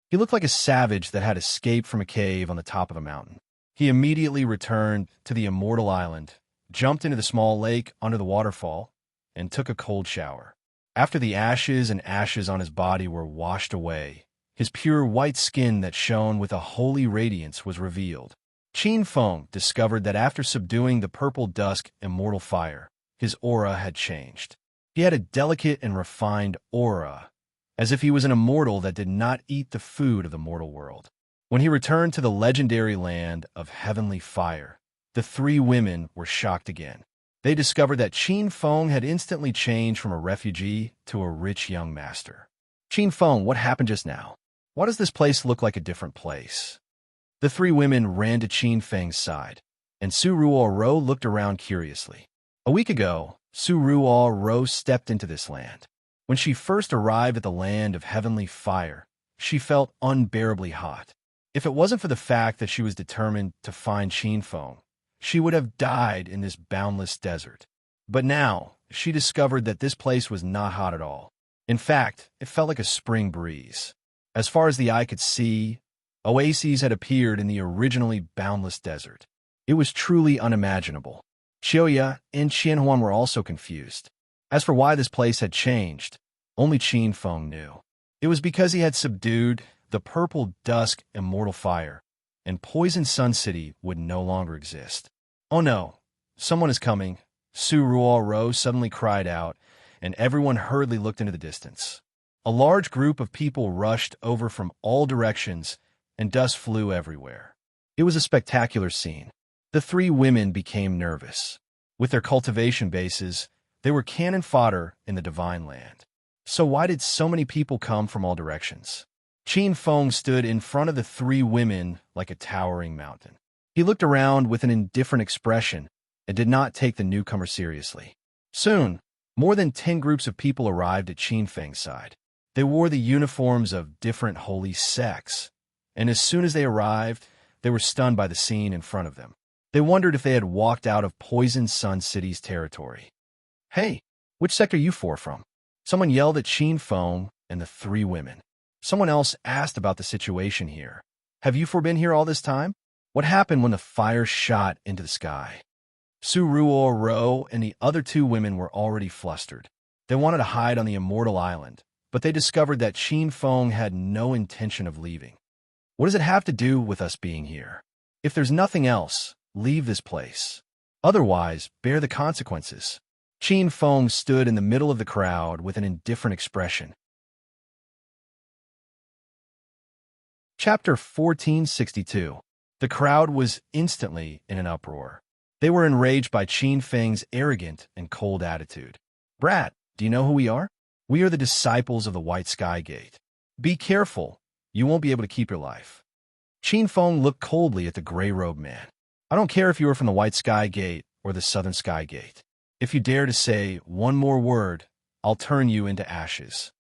He looked like a savage that had escaped from a cave on the top of a mountain. He immediately returned to the immortal island, jumped into the small lake under the waterfall, and took a cold shower. After the ashes on his body were washed away, his pure white skin that shone with a holy radiance was revealed. Qin Feng discovered that after subduing the purple dusk immortal fire, his aura had changed. He had a delicate and refined aura, as if he was an immortal that did not eat the food of the mortal world. When he returned to the legendary land of heavenly fire, the three women were shocked again. They discovered that Qin Feng had instantly changed from a refugee to a rich young master. Qin Feng, what happened just now? Why does this place look like a different place? The three women ran to Qin Feng's side, and Su Ruo looked around curiously. A week ago, Su Ruo stepped into this land. When she first arrived at the land of heavenly fire, she felt unbearably hot. If it wasn't for the fact that she was determined to find Qin Feng, she would have died in this boundless desert. But now, she discovered that this place was not hot at all. In fact, it felt like a spring breeze. As far as the eye could see, oases had appeared in the originally boundless desert. It was truly unimaginable. Xiaoya and Qianhuan were also confused. As for why this place had changed, only Qin Feng knew. It was because he had subdued the purple dusk immortal fire, and Poison Sun City would no longer exist. Oh no, someone is coming, Su Ruo suddenly cried out, and everyone hurriedly looked into the distance. A large group of people rushed over from all directions, and dust flew everywhere. It was a spectacular scene. The three women became nervous. With their cultivation bases, they were cannon fodder in the divine land. So why did so many people come from all directions? Qin Feng stood in front of the three women like a towering mountain. He looked around with an indifferent expression and did not take the newcomer seriously. Soon, more than 10 groups of people arrived at Qin Feng's side. They wore the uniforms of different holy sects, and as soon as they arrived, they were stunned by the scene in front of them. They wondered if they had walked out of Poison Sun City's territory. Hey, which sect are you four from? Someone yelled at Qin Feng and the three women. Someone else asked about the situation here. Have you four been here all this time? What happened when the fire shot into the sky? Su Ruo and the other two women were already flustered. They wanted to hide on the immortal island, but they discovered that Qin Feng had no intention of leaving. What does it have to do with us being here? If there's nothing else, leave this place. Otherwise, bear the consequences. Qin Feng stood in the middle of the crowd with an indifferent expression. Chapter 1462. The crowd was instantly in an uproar. They were enraged by Qin Feng's arrogant and cold attitude. Brat, do you know who we are? We are the disciples of the White Sky Gate. Be careful, you won't be able to keep your life. Qin Feng looked coldly at the gray-robed man. I don't care if you are from the White Sky Gate or the Southern Sky Gate. If you dare to say one more word, I'll turn you into ashes.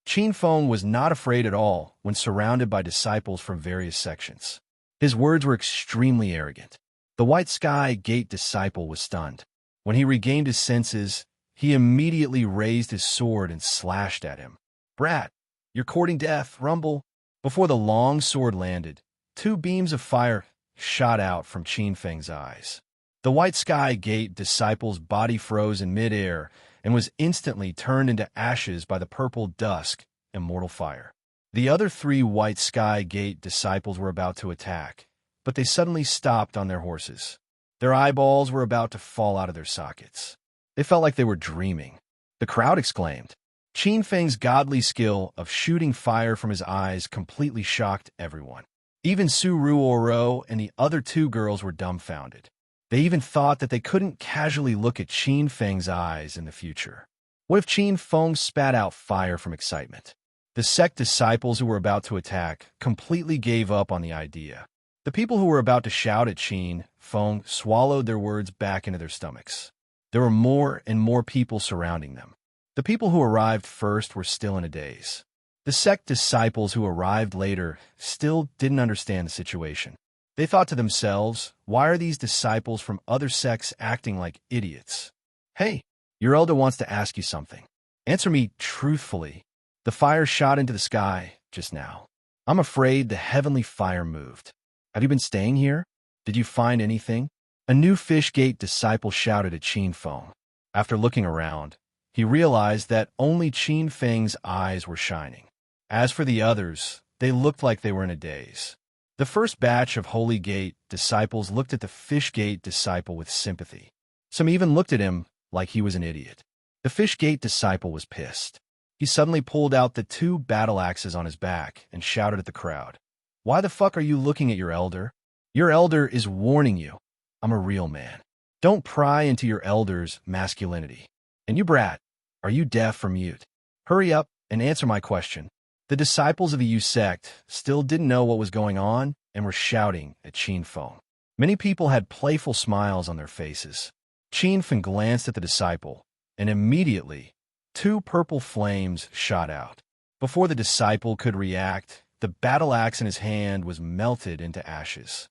Qin Feng was not afraid at all when surrounded by disciples from various sections. His words were extremely arrogant. The White Sky Gate disciple was stunned. When he regained his senses, he immediately raised his sword and slashed at him. "Brat, you're courting death, Rumble." Before the long sword landed, two beams of fire shot out from Qin Feng's eyes. The White Sky Gate disciple's body froze in midair and was instantly turned into ashes by the purple dusk, immortal fire. The other three White Sky Gate disciples were about to attack, but they suddenly stopped on their horses. Their eyeballs were about to fall out of their sockets. They felt like they were dreaming. The crowd exclaimed. Qin Feng's godly skill of shooting fire from his eyes completely shocked everyone. Even Su Ruoro and the other two girls were dumbfounded. They even thought that they couldn't casually look at Qin Feng's eyes in the future. What if Qin Feng spat out fire from excitement? The sect disciples who were about to attack completely gave up on the idea. The people who were about to shout at Qin Feng swallowed their words back into their stomachs. There were more and more people surrounding them. The people who arrived first were still in a daze. The sect disciples who arrived later still didn't understand the situation. They thought to themselves, why are these disciples from other sects acting like idiots? Hey, your elder wants to ask you something. Answer me truthfully. The fire shot into the sky just now. I'm afraid the heavenly fire moved. Have you been staying here? Did you find anything? A new Fish Gate disciple shouted at Qin Feng. After looking around, he realized that only Qin Feng's eyes were shining. As for the others, they looked like they were in a daze. The first batch of Holy Gate disciples looked at the Fish Gate disciple with sympathy. Some even looked at him like he was an idiot. The Fish Gate disciple was pissed. He suddenly pulled out the two battle axes on his back and shouted at the crowd. Why the fuck are you looking at your elder? Your elder is warning you. I'm a real man. Don't pry into your elder's masculinity. And you brat, are you deaf or mute? Hurry up and answer my question. The disciples of the Yu sect still didn't know what was going on and were shouting at Qin Feng. Many people had playful smiles on their faces. Qin Feng glanced at the disciple, and immediately, two purple flames shot out. Before the disciple could react, the battle axe in his hand was melted into ashes.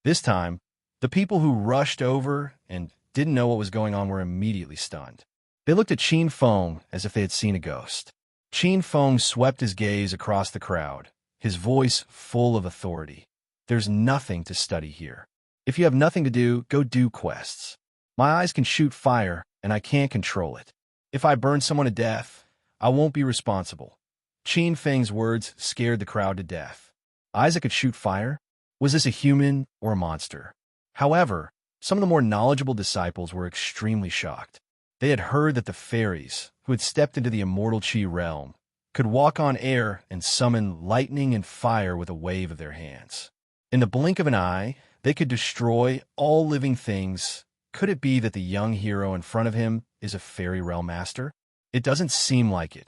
This time, the people who rushed over and didn't know what was going on were immediately stunned. They looked at Qin Feng as if they had seen a ghost. Qin Feng swept his gaze across the crowd, his voice full of authority. There's nothing to study here. If you have nothing to do, go do quests. My eyes can shoot fire, and I can't control it. If I burn someone to death, I won't be responsible. Qin Feng's words scared the crowd to death. Eyes that could shoot fire? Was this a human or a monster? However, some of the more knowledgeable disciples were extremely shocked. They had heard that the fairies, who had stepped into the immortal Qi realm, could walk on air and summon lightning and fire with a wave of their hands. In the blink of an eye, they could destroy all living things. Could it be that the young hero in front of him is a fairy realm master? It doesn't seem like it.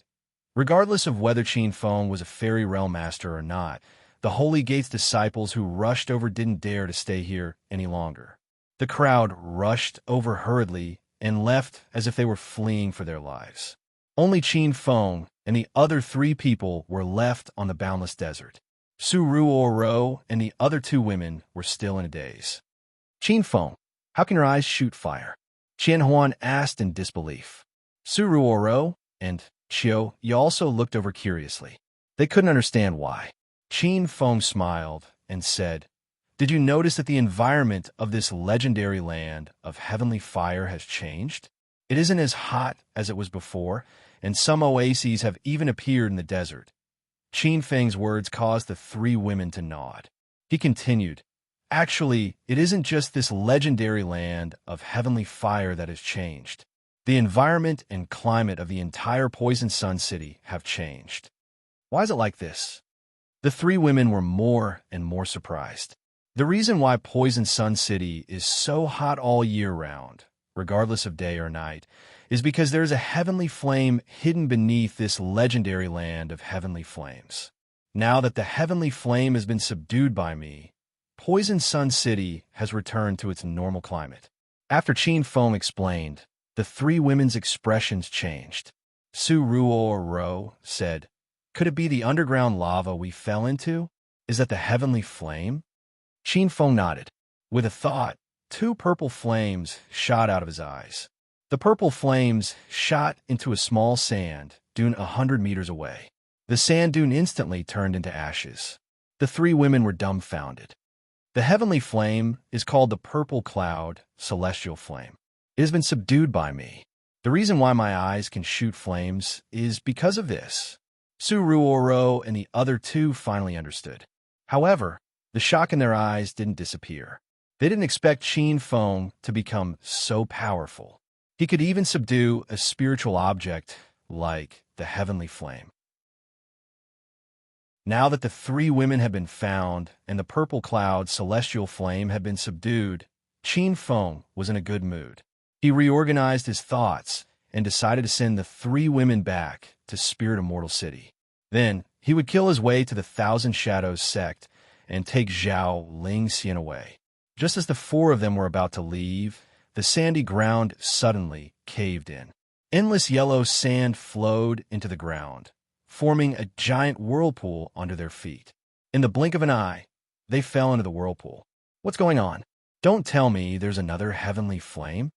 Regardless of whether Qin Feng was a fairy realm master or not, the Holy Gate's disciples who rushed over didn't dare to stay here any longer. The crowd rushed over hurriedly and left as if they were fleeing for their lives. Only Qin Feng and the other three people were left on the boundless desert. Su Ruoro and the other two women were still in a daze. Qin Feng, how can your eyes shoot fire? Qian Huan asked in disbelief. Su Ruoro and Qiu Yi also looked over curiously. They couldn't understand why. Qin Feng smiled and said, Did you notice that the environment of this legendary land of heavenly fire has changed? It isn't as hot as it was before, and some oases have even appeared in the desert. Qin Feng's words caused the three women to nod. He continued, Actually, it isn't just this legendary land of heavenly fire that has changed. The environment and climate of the entire Poison Sun City have changed. Why is it like this? The three women were more and more surprised. The reason why Poison Sun City is so hot all year round, regardless of day or night, is because there is a heavenly flame hidden beneath this legendary land of heavenly flames. Now that the heavenly flame has been subdued by me, Poison Sun City has returned to its normal climate. After Qin Feng explained, the three women's expressions changed. Su Ruoro said, Could it be the underground lava we fell into? Is that the heavenly flame? Qin Feng nodded. With a thought, two purple flames shot out of his eyes. The purple flames shot into a small sand dune 100 meters away. The sand dune instantly turned into ashes. The three women were dumbfounded. The heavenly flame is called the purple cloud celestial flame. It has been subdued by me. The reason why my eyes can shoot flames is because of this. Su Ruoro and the other two finally understood. However, the shock in their eyes didn't disappear. They didn't expect Qin Feng to become so powerful. He could even subdue a spiritual object like the heavenly flame. Now that the three women had been found and the purple cloud celestial flame had been subdued, Qin Feng was in a good mood. He reorganized his thoughts and decided to send the three women back to Spirit Immortal City. Then, he would kill his way to the Thousand Shadows sect and take Zhao Lingxian away. Just as the four of them were about to leave, the sandy ground suddenly caved in. Endless yellow sand flowed into the ground, forming a giant whirlpool under their feet. In the blink of an eye, they fell into the whirlpool. What's going on? Don't tell me there's another heavenly flame?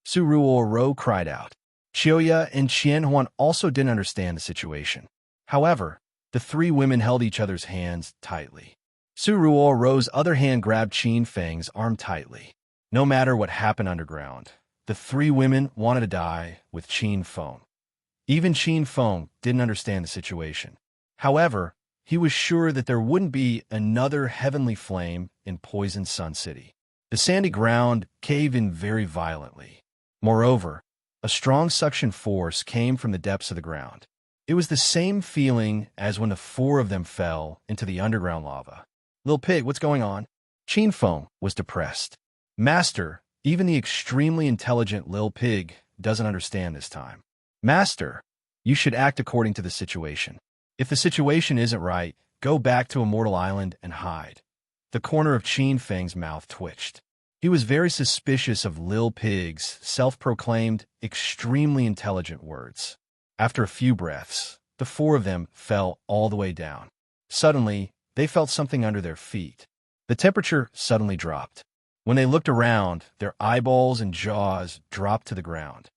Su Ruoro cried out. Qiuya and Qianhuan also didn't understand the situation. However, the three women held each other's hands tightly. Su Ruoro's other hand grabbed Qin Feng's arm tightly. No matter what happened underground, the three women wanted to die with Qin Feng. Even Qin Feng didn't understand the situation. However, he was sure that there wouldn't be another heavenly flame in Poison Sun City. The sandy ground caved in very violently. Moreover, a strong suction force came from the depths of the ground. It was the same feeling as when the four of them fell into the underground lava. Lil Pig, what's going on? Qin Feng was depressed. Master, even the extremely intelligent Lil Pig doesn't understand this time. Master, you should act according to the situation. If the situation isn't right, go back to Immortal Island and hide. The corner of Qin Feng's mouth twitched. He was very suspicious of Lil Pig's self-proclaimed, extremely intelligent words. After a few breaths, the four of them fell all the way down. Suddenly, they felt something under their feet. The temperature suddenly dropped. When they looked around, their eyeballs and jaws dropped to the ground.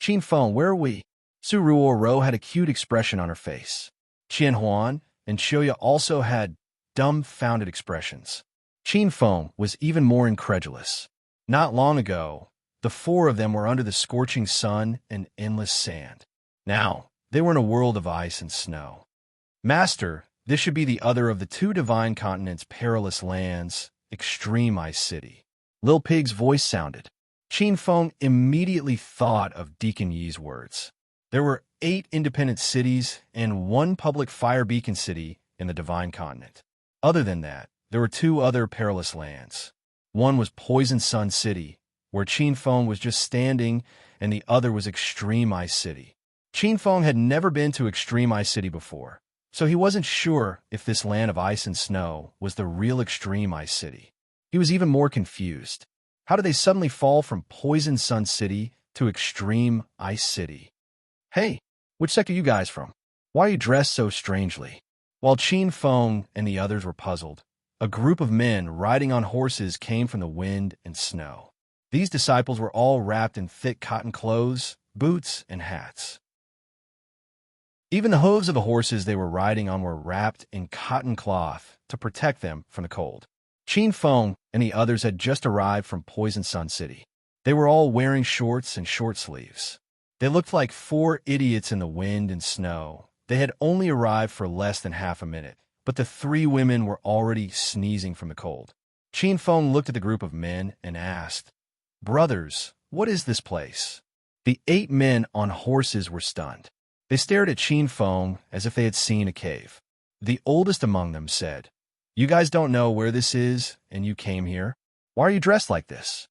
Qin Feng, where are we? Su Ruoro had a cute expression on her face. Qianhuan and Qiuya also had dumbfounded expressions. Qin Feng was even more incredulous. Not long ago, the four of them were under the scorching sun and endless sand. Now, they were in a world of ice and snow. Master, this should be the other of the two divine continents' perilous lands, Extreme Ice City. Lil Pig's voice sounded. Qin Feng immediately thought of Deacon Yi's words. There were 8 independent cities and 1 public fire beacon city in the divine continent. Other than that, there were 2 other perilous lands. One was Poison Sun City, where Qin Feng was just standing, and the other was Extreme Ice City. Qin Feng had never been to Extreme Ice City before, so he wasn't sure if this land of ice and snow was the real Extreme Ice City. He was even more confused. How did they suddenly fall from Poison Sun City to Extreme Ice City? Hey, which sect are you guys from? Why are you dressed so strangely? While Qin Feng and the others were puzzled, a group of men riding on horses came from the wind and snow. These disciples were all wrapped in thick cotton clothes, boots, and hats. Even the hooves of the horses they were riding on were wrapped in cotton cloth to protect them from the cold. Qin Feng and the others had just arrived from Poison Sun City. They were all wearing shorts and short sleeves. They looked like 4 idiots in the wind and snow. They had only arrived for less than half a minute, but the 3 women were already sneezing from the cold. Qin Feng looked at the group of men and asked, "Brothers, what is this place?" The 8 men on horses were stunned. They stared at Qin Feng as if they had seen a cave. The oldest among them said, "You guys don't know where this is, and you came here? Why are you dressed like this?"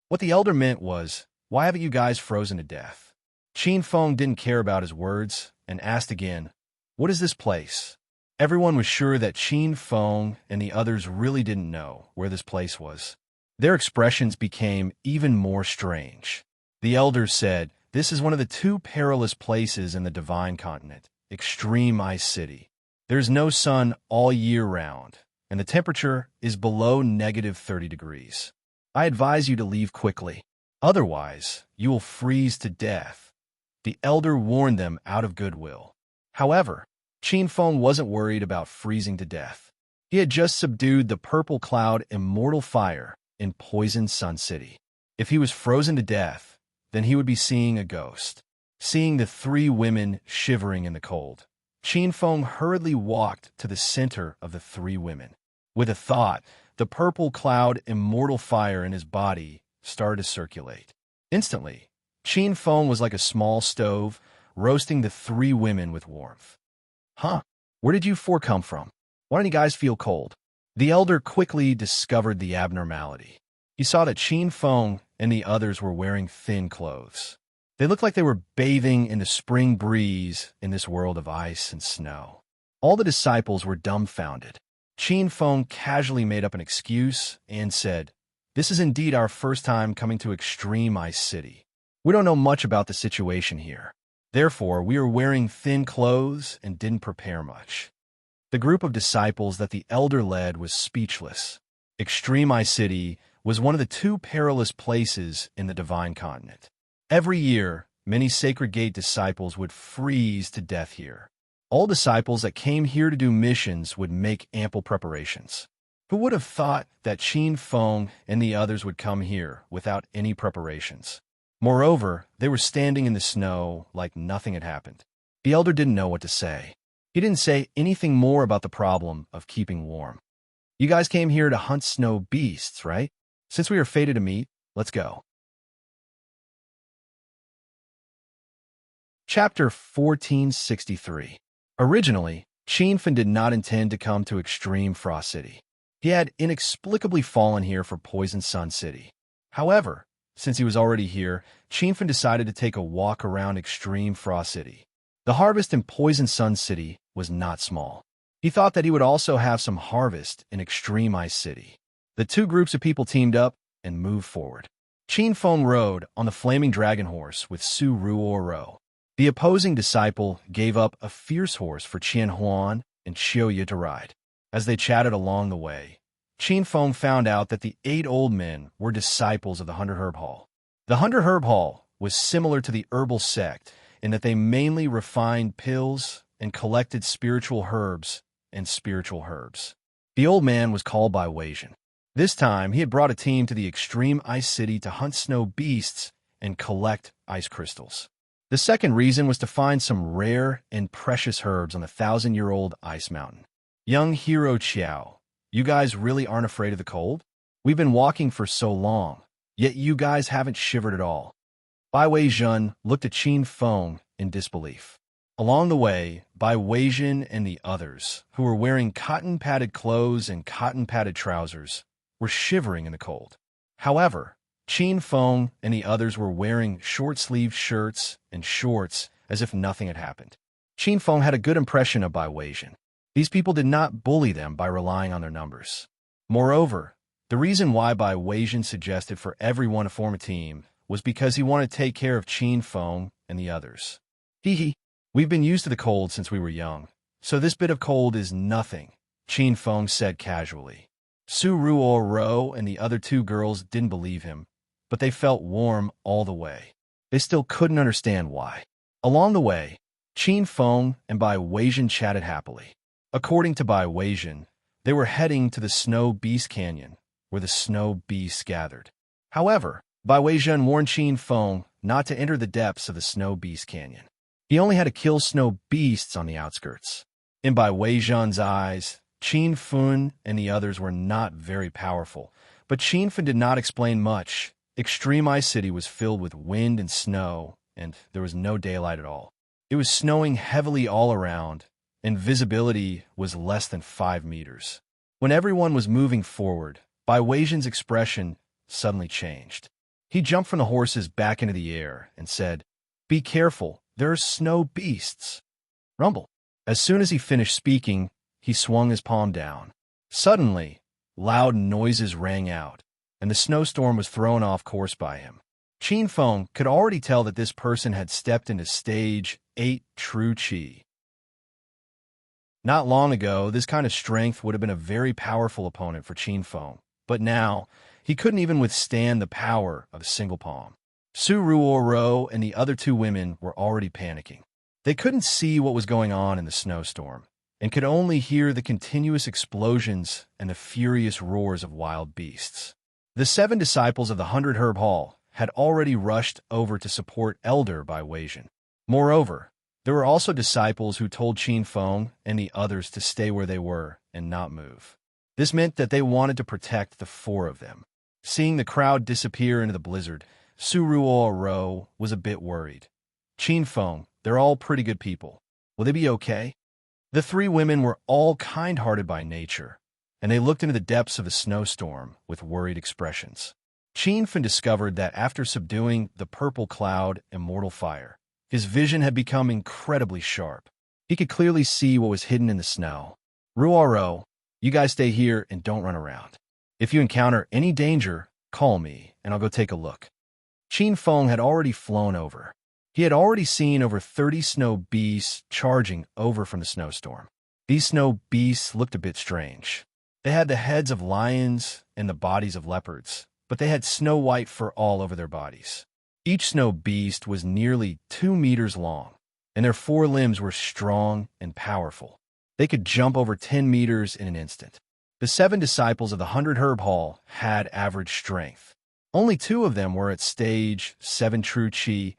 What the elder meant was, "Why haven't you guys frozen to death?" Qin Feng didn't care about his words and asked again, "What is this place?" Everyone was sure that Qin Feng and the others really didn't know where this place was. Their expressions became even more strange. The elders said, "This is one of the 2 perilous places in the divine continent, Extreme Ice City. There's no sun all year round, and the temperature is below -30 degrees. I advise you to leave quickly. Otherwise, you will freeze to death. The elder warned them out of goodwill. However, Qin Feng wasn't worried about freezing to death. He had just subdued the purple cloud immortal fire in Poison Sun City. If he was frozen to death, then he would be seeing a ghost. Seeing the three women shivering in the cold, Qin Feng hurriedly walked to the center of the three women. With a thought, the purple cloud immortal fire in his body started to circulate. Instantly, Qin Feng was like a small stove, roasting the three women with warmth. Huh? Where did you four come from? Why don't you guys feel cold? The elder quickly discovered the abnormality. He saw that Qin Feng and the others were wearing thin clothes. They looked like they were bathing in the spring breeze in this world of ice and snow. All the disciples were dumbfounded. Qin Feng casually made up an excuse and said, "This is indeed our first time coming to Extreme Ice City. We don't know much about the situation here. Therefore, we are wearing thin clothes and didn't prepare much." The group of disciples that the elder led was speechless. Extreme Ice City was one of the two perilous places in the Divine Continent. Every year, many Sacred Gate disciples would freeze to death here. All disciples that came here to do missions would make ample preparations. Who would have thought that Qin Feng and the others would come here without any preparations? Moreover, they were standing in the snow like nothing had happened. The elder didn't know what to say. He didn't say anything more about the problem of keeping warm. "You guys came here to hunt snow beasts, right? Since we are fated to meet, let's go." Chapter 1463. Originally, Qin Feng did not intend to come to Extreme Frost City. He had inexplicably fallen here for Poison Sun City. However, since he was already here, Qin Feng decided to take a walk around Extreme Frost City. The harvest in Poison Sun City was not small. He thought that he would also have some harvest in Extreme Ice City. The two groups of people teamed up and moved forward. Qin Feng rode on the flaming dragon horse with Su Ruoro. The opposing disciple gave up a fierce horse for Qian Huan and Qiu Yi to ride. As they chatted along the way, Qin Feng found out that the 8 old men were disciples of the 100 Herb Hall. The 100 Herb Hall was similar to the herbal sect in that they mainly refined pills and collected spiritual herbs and spiritual herbs. The old man was called Bai Weijian. This time, he had brought a team to the Extreme Ice City to hunt snow beasts and collect ice crystals. The second reason was to find some rare and precious herbs on the 1,000-year-old ice mountain. "Young hero Qiao, you guys really aren't afraid of the cold? We've been walking for so long, yet you guys haven't shivered at all." Bai Weijian looked at Qin Feng in disbelief. Along the way, Bai Weijian and the others, who were wearing cotton-padded clothes and cotton-padded trousers, were shivering in the cold. However, Qin Feng and the others were wearing short-sleeved shirts and shorts as if nothing had happened. Qin Feng had a good impression of Bai Weijian. These people did not bully them by relying on their numbers. Moreover, the reason why Bai Weijian suggested for everyone to form a team was because he wanted to take care of Qin Feng and the others. "Hee, we've been used to the cold since we were young, so this bit of cold is nothing," Qin Feng said casually. Su Ruoro and the other 2 girls didn't believe him, but they felt warm all the way. They still couldn't understand why. Along the way, Qin Feng and Bai Weijian chatted happily. According to Bai Weijian, they were heading to the Snow Beast Canyon, where the snow beasts gathered. However, Bai Weijian warned Qin Feng not to enter the depths of the Snow Beast Canyon. He only had to kill snow beasts on the outskirts. In Bai Weijian's eyes, Qin Feng and the others were not very powerful, but Qin Feng did not explain much. Extreme Ice City was filled with wind and snow, and there was no daylight at all. It was snowing heavily all around, and visibility was less than 5 meters. When everyone was moving forward, Bai Weijian's expression suddenly changed. He jumped from the horses back into the air and said, "Be careful, there are snow beasts." Rumble. As soon as he finished speaking, he swung his palm down. Suddenly, loud noises rang out, and the snowstorm was thrown off course by him. Qin Feng could already tell that this person had stepped into stage 8 true Qi. Not long ago, this kind of strength would have been a very powerful opponent for Qin Feng, but now he couldn't even withstand the power of a single palm. Su Ruoro and the other two women were already panicking. They couldn't see what was going on in the snowstorm, and could only hear the continuous explosions and the furious roars of wild beasts. The 7 disciples of the 100-Herb Hall had already rushed over to support Elder Bai Weijian. Moreover, there were also disciples who told Qin Feng and the others to stay where they were and not move. This meant that they wanted to protect the 4 of them. Seeing the crowd disappear into the blizzard, Su Ruoro was a bit worried. Qin Feng, they're all pretty good people. Will they be okay? The 3 women were all kind-hearted by nature, and they looked into the depths of the snowstorm with worried expressions. Qin Feng discovered that after subduing the purple cloud and mortal fire, his vision had become incredibly sharp. He could clearly see what was hidden in the snow. Ruoro, you guys stay here and don't run around. If you encounter any danger, call me, and I'll go take a look. Qin Feng had already flown over. He had already seen over 30 snow beasts charging over from the snowstorm. These snow beasts looked a bit strange. They had the heads of lions and the bodies of leopards, but they had snow-white fur all over their bodies. Each snow beast was nearly 2 meters long, and their 4 limbs were strong and powerful. They could jump over 10 meters in an instant. The 7 disciples of the 100-Herb Hall had average strength. Only 2 of them were at stage 7 true Qi,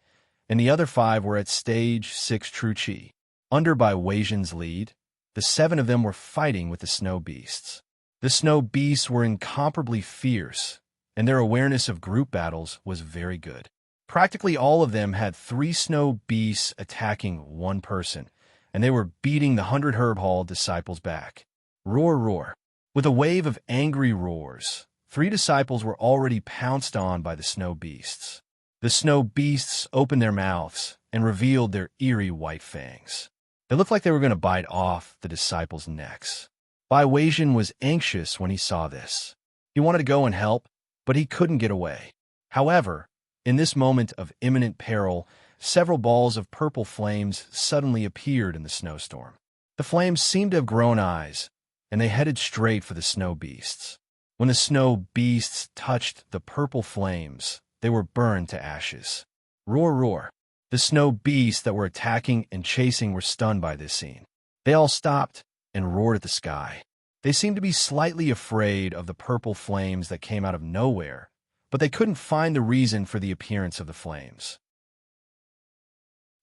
and the other 5 were at stage 6 true Qi. Under Bai Weijian's lead, the 7 of them were fighting with the snow beasts. The snow beasts were incomparably fierce, and their awareness of group battles was very good. Practically all of them had 3 snow beasts attacking 1 person, and they were beating the 100-Herb Hall disciples back. Roar, roar. With a wave of angry roars, 3 disciples were already pounced on by the snow beasts. The snow beasts opened their mouths and revealed their eerie white fangs. They looked like they were going to bite off the disciples' necks. Bai Weijian was anxious when he saw this. He wanted to go and help, but he couldn't get away. However, in this moment of imminent peril, several balls of purple flames suddenly appeared in the snowstorm. The flames seemed to have grown eyes, and they headed straight for the snow beasts. When the snow beasts touched the purple flames, they were burned to ashes. Roar, roar. The snow beasts that were attacking and chasing were stunned by this scene. They all stopped and roared at the sky. They seemed to be slightly afraid of the purple flames that came out of nowhere, but they couldn't find the reason for the appearance of the flames.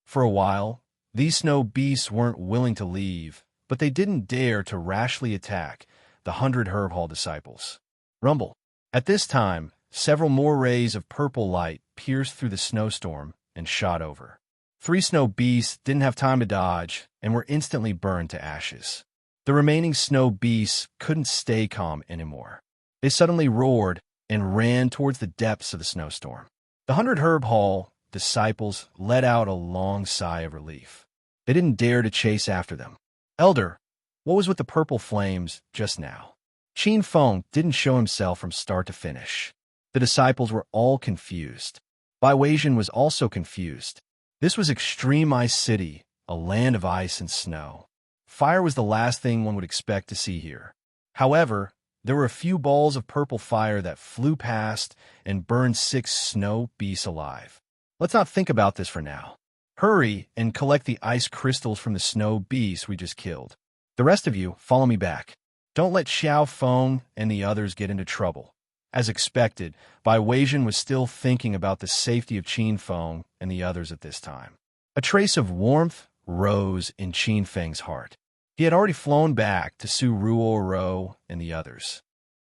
For a while, these snow beasts weren't willing to leave, but they didn't dare to rashly attack the 100-Herb Hall disciples. Rumble. At this time, several more rays of purple light pierced through the snowstorm and shot over. 3 snow beasts didn't have time to dodge and were instantly burned to ashes. The remaining snow beasts couldn't stay calm anymore. They suddenly roared and ran towards the depths of the snowstorm. The 100-Herb Hall disciples let out a long sigh of relief. They didn't dare to chase after them. Elder, what was with the purple flames just now? Qin Feng didn't show himself from start to finish. The disciples were all confused. Bai Weijian was also confused. This was Extreme Ice City, a land of ice and snow. Fire was the last thing one would expect to see here. However, there were a few balls of purple fire that flew past and burned 6 snow beasts alive. Let's not think about this for now. Hurry and collect the ice crystals from the snow beasts we just killed. The rest of you, follow me back. Don't let Xiao Feng and the others get into trouble. As expected, Bai Weijian was still thinking about the safety of Qin Feng and the others at this time. A trace of warmth rose in Qin Feng's heart. He had already flown back to Su Ruoro and the others.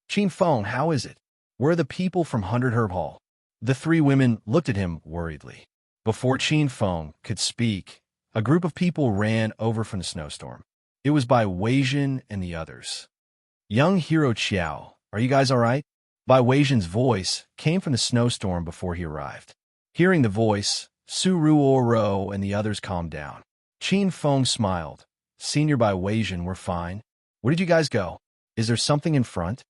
Qin Feng, how is it? Where are the people from 100-Herb Hall? The 3 women looked at him worriedly. Before Qin Feng could speak, a group of people ran over from the snowstorm. It was Bai Weijian and the others. Young hero Qiao, are you guys all right? Bai Weijian's voice came from the snowstorm before he arrived. Hearing the voice, Su Ruoro and the others calmed down. Qin Feng smiled. Senior Bai Weijian, we're fine. Where did you guys go? Is there something in front?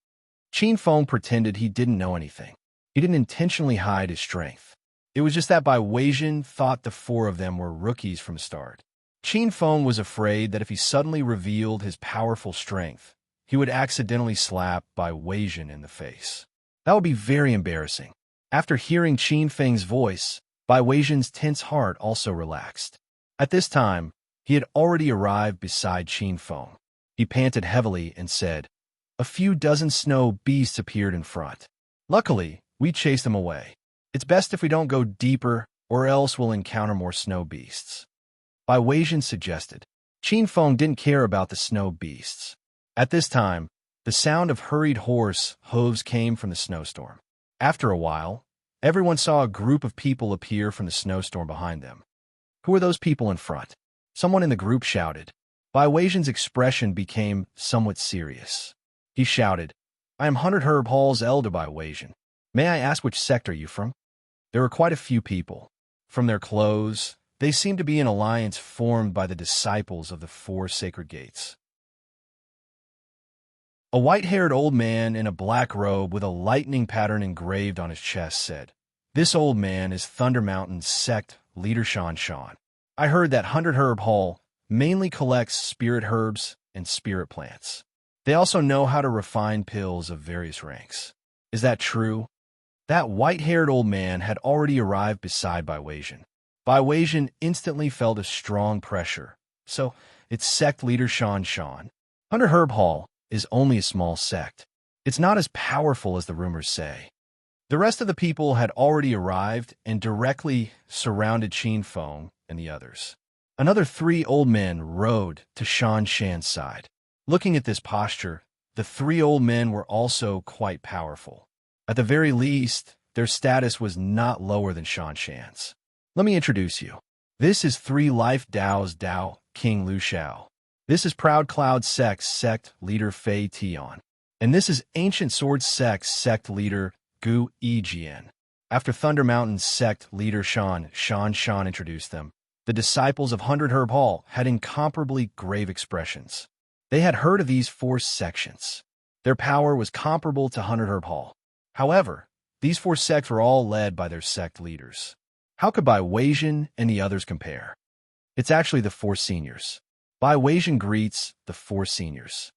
Qin Feng pretended he didn't know anything. He didn't intentionally hide his strength. It was just that Bai Weijian thought the 4 of them were rookies from the start. Qin Feng was afraid that if he suddenly revealed his powerful strength, he would accidentally slap Bai Weijin in the face. That would be very embarrassing. After hearing Qin Feng's voice, Bai Weijin's tense heart also relaxed. At this time, he had already arrived beside Qin Feng. He panted heavily and said, "A few dozen snow beasts appeared in front. Luckily, we chased them away. It's best if we don't go deeper, or else we'll encounter more snow beasts." Bai Weijin suggested. Qin Feng didn't care about the snow beasts. At this time, the sound of hurried horse hooves came from the snowstorm. After a while, everyone saw a group of people appear from the snowstorm behind them. "Who are those people in front?" Someone in the group shouted. Bai Weijin's expression became somewhat serious. He shouted, "I am 100 Herb Hall's elder Bai Weijin. May I ask which sect are you from?" There were quite a few people. From their clothes, they seemed to be an alliance formed by the disciples of the four sacred gates. A white-haired old man in a black robe with a lightning pattern engraved on his chest said, "This old man is Thunder Mountain's sect leader Shan Shan. I heard that 100 Herb Hall mainly collects spirit herbs and spirit plants. They also know how to refine pills of various ranks. Is that true?" That white-haired old man had already arrived beside Bai Weijin. Bai Weijin instantly felt a strong pressure. "So, it's sect leader Shan Shan. 100 Herb Hall is only a small sect. It's not as powerful as the rumors say." The rest of the people had already arrived and directly surrounded Qin Feng and the others. Another 3 old men rode to Shan Shan's side. Looking at this posture, the 3 old men were also quite powerful. At the very least, their status was not lower than Shan Shan's. "Let me introduce you. This is 3 Life Dao's Dao, King Lu Xiao. This is Proud Cloud Sect's sect leader Fei Tian. And this is Ancient Sword Sect's sect leader Gu Yijian." After Thunder Mountain's sect leader Shan Shan introduced them, the disciples of 100 Herb Hall had incomparably grave expressions. They had heard of these 4 sections. Their power was comparable to 100 Herb Hall. However, these 4 sects were all led by their sect leaders. How could Bai Weijin and the others compare? It's actually the 4 seniors. Bai Weijin greets the 4 seniors.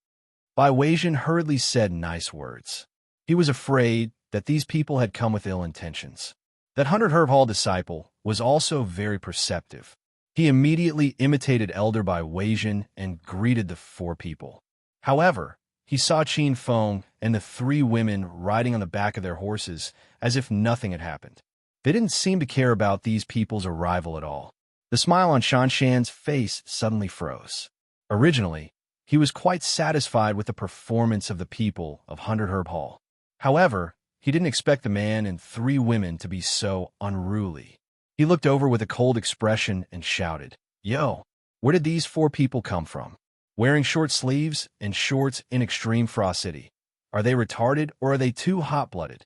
Bai Weijin hurriedly said nice words. He was afraid that these people had come with ill intentions. That 100 Herb Hall disciple was also very perceptive. He immediately imitated Elder Bai Weijin and greeted the 4 people. However, he saw Qin Feng and the 3 women riding on the back of their horses as if nothing had happened. They didn't seem to care about these people's arrival at all. The smile on Shan Shan's face suddenly froze. Originally, he was quite satisfied with the performance of the people of 100 Herb Hall. However, he didn't expect the man and 3 women to be so unruly. He looked over with a cold expression and shouted, "Yo, where did these 4 people come from? Wearing short sleeves and shorts in extreme frostity. Are they retarded or are they too hot-blooded?"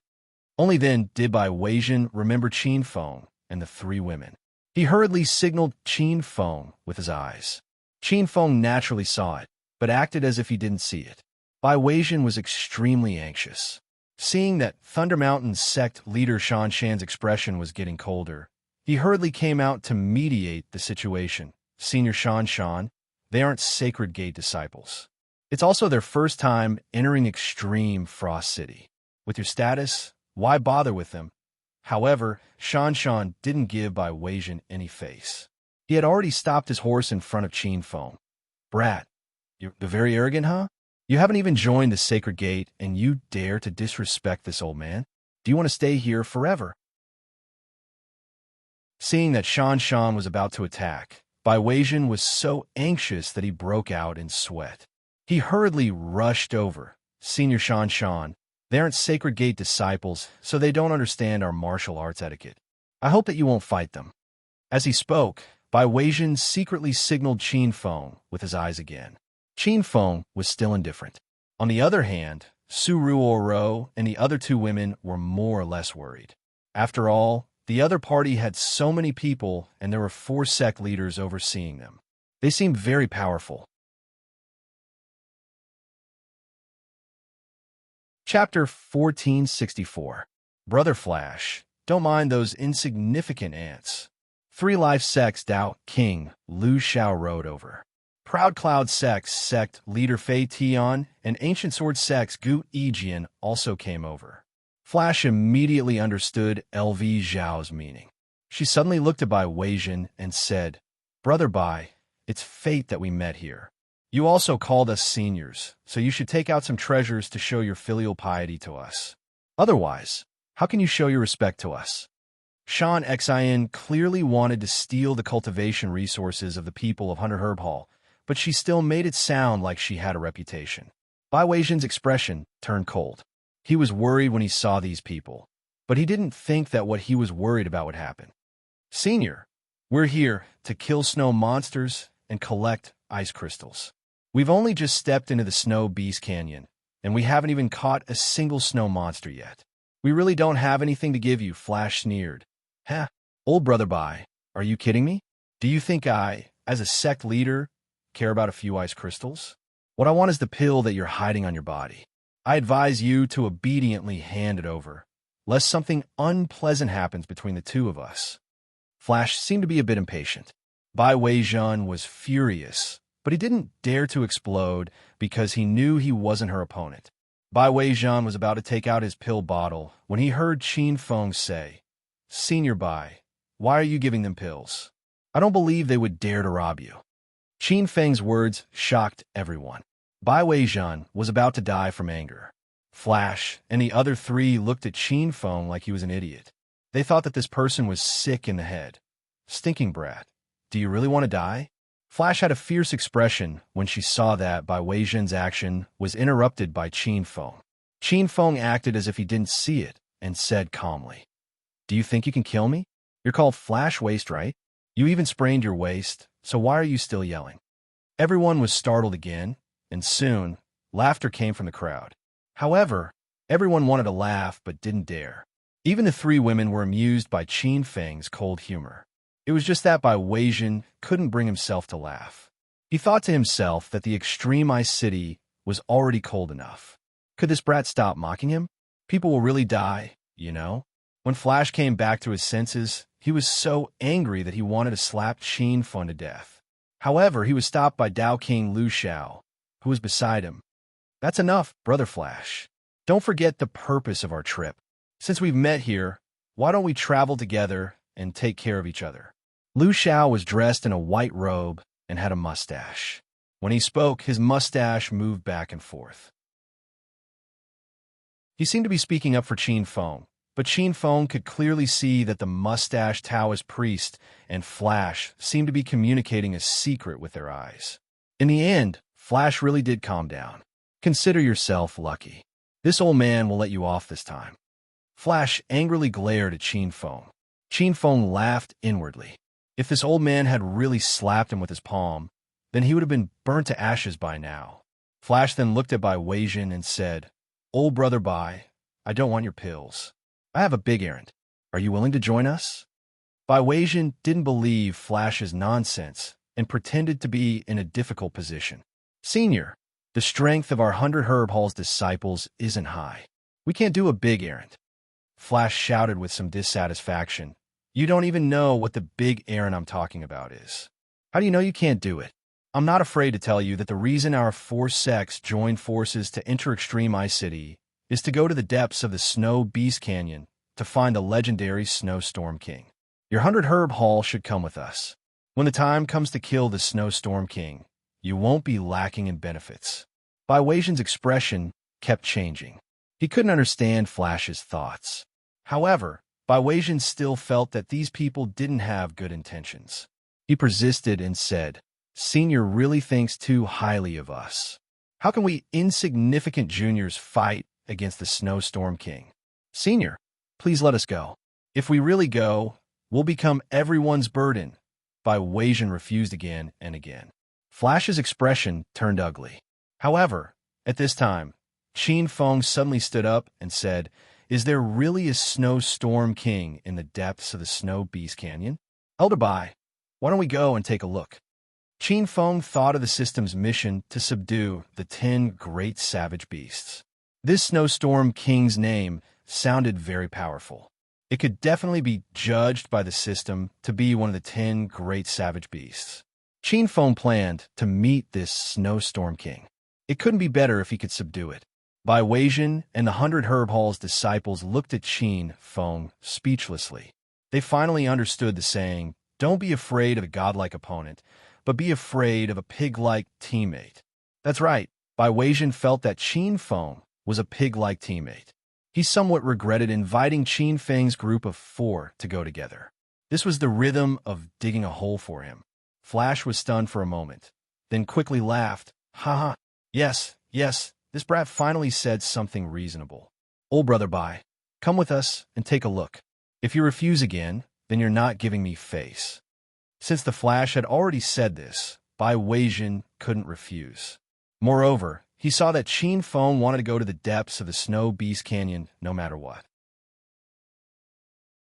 Only then did Bai Weijin remember Qin Feng and the 3 women. He hurriedly signaled Qin Feng with his eyes. Qin Feng naturally saw it, but acted as if he didn't see it. Bai Weijin was extremely anxious. Seeing that Thunder Mountain's sect leader Shan Shan's expression was getting colder, he hurriedly came out to mediate the situation. "Senior Shan Shan, they aren't Sacred Gate disciples. It's also their first time entering Extreme Frost City. With your status, why bother with them?" However, Shan Shan didn't give Bai Weijin any face. He had already stopped his horse in front of Qin Feng. "Brat, you're very arrogant, huh? You haven't even joined the Sacred Gate, and you dare to disrespect this old man? Do you want to stay here forever?" Seeing that Shan Shan was about to attack, Bai Weijin was so anxious that he broke out in sweat. He hurriedly rushed over. "Senior Shan Shan, they aren't Sacred Gate disciples, so they don't understand our martial arts etiquette. I hope that you won't fight them." As he spoke, Bai Weijin secretly signaled Qin Feng with his eyes again. Qin Feng was still indifferent. On the other hand, Su Ruoro and the other 2 women were more or less worried. After all, the other party had so many people and there were 4 sect leaders overseeing them. They seemed very powerful. Chapter 1464. Brother Flash, don't mind those insignificant ants. Three Life Sects Dao King Lu Xiao rode over. Proud Cloud Sects sect leader Fei Tian and Ancient Sword Sects Gu Yijian also came over. Flash immediately understood LV Zhao's meaning. She suddenly looked at Bai Weijin and said, "Brother Bai, it's fate that we met here. You also called us seniors, so you should take out some treasures to show your filial piety to us. Otherwise, how can you show your respect to us?" Shan Xin clearly wanted to steal the cultivation resources of the people of Hunter Herb Hall, but she still made it sound like she had a reputation. Bai Weijin's expression turned cold. He was worried when he saw these people, but he didn't think that what he was worried about would happen. "Senior, we're here to kill snow monsters and collect ice crystals. We've only just stepped into the Snow Beast Canyon, and we haven't even caught a single snow monster yet. We really don't have anything to give you," Flash sneered. "Huh, old brother Bai, are you kidding me? Do you think I, as a sect leader, care about a few ice crystals? What I want is the pill that you're hiding on your body. I advise you to obediently hand it over, lest something unpleasant happens between the two of us." Flash seemed to be a bit impatient. Bai Weijin was furious, but he didn't dare to explode because he knew he wasn't her opponent. Bai Weijin was about to take out his pill bottle when he heard Qin Feng say, "Senior Bai, why are you giving them pills? I don't believe they would dare to rob you." Qin Feng's words shocked everyone. Bai Weijin was about to die from anger. Flash and the other three looked at Qin Feng like he was an idiot. They thought that this person was sick in the head. "Stinking brat, do you really want to die?" Flash had a fierce expression when she saw that Bai Weijin's action was interrupted by Qin Feng. Qin Feng acted as if he didn't see it and said calmly, "Do you think you can kill me? You're called Flash Waist, right? You even sprained your waist, so why are you still yelling?" Everyone was startled again, and soon, laughter came from the crowd. However, everyone wanted to laugh but didn't dare. Even the three women were amused by Qin Feng's cold humor. It was just that Bai Weijin couldn't bring himself to laugh. He thought to himself that the extreme ice city was already cold enough. Could this brat stop mocking him? People will really die, you know? When Flash came back to his senses, he was so angry that he wanted to slap Qin Feng to death. However, he was stopped by Dao King Lu Xiao, who was beside him. "That's enough, Brother Flash. Don't forget the purpose of our trip. Since we've met here, why don't we travel together and take care of each other?" Lu Xiao was dressed in a white robe and had a mustache. When he spoke, his mustache moved back and forth. He seemed to be speaking up for Qin Feng, but Qin Feng could clearly see that the mustached Taoist priest and Flash seemed to be communicating a secret with their eyes. In the end, Flash really did calm down. "Consider yourself lucky. This old man will let you off this time." Flash angrily glared at Qin Feng. Qin Feng laughed inwardly. If this old man had really slapped him with his palm, then he would have been burnt to ashes by now. Flash then looked at Bai Weijin and said, "Old brother Bai, I don't want your pills. I have a big errand. Are you willing to join us?" Bai Weijin didn't believe Flash's nonsense and pretended to be in a difficult position. "Senior, the strength of our 100 Herb Hall's disciples isn't high. We can't do a big errand." Flash shouted with some dissatisfaction, "You don't even know what the big errand I'm talking about is. How do you know you can't do it?" "I'm not afraid to tell you that the reason our 4 sects joined forces to enter Extreme Ice City is to go to the depths of the Snow Beast Canyon to find the legendary Snowstorm King. Your 100 Herb Hall should come with us. When the time comes to kill the Snowstorm King, you won't be lacking in benefits." Bai Weijin's expression kept changing. He couldn't understand Flash's thoughts. However, Bai Weijin still felt that these people didn't have good intentions. He persisted and said, "Senior really thinks too highly of us. How can we insignificant juniors fight against the Snowstorm King? Senior, please let us go. If we really go, we'll become everyone's burden." Bai Weijin refused again and again. Flash's expression turned ugly. However, at this time, Qin Feng suddenly stood up and said, "Is there really a Snowstorm King in the depths of the Snow Beast Canyon? Elder Bai, why don't we go and take a look?" Qin Feng thought of the system's mission to subdue the 10 great savage beasts. This Snowstorm King's name sounded very powerful. It could definitely be judged by the system to be one of the 10 great savage beasts. Qin Feng planned to meet this snowstorm king. It couldn't be better if he could subdue it. Bai Weijin and the 100 Herb Hall's disciples looked at Qin Feng speechlessly. They finally understood the saying, "Don't be afraid of a godlike opponent, but be afraid of a pig-like teammate." That's right, Bai Weijin felt that Qin Feng was a pig-like teammate. He somewhat regretted inviting Qin Feng's group of 4 to go together. This was the rhythm of digging a hole for him. Flash was stunned for a moment, then quickly laughed. "Ha ha, yes, this brat finally said something reasonable. Old brother Bai, come with us and take a look. If you refuse again, then you're not giving me face." Since the Flash had already said this, Bai Weijin couldn't refuse. Moreover, he saw that Qin Feng wanted to go to the depths of the Snow Beast Canyon no matter what.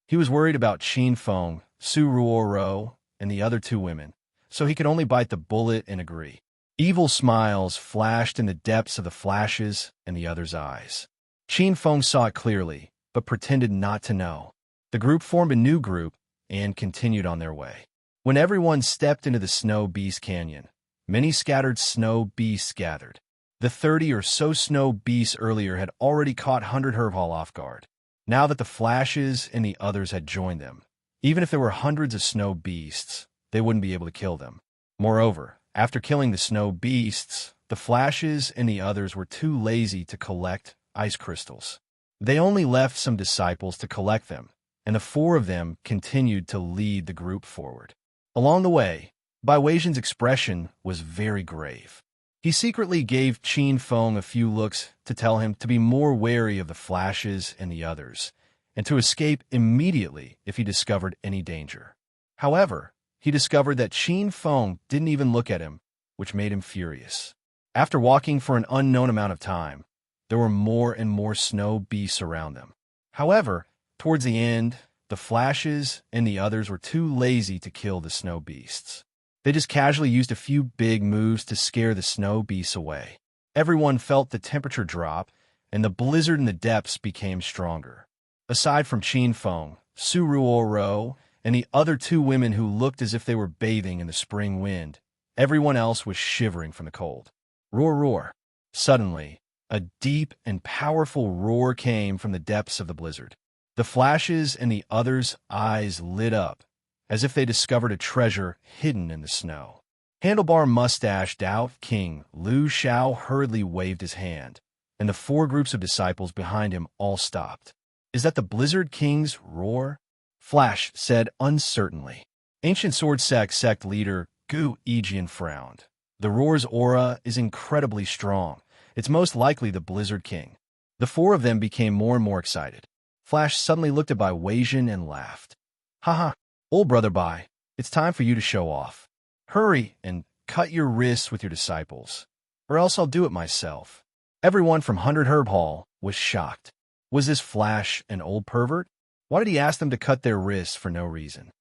He was worried about Qin Feng, Su Ruoro, and the other 2 women, so he could only bite the bullet and agree. Evil smiles flashed in the depths of the Flash's and the others' eyes. Qin Feng saw it clearly, but pretended not to know. The group formed a new group and continued on their way. When everyone stepped into the Snow Beast Canyon, many scattered snow beasts gathered. The 30 or so snow beasts earlier had already caught 100 Herb Hall off guard. Now that the Flashes and the others had joined them, even if there were hundreds of snow beasts, they wouldn't be able to kill them. Moreover, after killing the snow beasts, the Flashes and the others were too lazy to collect ice crystals. They only left some disciples to collect them, and the 4 of them continued to lead the group forward. Along the way, Bai Weijin's expression was very grave. He secretly gave Qin Feng a few looks to tell him to be more wary of the Flashes and the others, and to escape immediately if he discovered any danger. However, he discovered that Qin Feng didn't even look at him, which made him furious. After walking for an unknown amount of time, there were more and more snow beasts around them. However, towards the end, the Flashes and the others were too lazy to kill the snow beasts. They just casually used a few big moves to scare the snow beasts away. Everyone felt the temperature drop, and the blizzard in the depths became stronger. Aside from Qin Feng, Su Ruoro, and the other 2 women who looked as if they were bathing in the spring wind, everyone else was shivering from the cold. Roar, roar. Suddenly, a deep and powerful roar came from the depths of the blizzard. The Flashes and the others' eyes lit up, as if they discovered a treasure hidden in the snow. Handlebar-mustached Dao King Lu Shao hurriedly waved his hand, and the 4 groups of disciples behind him all stopped. "Is that the Blizzard King's roar?" Flash said uncertainly. Ancient Sword sect leader Gu Yijian frowned. "The roar's aura is incredibly strong. It's most likely the Blizzard King." The 4 of them became more and more excited. Flash suddenly looked at Bai Weijin and laughed. "Haha, old brother Bai, it's time for you to show off. Hurry and cut your wrists with your disciples, or else I'll do it myself." Everyone from 100 Herb Hall was shocked. Was this Flash an old pervert? Why did he ask them to cut their wrists for no reason?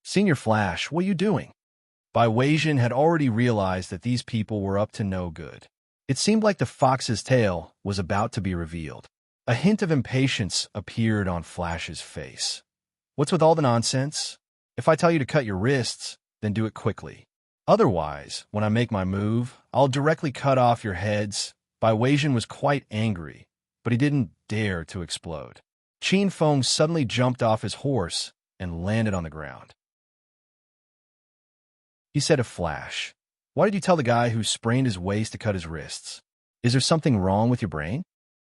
"Senior Flash, what are you doing?" Bai Weijin had already realized that these people were up to no good. It seemed like the fox's tail was about to be revealed. A hint of impatience appeared on Flash's face. "What's with all the nonsense? If I tell you to cut your wrists, then do it quickly. Otherwise, when I make my move, I'll directly cut off your heads." Bai Weijin was quite angry, but he didn't dare to explode. Qin Feng suddenly jumped off his horse and landed on the ground. He said to Flash, "Why did you tell the guy who sprained his waist to cut his wrists? Is there something wrong with your brain?"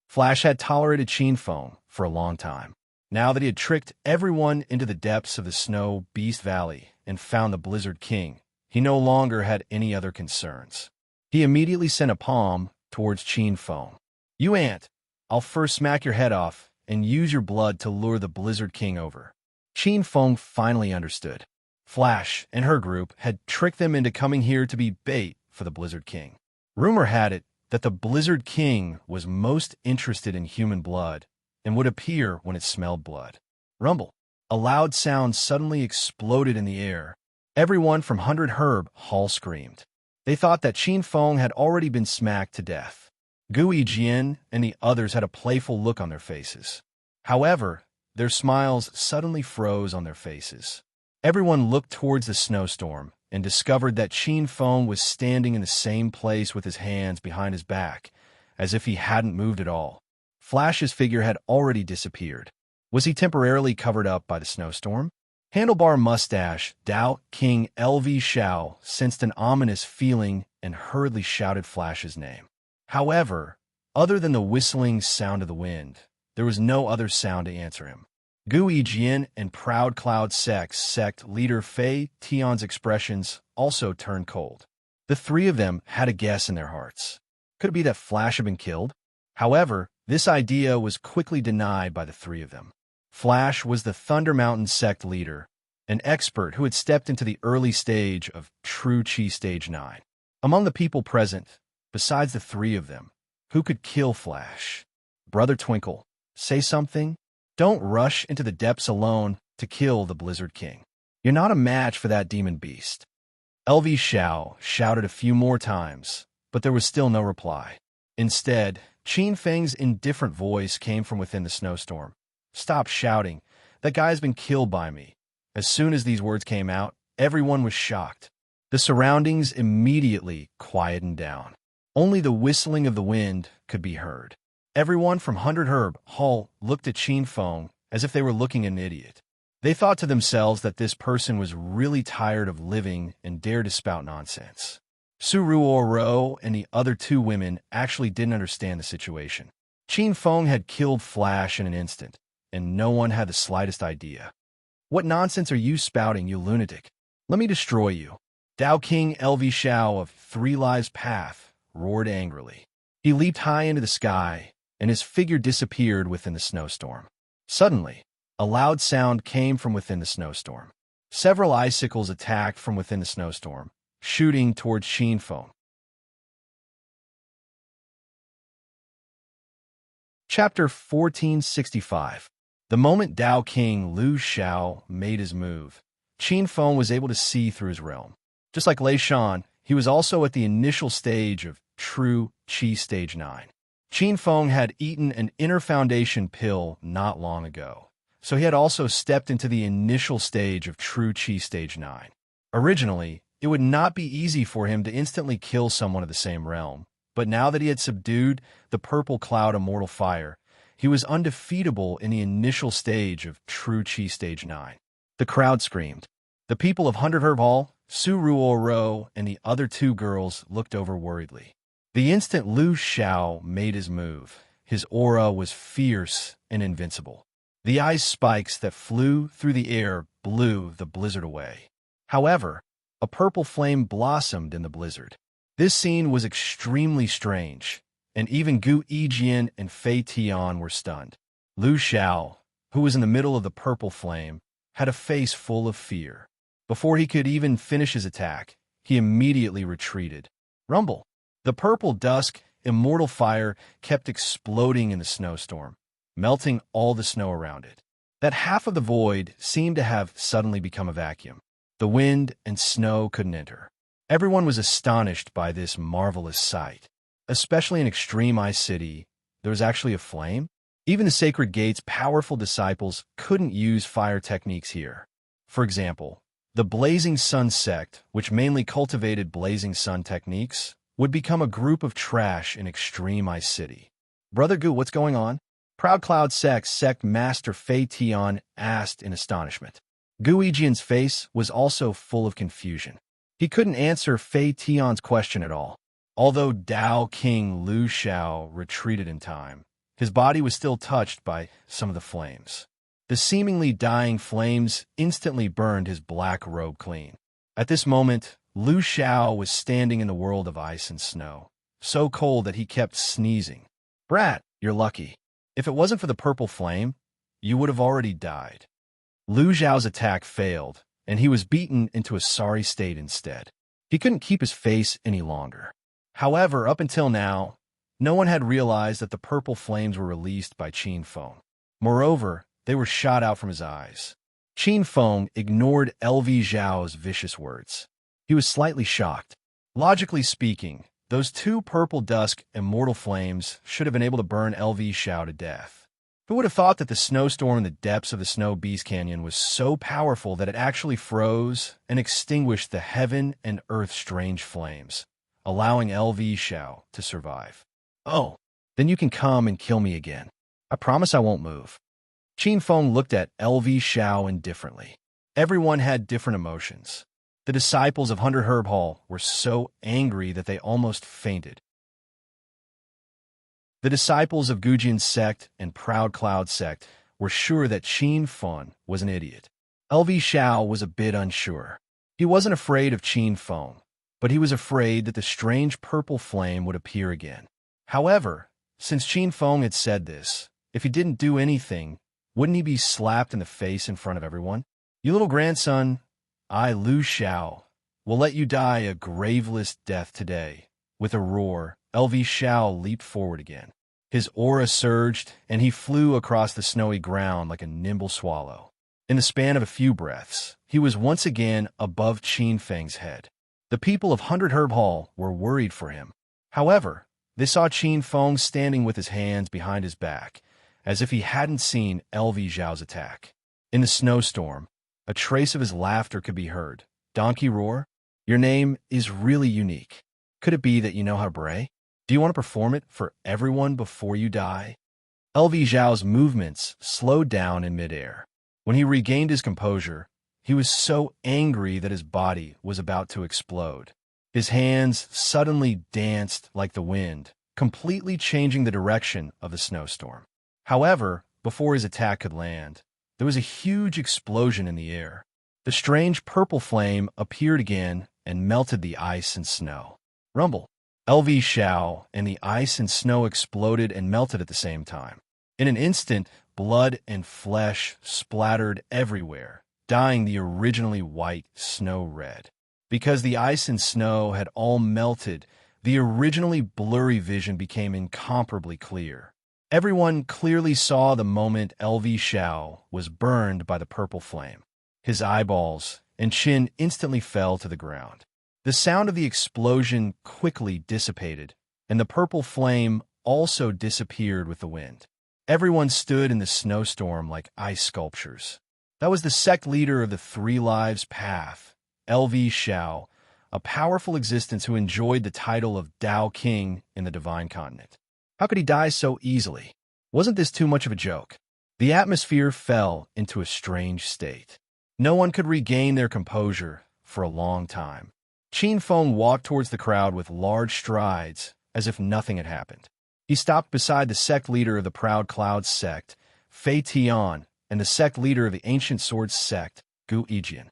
Flash had tolerated Qin Feng for a long time. Now that he had tricked everyone into the depths of the Snow Beast Valley and found the Blizzard King, he no longer had any other concerns. He immediately sent a palm towards Qin Feng. "You ant, I'll first smack your head off and use your blood to lure the Blizzard King over." Qin Feng finally understood. Flash and her group had tricked them into coming here to be bait for the Blizzard King. Rumor had it that the Blizzard King was most interested in human blood and would appear when it smelled blood. Rumble. A loud sound suddenly exploded in the air. Everyone from 100 Herb Hall screamed. They thought that Qin Feng had already been smacked to death. Gu Yijian and the others had a playful look on their faces. However, Their smiles suddenly froze on their faces. Everyone looked towards the snowstorm and discovered that Qin Feng was standing in the same place with his hands behind his back, as if he hadn't moved at all. Flash's figure had already disappeared. Was he temporarily covered up by the snowstorm? Handlebar Mustache, Dao King LV Xiao, sensed an ominous feeling and hurriedly shouted Flash's name. However, other than the whistling sound of the wind, there was no other sound to answer him. Gu Yijian and Proud Cloud sect leader Fei Tian's expressions also turned cold. The three of them had a guess in their hearts. Could it be that Flash had been killed? However, this idea was quickly denied by the three of them. Flash was the Thunder Mountain sect leader, an expert who had stepped into the early stage of True Qi Stage 9. Among the people present, besides the three of them, who could kill Flash? Brother Twinkle, say something? Don't rush into the depths alone to kill the Blizzard King. You're not a match for that demon beast. LV Xiao shouted a few more times, but there was still no reply. Instead, Qin Feng's indifferent voice came from within the snowstorm. Stop shouting. That guy's been killed by me. As soon as these words came out, everyone was shocked. The surroundings immediately quietened down. Only the whistling of the wind could be heard. Everyone from 100 Herb Hall looked at Qin Feng as if they were looking at an idiot. They thought to themselves that this person was really tired of living and dared to spout nonsense. Su Ruoro and the other two women actually didn't understand the situation. Qin Feng had killed Flash in an instant, and no one had the slightest idea. What nonsense are you spouting, you lunatic? Let me destroy you. Dao King LV Xiao of Three Lives Path roared angrily. He leaped high into the sky, and his figure disappeared within the snowstorm. Suddenly, a loud sound came from within the snowstorm. Several icicles attacked from within the snowstorm, shooting towards Qin Feng. Chapter 1465. The moment Dao King Lu Xiao made his move, Qin Feng was able to see through his realm. Just like Lei Shan, he was also at the initial stage of True Qi Stage 9. Qin Feng had eaten an inner foundation pill not long ago, so he had also stepped into the initial stage of True Qi Stage 9. Originally, it would not be easy for him to instantly kill someone of the same realm, but now that he had subdued the purple cloud immortal fire, he was undefeatable in the initial stage of True Qi Stage 9. The crowd screamed. The people of 100 Herb Hall, Su Ruoro, and the other two girls looked over worriedly. The instant Lu Xiao made his move, his aura was fierce and invincible. The ice spikes that flew through the air blew the blizzard away. However, a purple flame blossomed in the blizzard. This scene was extremely strange, and even Gu Yijian and Fei Tian were stunned. Lu Xiao, who was in the middle of the purple flame, had a face full of fear. Before he could even finish his attack, he immediately retreated. Rumble! The purple dusk, immortal fire kept exploding in the snowstorm, melting all the snow around it. That half of the void seemed to have suddenly become a vacuum. The wind and snow couldn't enter. Everyone was astonished by this marvelous sight. Especially in Extreme Ice City, there was actually a flame. Even the Sacred Gate's powerful disciples couldn't use fire techniques here. For example, the Blazing Sun sect, which mainly cultivated blazing sun techniques, would become a group of trash in Extreme Ice City. Brother Gu, what's going on? Proud Cloud sect Master Fei Tian asked in astonishment. Gu Yijian's face was also full of confusion. He couldn't answer Fei Tian's question at all. Although Dao King Lu Xiao retreated in time, his body was still touched by some of the flames. The seemingly dying flames instantly burned his black robe clean. At this moment, Lu Xiao was standing in the world of ice and snow, so cold that he kept sneezing. Brat, you're lucky. If it wasn't for the purple flame, you would have already died. Lu Xiao's attack failed, and he was beaten into a sorry state instead. He couldn't keep his face any longer. However, up until now, no one had realized that the purple flames were released by Qin Feng. Moreover, they were shot out from his eyes. Qin Feng ignored LV Zhao's vicious words. He was slightly shocked. Logically speaking, those two purple dusk immortal flames should have been able to burn LV Zhao to death. Who would have thought that the snowstorm in the depths of the Snow Beast Canyon was so powerful that it actually froze and extinguished the heaven and earth strange flames, allowing LV Xiao to survive? Oh, then you can come and kill me again. I promise I won't move. Qin Feng looked at LV Xiao indifferently. Everyone had different emotions. The disciples of 100 Herb Hall were so angry that they almost fainted. The disciples of Gujian's sect and Proud Cloud sect were sure that Qin Feng was an idiot. LV Xiao was a bit unsure. He wasn't afraid of Qin Feng, but he was afraid that the strange purple flame would appear again. However, since Qin Feng had said this, if he didn't do anything, wouldn't he be slapped in the face in front of everyone? You little grandson, I, Lu Xiao, will let you die a graveless death today. With a roar, LV Xiao leaped forward again. His aura surged, and he flew across the snowy ground like a nimble swallow. In the span of a few breaths, he was once again above Qin Feng's head. The people of 100 Herb Hall were worried for him. However, they saw Qin Feng standing with his hands behind his back, as if he hadn't seen LV Xiao's attack. In the snowstorm, a trace of his laughter could be heard. Donkey roar? Your name is really unique. Could it be that you know how to bray? Do you want to perform it for everyone before you die? LV Zhao's movements slowed down in midair. When he regained his composure, he was so angry that his body was about to explode. His hands suddenly danced like the wind, completely changing the direction of the snowstorm. However, before his attack could land, there was a huge explosion in the air. The strange purple flame appeared again and melted the ice and snow. Rumble. LV Xiao and the ice and snow exploded and melted at the same time. In an instant, blood and flesh splattered everywhere, dyeing the originally white snow red. Because the ice and snow had all melted, the originally blurry vision became incomparably clear. Everyone clearly saw the moment LV Xiao was burned by the purple flame. His eyeballs and chin instantly fell to the ground. The sound of the explosion quickly dissipated, and the purple flame also disappeared with the wind. Everyone stood in the snowstorm like ice sculptures. That was the sect leader of the Three Lives Path, LV Xiao, a powerful existence who enjoyed the title of Tao King in the Divine Continent. How could he die so easily? Wasn't this too much of a joke? The atmosphere fell into a strange state. No one could regain their composure for a long time. Qin Feng walked towards the crowd with large strides, as if nothing had happened. He stopped beside the sect leader of the Proud Clouds sect, Fei Tian, and the sect leader of the Ancient Swords sect, Gu Yijian.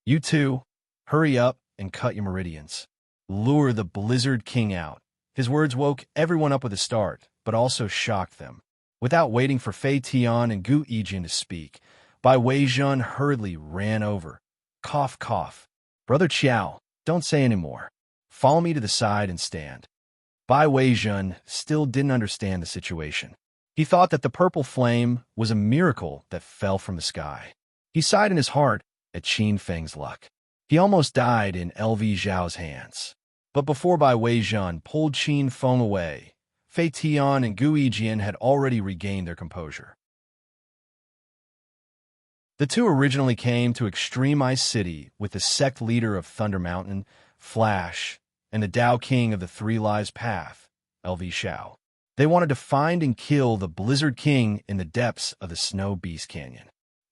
You two, hurry up and cut your meridians. Lure the Blizzard King out. His words woke everyone up with a start, but also shocked them. Without waiting for Fei Tian and Gu Yijian to speak, Bai Weizhun hurriedly ran over. Cough, cough. Brother Qiao, don't say any more. Follow me to the side and stand. Bai Weizhun still didn't understand the situation. He thought that the purple flame was a miracle that fell from the sky. He sighed in his heart at Qin Feng's luck. He almost died in LV Zhao's hands. But before Bai Weizhun pulled Qin Feng away, Fei Tian and Gu Yijian had already regained their composure. The two originally came to Extreme Ice City with the sect leader of Thunder Mountain, Flash, and the Tao King of the Three Lives Path, LV Xiao. They wanted to find and kill the Blizzard King in the depths of the Snow Beast Canyon.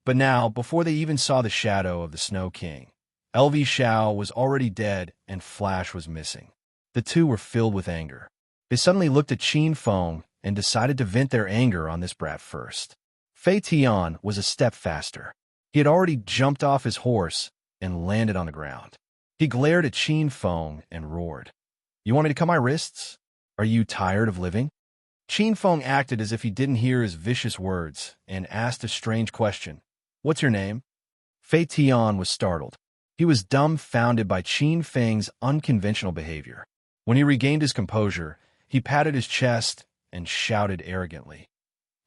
But now, before they even saw the shadow of the Snow King, LV Xiao was already dead and Flash was missing. The two were filled with anger. They suddenly looked at Qin Feng and decided to vent their anger on this brat first. Fei Tian was a step faster. He had already jumped off his horse and landed on the ground. He glared at Qin Feng and roared, "You want me to cut my wrists? Are you tired of living?" Qin Feng acted as if he didn't hear his vicious words and asked a strange question. "What's your name?" Fei Tian was startled. He was dumbfounded by Qin Feng's unconventional behavior. When he regained his composure, he patted his chest and shouted arrogantly,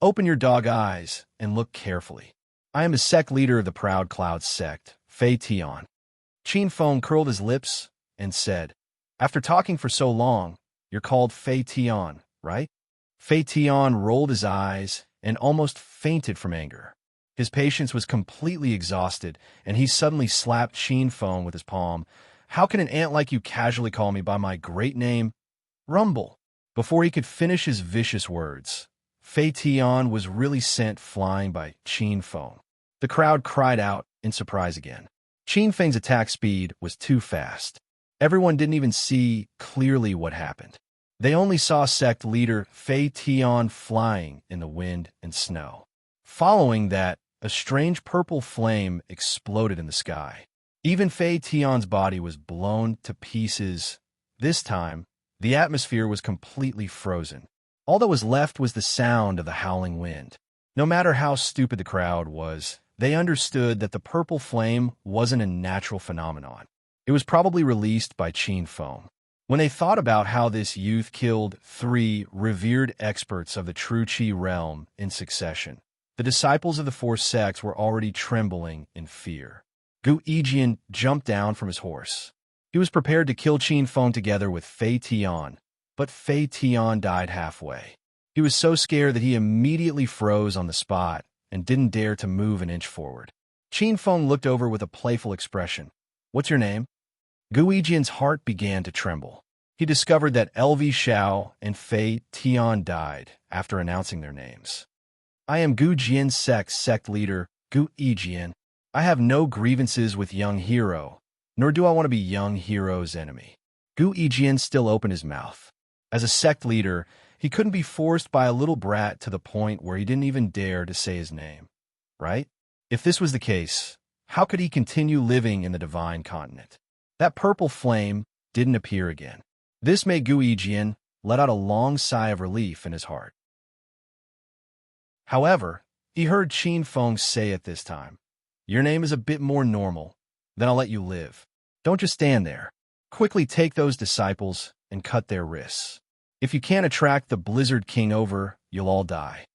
"Open your dog eyes and look carefully. I am the sect leader of the Proud Clouds sect, Fei Tian." Qin Feng curled his lips and said, "After talking for so long, you're called Fei Tian, right?" Fei Tian rolled his eyes and almost fainted from anger. His patience was completely exhausted, and he suddenly slapped Qin Feng with his palm. "How can an ant like you casually call me by my great name? Rumble!" Before he could finish his vicious words, Fei Tian was really sent flying by Qin Feng. The crowd cried out in surprise again. Qin Feng's attack speed was too fast. Everyone didn't even see clearly what happened. They only saw sect leader Fei Tian flying in the wind and snow. Following that, a strange purple flame exploded in the sky. Even Fei Tian's body was blown to pieces. This time, the atmosphere was completely frozen. All that was left was the sound of the howling wind. No matter how stupid the crowd was, they understood that the purple flame wasn't a natural phenomenon. It was probably released by Qin Feng. When they thought about how this youth killed 3 revered experts of the true Qi realm in succession, the disciples of the 4 sects were already trembling in fear. Gu Yijian jumped down from his horse. He was prepared to kill Qin Feng together with Fei Tian, but Fei Tian died halfway. He was so scared that he immediately froze on the spot and didn't dare to move an inch forward. Qin Feng looked over with a playful expression. "What's your name?" Gu Yijian's heart began to tremble. He discovered that LV Xiao and Fei Tian died after announcing their names. "I am Gu Jian's sect leader, Gu Yijian. I have no grievances with young hero, nor do I want to be young hero's enemy." Gu Yijian still opened his mouth. As a sect leader, he couldn't be forced by a little brat to the point where he didn't even dare to say his name, right? If this was the case, how could he continue living in the divine continent? That purple flame didn't appear again. This made Gu Yijian let out a long sigh of relief in his heart. However, he heard Qin Feng say at this time, "Your name is a bit more normal, then I'll let you live. Don't just stand there. Quickly take those disciples and cut their wrists. If you can't attract the Blizzard King over, you'll all die."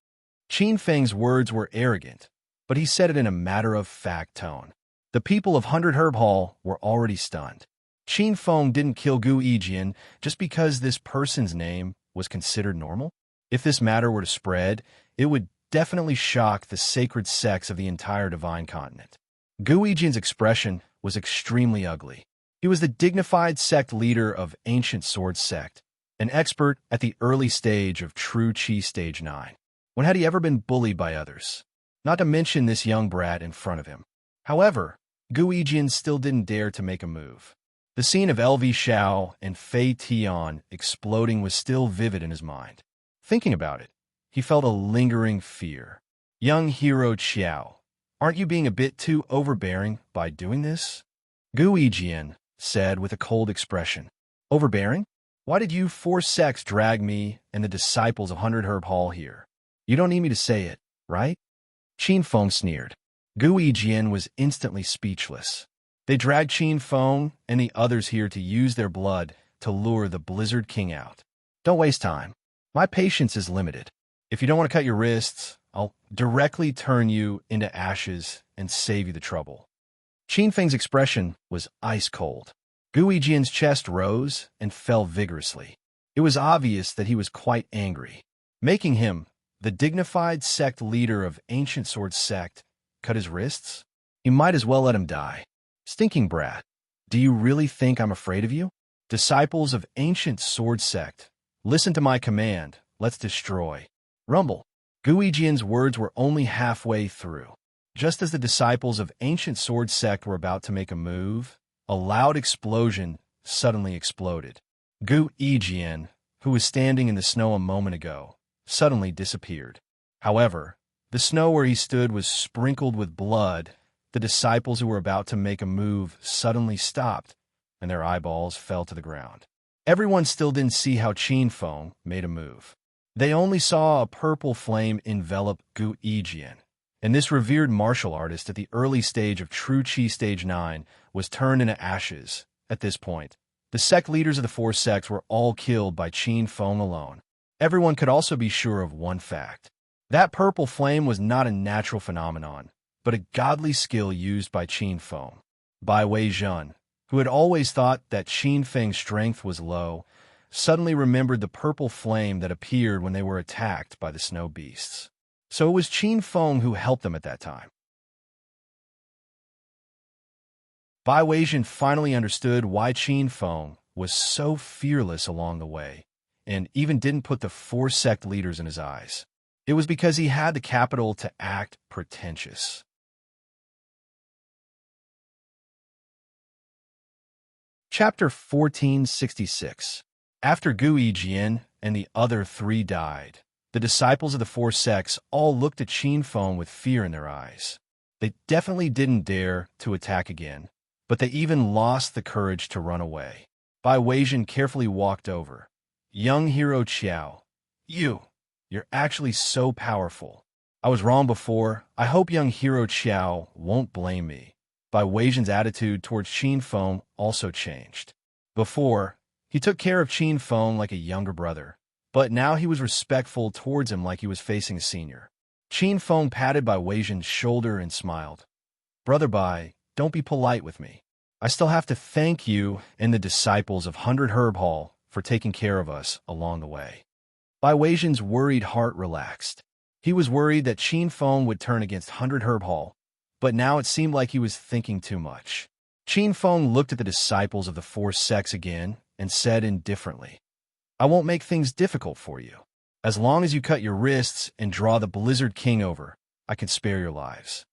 Qin Feng's words were arrogant, but he said it in a matter-of-fact tone. The people of 100 Herb Hall were already stunned. Qin Feng didn't kill Gu Yijian just because this person's name was considered normal. If this matter were to spread, it would definitely shock the sacred sects of the entire divine continent. Gu Yijian's expression was extremely ugly. He was the dignified sect leader of Ancient Sword Sect, an expert at the early stage of True Qi Stage 9. When had he ever been bullied by others? Not to mention this young brat in front of him. However, Gu Yijian still didn't dare to make a move. The scene of LV Xiao and Fei Tian exploding was still vivid in his mind. Thinking about it, he felt a lingering fear. "Young hero Xiao, aren't you being a bit too overbearing by doing this?" Gu Yijian said with a cold expression. "Overbearing? Why did you 4 sects drag me and the disciples of 100 Herb Hall here? You don't need me to say it, right?" Qin Feng sneered. Gu Yijian was instantly speechless. They dragged Qin Feng and the others here to use their blood to lure the Blizzard King out. "Don't waste time. My patience is limited. If you don't want to cut your wrists, I'll directly turn you into ashes and save you the trouble." Qin Feng's expression was ice cold. Gu Yijian's chest rose and fell vigorously. It was obvious that he was quite angry. Making him, the dignified sect leader of Ancient Sword Sect, cut his wrists? He might as well let him die. Stinking brat. Do you really think I'm afraid of you? Disciples of Ancient Sword Sect, listen to my command. Let's destroy. Rumble. Gu Yijian's words were only halfway through. Just as the disciples of Ancient Sword Sect were about to make a move, a loud explosion suddenly exploded. Gu Yijian, who was standing in the snow a moment ago, suddenly disappeared. However, the snow where he stood was sprinkled with blood. The disciples who were about to make a move suddenly stopped, and their eyeballs fell to the ground. Everyone still didn't see how Qin Feng made a move. They only saw a purple flame envelop Gu Yijian, and this revered martial artist at the early stage of True Qi Stage 9 was turned into ashes. At this point, the sect leaders of the 4 sects were all killed by Qin Feng alone. Everyone could also be sure of one fact. That purple flame was not a natural phenomenon, but a godly skill used by Qin Feng. Bai Wei Zhen, who had always thought that Qin Feng's strength was low, suddenly remembered the purple flame that appeared when they were attacked by the snow beasts. So it was Qin Feng who helped them at that time. Bai Weijian finally understood why Qin Feng was so fearless along the way, and even didn't put the four sect leaders in his eyes. It was because he had the capital to act pretentious. Chapter 1466. After Gu Yijian and the other three died, the disciples of the four sects all looked at Qin Feng with fear in their eyes. They definitely didn't dare to attack again, but they even lost the courage to run away. Bai Weijian carefully walked over. Young hero Qiao, you're actually so powerful. I was wrong before. I hope young hero Qiao won't blame me. Bai Weijian's attitude towards Qin Feng also changed. Before, he took care of Qin Feng like a younger brother, but now he was respectful towards him like he was facing a senior. Qin Feng patted Bai Weijian's shoulder and smiled. Brother Bai, don't be polite with me. I still have to thank you and the disciples of 100 Herb Hall for taking care of us along the way. Bai Weijian's worried heart relaxed. He was worried that Qin Feng would turn against 100 Herb Hall, but now it seemed like he was thinking too much. Qin Feng looked at the disciples of the four sects again and said indifferently, I won't make things difficult for you. As long as you cut your wrists and draw the Blizzard King over, I can spare your lives.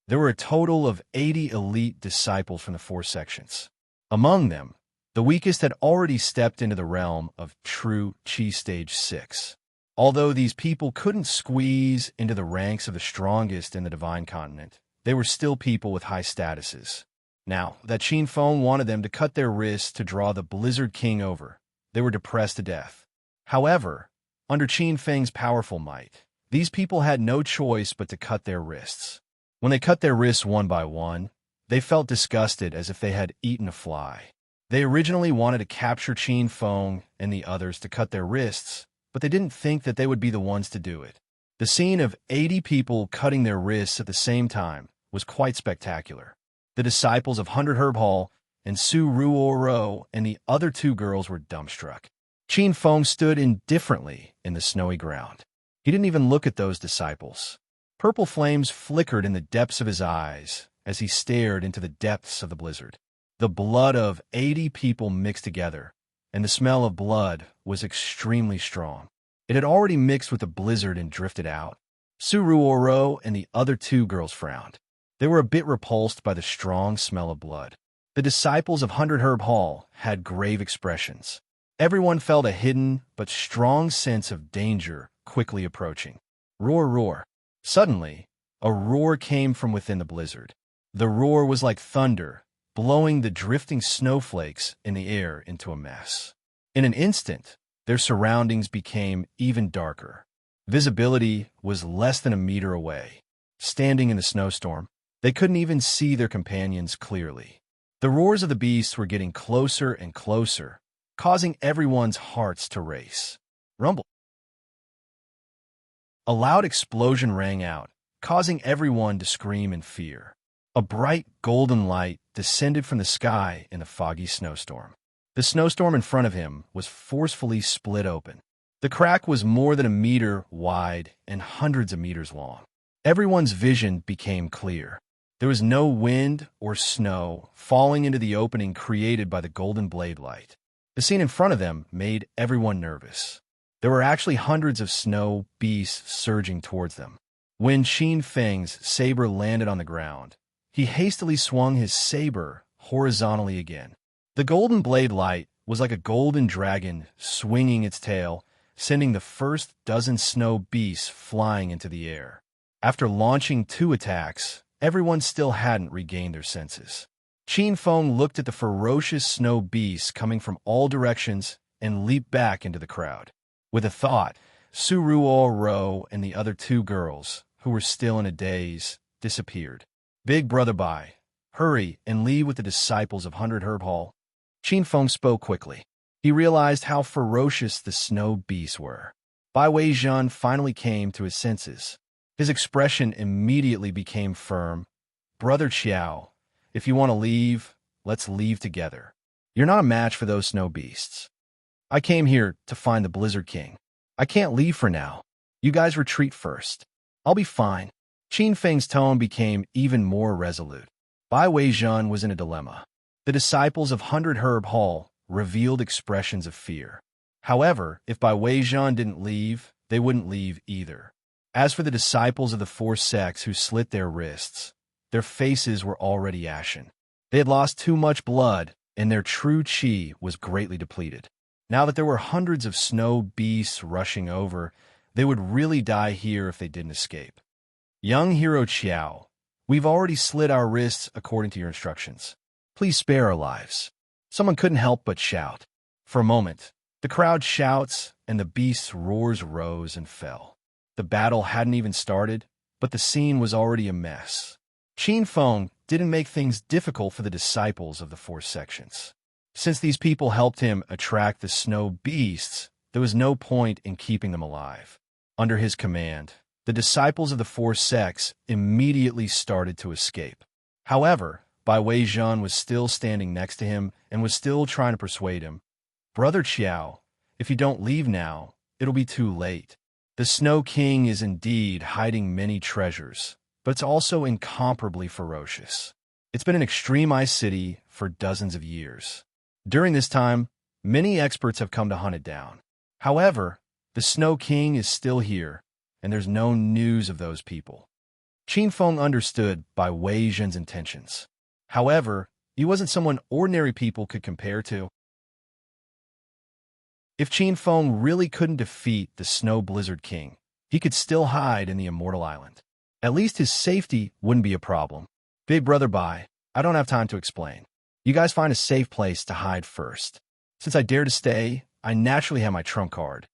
There were a total of 80 elite disciples from the four sections. Among them, the weakest had already stepped into the realm of true Qi Stage 6. Although these people couldn't squeeze into the ranks of the strongest in the Divine Continent, they were still people with high statuses. Now that Qin Feng wanted them to cut their wrists to draw the Blizzard King over, they were depressed to death. However, under Qin Feng's powerful might, these people had no choice but to cut their wrists. When they cut their wrists one by one, they felt disgusted as if they had eaten a fly. They originally wanted to capture Qin Feng and the others to cut their wrists, but they didn't think that they would be the ones to do it. The scene of 80 people cutting their wrists at the same time was quite spectacular. The disciples of 100 Herb Hall and Su Ruoro and the other two girls were dumbstruck. Qin Feng stood indifferently in the snowy ground. He didn't even look at those disciples. Purple flames flickered in the depths of his eyes as he stared into the depths of the blizzard. The blood of 80 people mixed together, and the smell of blood was extremely strong. It had already mixed with the blizzard and drifted out. Su Ruoro and the other two girls frowned. They were a bit repulsed by the strong smell of blood. The disciples of 100 Herb Hall had grave expressions. Everyone felt a hidden but strong sense of danger quickly approaching. Roar, roar. Suddenly, a roar came from within the blizzard. The roar was like thunder, blowing the drifting snowflakes in the air into a mess. In an instant, their surroundings became even darker. Visibility was less than a meter away. Standing in the snowstorm, they couldn't even see their companions clearly. The roars of the beasts were getting closer and closer, causing everyone's hearts to race. Rumble. A loud explosion rang out, causing everyone to scream in fear. A bright golden light descended from the sky in a foggy snowstorm. The snowstorm in front of him was forcefully split open. The crack was more than a meter wide and hundreds of meters long. Everyone's vision became clear. There was no wind or snow falling into the opening created by the golden blade light. The scene in front of them made everyone nervous. There were actually hundreds of snow beasts surging towards them. When Qin Feng's saber landed on the ground, he hastily swung his saber horizontally again. The golden blade light was like a golden dragon swinging its tail, sending the first dozen snow beasts flying into the air. After launching 2 attacks, everyone still hadn't regained their senses. Qin Feng looked at the ferocious snow beasts coming from all directions and leaped back into the crowd. With a thought, Su Ruoro and the other 2 girls, who were still in a daze, disappeared. Big Brother Bai, hurry and leave with the disciples of 100 Herb Hall. Qin Feng spoke quickly. He realized how ferocious the snow beasts were. Bai Weijian finally came to his senses. His expression immediately became firm. Brother Qiao, if you want to leave, let's leave together. You're not a match for those snow beasts. I came here to find the Blizzard King. I can't leave for now. You guys retreat first. I'll be fine. Qin Feng's tone became even more resolute. Bai Weizhen was in a dilemma. The disciples of 100 Herb Hall revealed expressions of fear. However, if Bai Weizhen didn't leave, they wouldn't leave either. As for the disciples of the four sects who slit their wrists, their faces were already ashen. They had lost too much blood, and their true qi was greatly depleted. Now that there were hundreds of snow beasts rushing over, they would really die here if they didn't escape. Young hero Qiao, we've already slit our wrists according to your instructions. Please spare our lives. Someone couldn't help but shout. For a moment, the crowd shouts and the beast's roars rose and fell. The battle hadn't even started, but the scene was already a mess. Qin Feng didn't make things difficult for the disciples of the four sections. Since these people helped him attract the snow beasts, there was no point in keeping them alive. Under his command, the disciples of the four sects immediately started to escape. However, Bai Weizhen was still standing next to him and was still trying to persuade him. Brother Qiao, if you don't leave now, it'll be too late. The Snow King is indeed hiding many treasures, but it's also incomparably ferocious. It's been an extreme ice city for dozens of years. During this time, many experts have come to hunt it down. However, the Snow King is still here, and there's no news of those people. Qin Feng understood Bai Weizhen's intentions. However, he wasn't someone ordinary people could compare to. If Qin Feng really couldn't defeat the Snow Blizzard King, he could still hide in the Immortal Island. At least his safety wouldn't be a problem. Big Brother Bai, I don't have time to explain. You guys find a safe place to hide first. Since I dare to stay, I naturally have my trump card.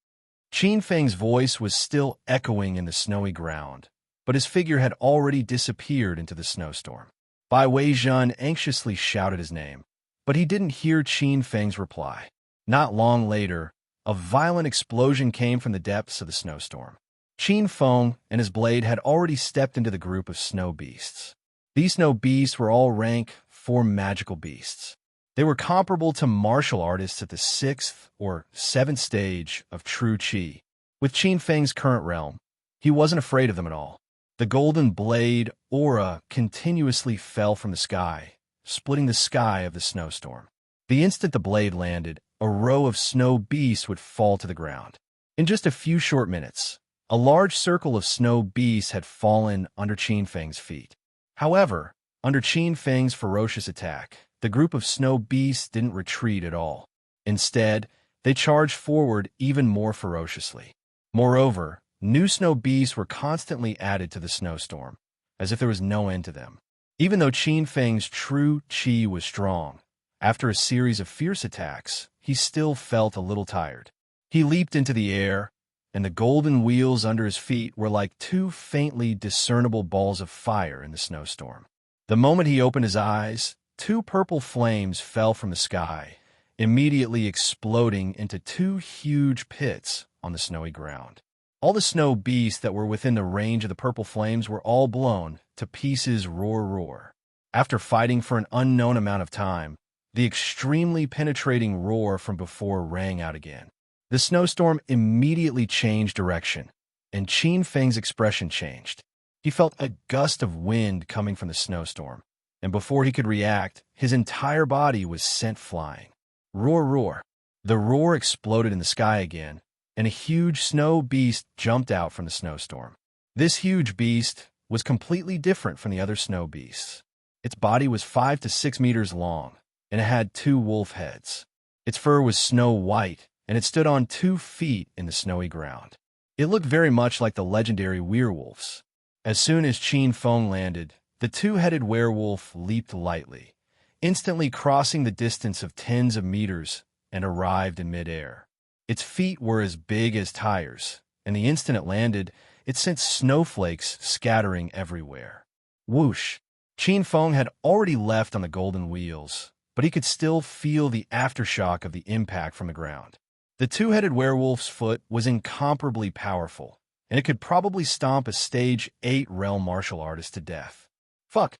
Qin Feng's voice was still echoing in the snowy ground, but his figure had already disappeared into the snowstorm. Bai Weizhen anxiously shouted his name, but he didn't hear Qin Feng's reply. Not long later, a violent explosion came from the depths of the snowstorm. Qin Feng and his blade had already stepped into the group of snow beasts. These snow beasts were all rank 4 magical beasts. They were comparable to martial artists at the 6th or 7th stage of true qi. With Qin Feng's current realm, he wasn't afraid of them at all. The golden blade aura continuously fell from the sky, splitting the sky of the snowstorm. The instant the blade landed, a row of snow beasts would fall to the ground. In just a few short minutes, a large circle of snow beasts had fallen under Qin Feng's feet. However, under Qin Feng's ferocious attack, the group of snow beasts didn't retreat at all. Instead, they charged forward even more ferociously. Moreover, new snow beasts were constantly added to the snowstorm, as if there was no end to them. Even though Qin Feng's true qi was strong, after a series of fierce attacks, he still felt a little tired. He leaped into the air, and the golden wheels under his feet were like 2 faintly discernible balls of fire in the snowstorm. The moment he opened his eyes, 2 purple flames fell from the sky, immediately exploding into 2 huge pits on the snowy ground. All the snow beasts that were within the range of the purple flames were all blown to pieces roar. After fighting for an unknown amount of time, the extremely penetrating roar from before rang out again. The snowstorm immediately changed direction, and Qin Feng's expression changed. He felt a gust of wind coming from the snowstorm, and before he could react, his entire body was sent flying. Roar. The roar exploded in the sky again, and a huge snow beast jumped out from the snowstorm. This huge beast was completely different from the other snow beasts. Its body was 5 to 6 meters long, and it had 2 wolf heads. Its fur was snow white, and it stood on 2 feet in the snowy ground. It looked very much like the legendary werewolves. As soon as Qin Feng landed, the 2-headed werewolf leaped lightly, instantly crossing the distance of tens of meters and arrived in midair. Its feet were as big as tires, and the instant it landed, it sent snowflakes scattering everywhere. Whoosh! Qin Feng had already left on the golden wheels, but he could still feel the aftershock of the impact from the ground. The 2-headed werewolf's foot was incomparably powerful, and it could probably stomp a stage 8 realm martial artist to death. Fuck!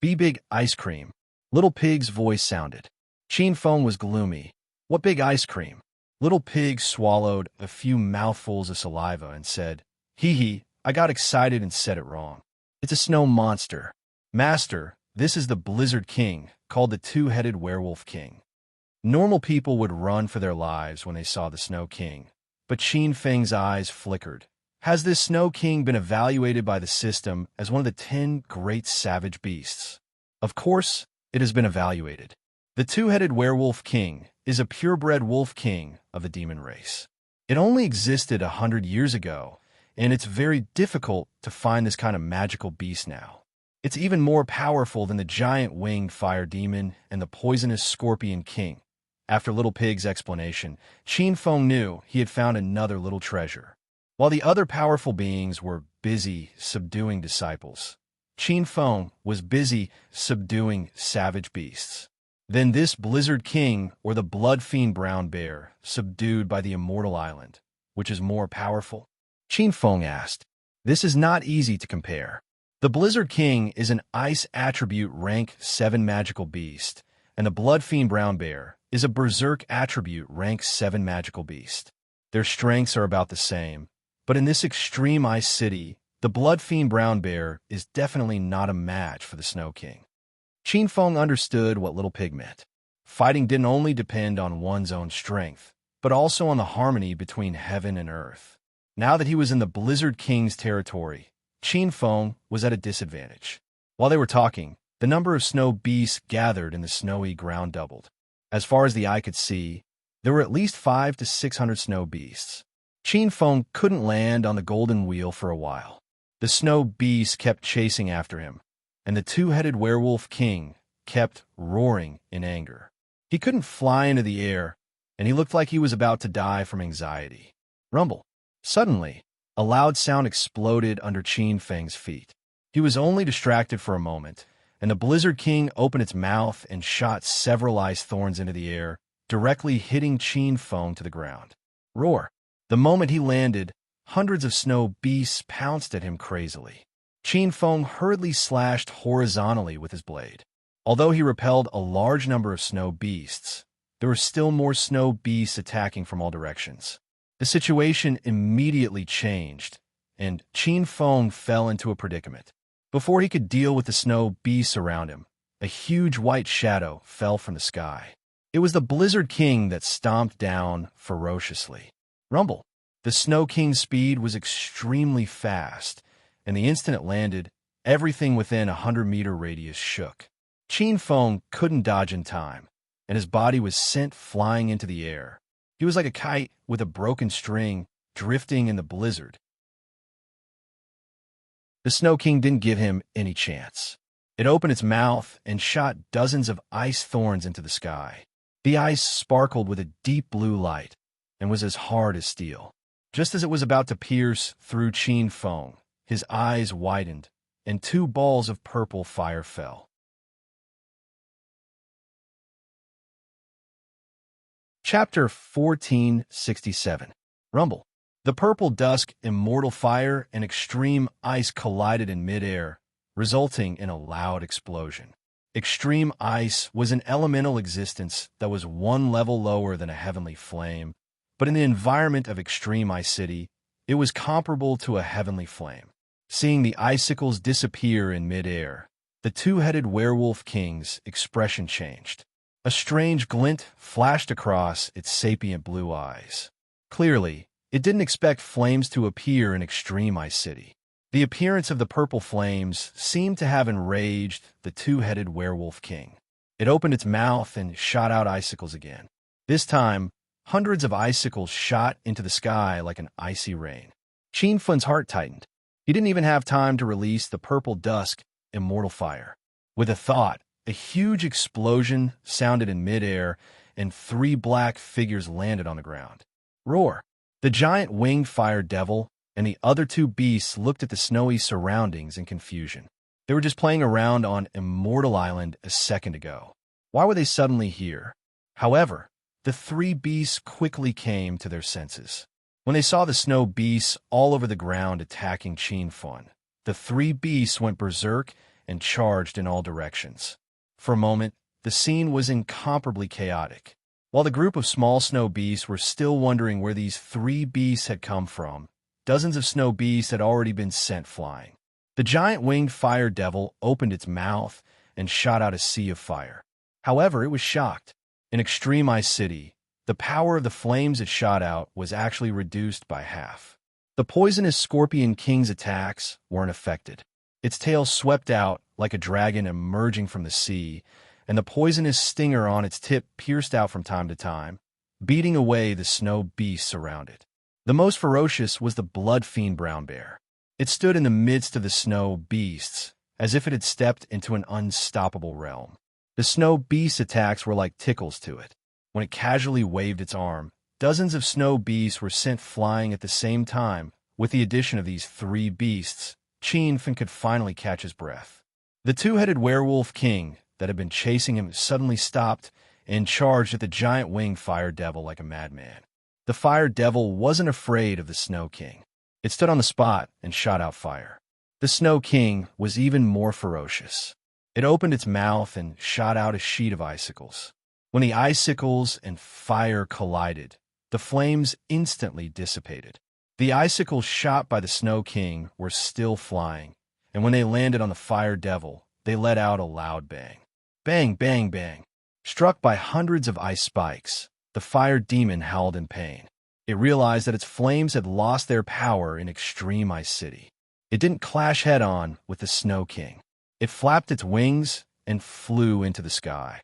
Be big ice cream. Little Pig's voice sounded. Qin Feng was gloomy. What big ice cream? Little Pig swallowed a few mouthfuls of saliva and said, Hee hee, I got excited and said it wrong. It's a snow monster. Master, this is the Blizzard King, called the Two-Headed Werewolf King. Normal people would run for their lives when they saw the Snow King, but Qin Feng's eyes flickered. Has this Snow King been evaluated by the system as one of the 10 great savage beasts? Of course, it has been evaluated. The Two-Headed Werewolf King is a purebred wolf king of the demon race. It only existed 100 years ago, and it's very difficult to find this kind of magical beast now. It's even more powerful than the giant winged fire demon and the poisonous scorpion king. After Little Pig's explanation, Qin Feng knew he had found another little treasure. While the other powerful beings were busy subduing disciples, Qin Feng was busy subduing savage beasts. Then this Blizzard King, or the Blood Fiend Brown Bear, subdued by the Immortal Island, which is more powerful? Qin Feng asked. This is not easy to compare. The Blizzard King is an Ice Attribute Rank 7 magical beast, and the Blood Fiend Brown Bear is a Berserk Attribute Rank 7 magical beast. Their strengths are about the same, but in this extreme ice city, the Blood Fiend Brown Bear is definitely not a match for the Snow King. Qin Feng understood what Little Pig meant. Fighting didn't only depend on one's own strength, but also on the harmony between heaven and earth. Now that he was in the Blizzard King's territory, Qin Feng was at a disadvantage. While they were talking, the number of snow beasts gathered in the snowy ground doubled. As far as the eye could see, there were at least 500 to 600 snow beasts. Qin Feng couldn't land on the golden wheel for a while. The snow beasts kept chasing after him, and the Two-Headed Werewolf King kept roaring in anger. He couldn't fly into the air, and he looked like he was about to die from anxiety. Rumble. Suddenly, a loud sound exploded under Qin Feng's feet. He was only distracted for a moment, and the Blizzard King opened its mouth and shot several ice thorns into the air, directly hitting Qin Feng to the ground. Roar! The moment he landed, hundreds of snow beasts pounced at him crazily. Qin Feng hurriedly slashed horizontally with his blade. Although he repelled a large number of snow beasts, there were still more snow beasts attacking from all directions. The situation immediately changed, and Qin Feng fell into a predicament. Before he could deal with the snow beasts around him, a huge white shadow fell from the sky. It was the Blizzard King that stomped down ferociously. Rumble. The Snow King's speed was extremely fast, and the instant it landed, everything within a 100-meter radius shook. Qin Feng couldn't dodge in time, and his body was sent flying into the air. He was like a kite with a broken string, drifting in the blizzard. The Snow King didn't give him any chance. It opened its mouth and shot dozens of ice thorns into the sky. The ice sparkled with a deep blue light and was as hard as steel. Just as it was about to pierce through Qin Feng, his eyes widened, and 2 balls of purple fire fell. Chapter 1467. Rumble. The purple dusk, immortal fire, and extreme ice collided in midair, resulting in a loud explosion. Extreme ice was an elemental existence that was 1 level lower than a heavenly flame, but in the environment of Extreme Ice City, it was comparable to a heavenly flame. Seeing the icicles disappear in midair, the Two-Headed Werewolf King's expression changed. A strange glint flashed across its sapient blue eyes. Clearly, it didn't expect flames to appear in Extreme Ice City. The appearance of the purple flames seemed to have enraged the Two-Headed Werewolf King. It opened its mouth and shot out icicles again. This time, hundreds of icicles shot into the sky like an icy rain. Qin Feng's heart tightened. He didn't even have time to release the purple dusk, immortal fire. With a thought, a huge explosion sounded in midair, and 3 black figures landed on the ground. Roar! The giant winged fire devil and the other 2 beasts looked at the snowy surroundings in confusion. They were just playing around on Immortal Island a second ago. Why were they suddenly here? However, the 3 beasts quickly came to their senses. When they saw the snow beasts all over the ground attacking Qin Feng, the 3 beasts went berserk and charged in all directions. For a moment, the scene was incomparably chaotic. While the group of small snow beasts were still wondering where these 3 beasts had come from, dozens of snow beasts had already been sent flying. The giant winged fire devil opened its mouth and shot out a sea of fire. However, it was shocked. In Extreme Ice City, the power of the flames it shot out was actually reduced by half. The poisonous Scorpion King's attacks weren't affected. Its tail swept out like a dragon emerging from the sea, and the poisonous stinger on its tip pierced out from time to time, beating away the snow beasts around it. The most ferocious was the blood fiend brown bear. It stood in the midst of the snow beasts, as if it had stepped into an unstoppable realm. The snow beast attacks were like tickles to it. When it casually waved its arm, dozens of snow beasts were sent flying at the same time. With the addition of these 3 beasts, Chinfin could finally catch his breath. The two-headed werewolf king that had been chasing him suddenly stopped and charged at the giant winged fire devil like a madman. The fire devil wasn't afraid of the Snow King. It stood on the spot and shot out fire. The Snow King was even more ferocious. It opened its mouth and shot out a sheet of icicles. When the icicles and fire collided, the flames instantly dissipated. The icicles shot by the Snow King were still flying, and when they landed on the fire devil, they let out a loud bang. Bang, bang, bang. Struck by hundreds of ice spikes, the fire demon howled in pain. It realized that its flames had lost their power in Extreme Ice City. It didn't clash head-on with the Snow King. It flapped its wings and flew into the sky.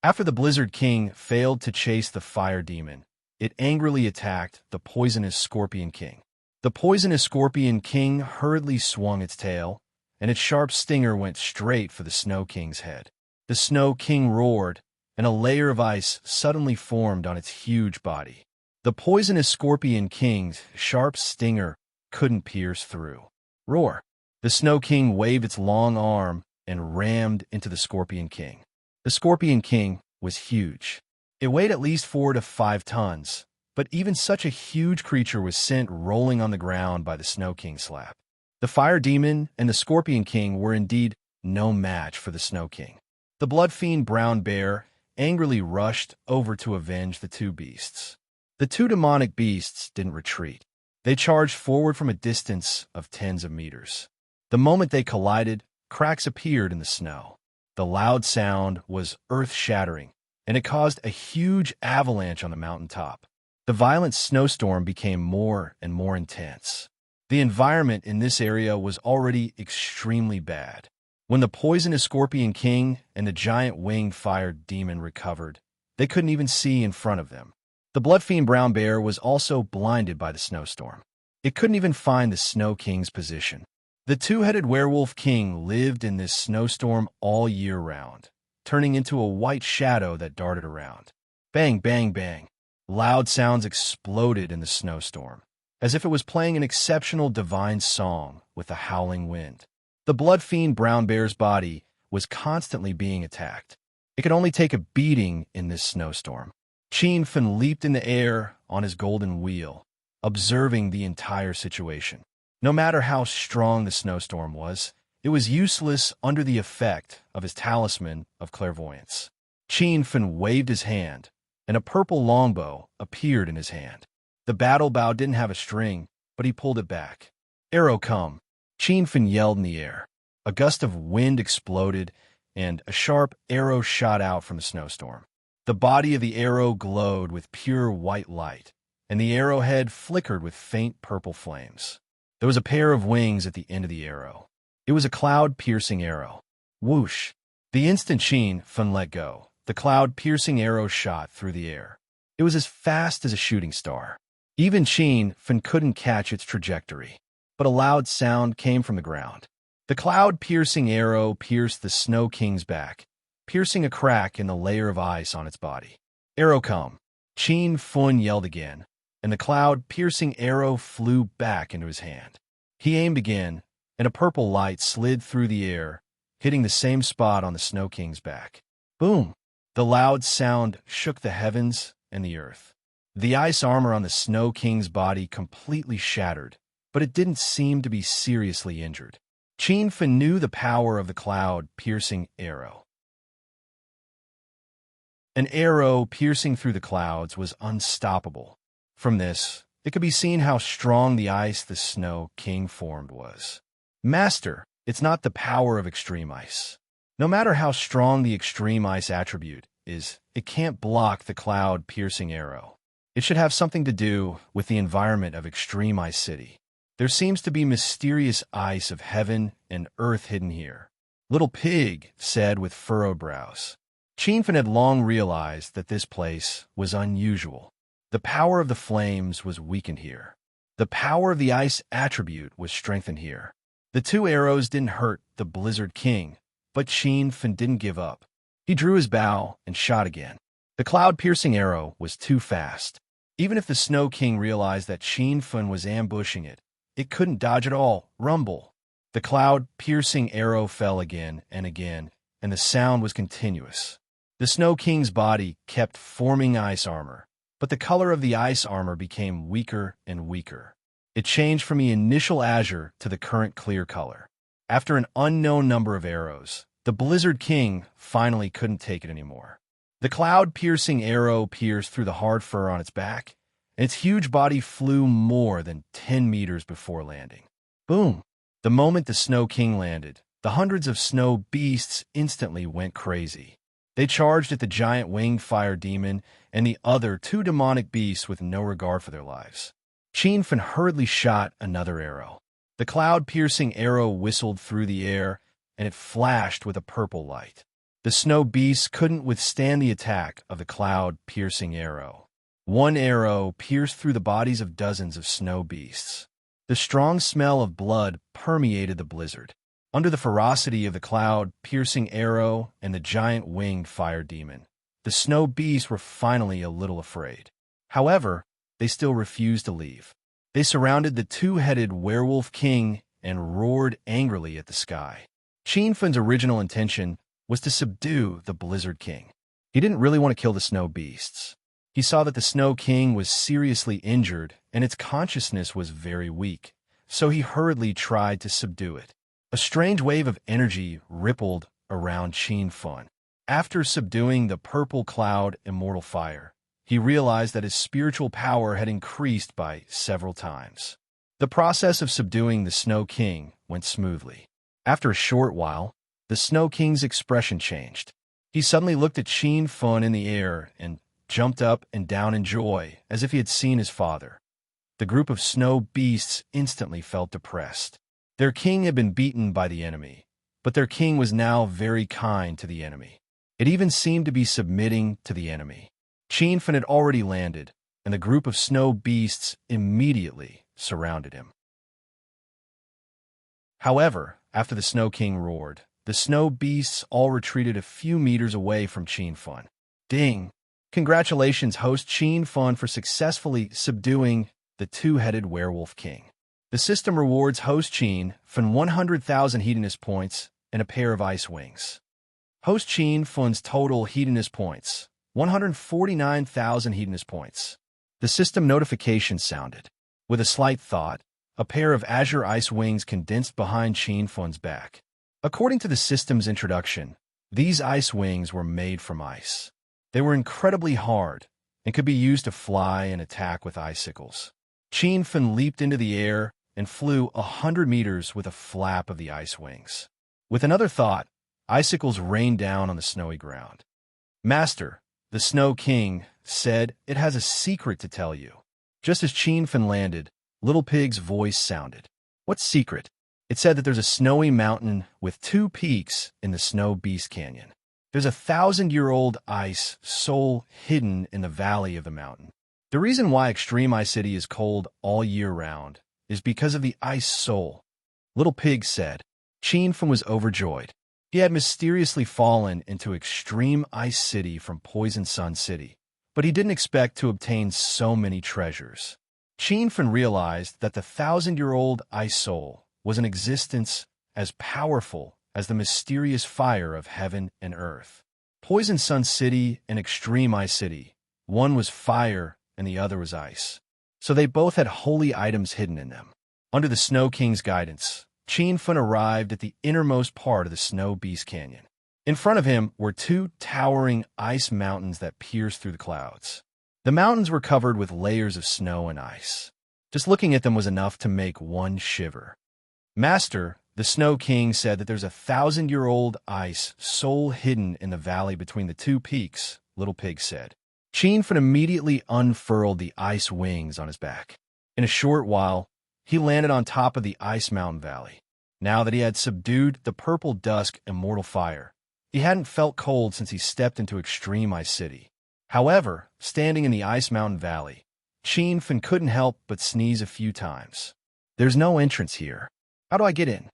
After the Blizzard King failed to chase the fire demon, it angrily attacked the poisonous Scorpion King. The poisonous Scorpion King hurriedly swung its tail, and its sharp stinger went straight for the Snow King's head. The Snow King roared, and a layer of ice suddenly formed on its huge body. The poisonous Scorpion King's sharp stinger couldn't pierce through. Roar! The Snow King waved its long arm and rammed into the Scorpion King. The Scorpion King was huge. It weighed at least 4 to 5 tons, but even such a huge creature was sent rolling on the ground by the Snow King's slap. The Fire Demon and the Scorpion King were indeed no match for the Snow King. The blood fiend Brown Bear angrily rushed over to avenge the 2 beasts. The 2 demonic beasts didn't retreat. They charged forward from a distance of tens of meters. The moment they collided, cracks appeared in the snow. The loud sound was earth-shattering, and it caused a huge avalanche on the mountaintop. The violent snowstorm became more and more intense. The environment in this area was already extremely bad. When the poisonous Scorpion King and the giant winged fire demon recovered, they couldn't even see in front of them. The blood fiend Brown Bear was also blinded by the snowstorm. It couldn't even find the Snow King's position. The 2-headed werewolf king lived in this snowstorm all year round, turning into a white shadow that darted around. Bang, bang, bang. Loud sounds exploded in the snowstorm, as if it was playing an exceptional divine song with a howling wind. The blood fiend Brown Bear's body was constantly being attacked. It could only take a beating in this snowstorm. Chinfin leaped in the air on his golden wheel, observing the entire situation. No matter how strong the snowstorm was, it was useless under the effect of his talisman of clairvoyance. Chinfin waved his hand, and a purple longbow appeared in his hand. The battle bow didn't have a string, but he pulled it back. Arrow come! Chinfin yelled in the air. A gust of wind exploded, and a sharp arrow shot out from the snowstorm. The body of the arrow glowed with pure white light, and the arrowhead flickered with faint purple flames. There was a pair of wings at the end of the arrow. It was a cloud-piercing arrow. Whoosh! The instant Chinfin let go, the cloud-piercing arrow shot through the air. It was as fast as a shooting star. Even Chinfin couldn't catch its trajectory, but a loud sound came from the ground. The cloud-piercing arrow pierced the Snow King's back, piercing a crack in the layer of ice on its body. Arrow come! Chinfin yelled again, and the cloud-piercing arrow flew back into his hand. He aimed again, and a purple light slid through the air, hitting the same spot on the Snow King's back. Boom! The loud sound shook the heavens and the earth. The ice armor on the Snow King's body completely shattered, but it didn't seem to be seriously injured. Chinfin knew the power of the cloud-piercing arrow. An arrow piercing through the clouds was unstoppable. From this, it could be seen how strong the ice the Snow King formed was. Master, it's not the power of extreme ice. No matter how strong the extreme ice attribute is, it can't block the cloud-piercing arrow. It should have something to do with the environment of Extreme Ice City. There seems to be mysterious ice of heaven and earth hidden here. Little Pig said with furrowed brows. Chinfin had long realized that this place was unusual. The power of the flames was weakened here. The power of the ice attribute was strengthened here. The two arrows didn't hurt the Blizzard King, but Chinfin didn't give up. He drew his bow and shot again. The cloud-piercing arrow was too fast. Even if the Snow King realized that Chinfin was ambushing it, it couldn't dodge at all. Rumble. The cloud-piercing arrow fell again, and the sound was continuous. The Snow King's body kept forming ice armor, but the color of the ice armor became weaker and weaker. It changed from the initial azure to the current clear color. After an unknown number of arrows, the Blizzard King finally couldn't take it anymore. The cloud-piercing arrow pierced through the hard fur on its back, and its huge body flew more than 10 meters before landing. Boom! The moment the Snow King landed, the hundreds of snow beasts instantly went crazy. They charged at the giant winged fire demon and the other two demonic beasts with no regard for their lives. Chinfin hurriedly shot another arrow. The cloud-piercing arrow whistled through the air, and it flashed with a purple light. The snow beasts couldn't withstand the attack of the cloud-piercing arrow. One arrow pierced through the bodies of dozens of snow beasts. The strong smell of blood permeated the blizzard. Under the ferocity of the cloud-piercing arrow and the giant winged fire demon, the snow beasts were finally a little afraid. However, they still refused to leave. They surrounded the two-headed werewolf king and roared angrily at the sky. Chinfin's original intention was to subdue the Blizzard King. He didn't really want to kill the snow beasts. He saw that the Snow King was seriously injured and its consciousness was very weak, so he hurriedly tried to subdue it. A strange wave of energy rippled around Chinfin. After subduing the purple cloud immortal fire, he realized that his spiritual power had increased by several times. The process of subduing the Snow King went smoothly. After a short while, the Snow King's expression changed. He suddenly looked at Chinfin in the air and jumped up and down in joy, as if he had seen his father. The group of snow beasts instantly felt depressed. Their king had been beaten by the enemy, but their king was now very kind to the enemy. It even seemed to be submitting to the enemy. Chinfin had already landed, and the group of snow beasts immediately surrounded him. However, after the Snow King roared, the snow beasts all retreated a few meters away from Chinfin. Ding! Congratulations, host Chinfin, for successfully subduing the two-headed werewolf king. The system rewards host Chinfin 100,000 hedonist points and a pair of ice wings. Host Chinfin's total hedonist points, 149,000 hedonist points. The system notification sounded. With a slight thought, a pair of azure ice wings condensed behind Chinfin's back. According to the system's introduction, these ice wings were made from ice. They were incredibly hard and could be used to fly and attack with icicles. Chinfin leaped into the air and flew 100 meters with a flap of the ice wings. With another thought, icicles rained down on the snowy ground. Master, the Snow King said, it has a secret to tell you. Just as Chinfin landed, Little Pig's voice sounded. What secret? It said that there's a snowy mountain with two peaks in the Snow Beast Canyon. There's a 1,000-year-old ice soul hidden in the valley of the mountain. The reason why Extreme Ice City is cold all year round is because of the ice soul. Little Pig said. Chinfin was overjoyed. He had mysteriously fallen into Extreme Ice City from Poison Sun City, but he didn't expect to obtain so many treasures. Chinfin realized that the 1,000-year-old ice soul was in existence as powerful as the mysterious fire of heaven and earth. Poison Sun City and Extreme Ice City, one was fire and the other was ice. So they both had holy items hidden in them. Under the Snow King's guidance, Chinfin arrived at the innermost part of the Snow Beast Canyon. In front of him were two towering ice mountains that pierced through the clouds. The mountains were covered with layers of snow and ice. Just looking at them was enough to make one shiver. Master, the Snow King said that there's a 1,000-year-old ice soul hidden in the valley between the two peaks, Little Pig said. Chienfin immediately unfurled the ice wings on his back. In a short while, he landed on top of the ice mountain valley. Now that he had subdued the purple dusk immortal fire, he hadn't felt cold since he stepped into Extreme Ice City. However, standing in the ice mountain valley, Chienfin couldn't help but sneeze a few times. There's no entrance here. How do I get in?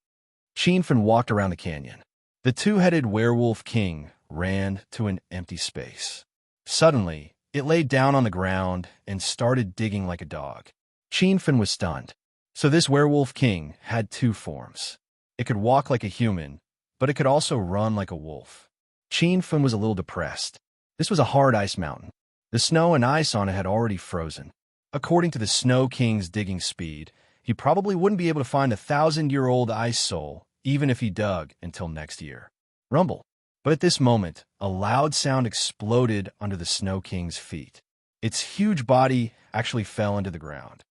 Chienfin walked around the canyon. The two-headed werewolf king ran to an empty space. Suddenly, it laid down on the ground and started digging like a dog. Chienfin was stunned. So this werewolf king had two forms. It could walk like a human, but it could also run like a wolf. Chienfin was a little depressed. This was a hard ice mountain. The snow and ice on it had already frozen. According to the Snow King's digging speed, he probably wouldn't be able to find a 1,000-year-old ice soul, even if he dug until next year. Rumble. But at this moment, a loud sound exploded under the Snow King's feet. Its huge body actually fell into the ground.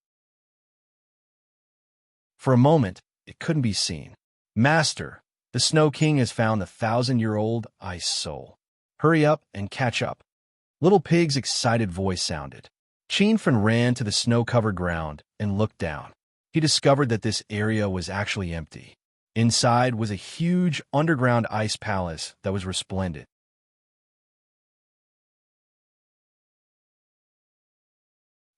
For a moment, it couldn't be seen. Master, the Snow King has found the 1,000-year-old ice soul. Hurry up and catch up. Little Pig's excited voice sounded. Chienfin ran to the snow-covered ground and looked down. He discovered that this area was actually empty. Inside was a huge underground ice palace that was resplendent.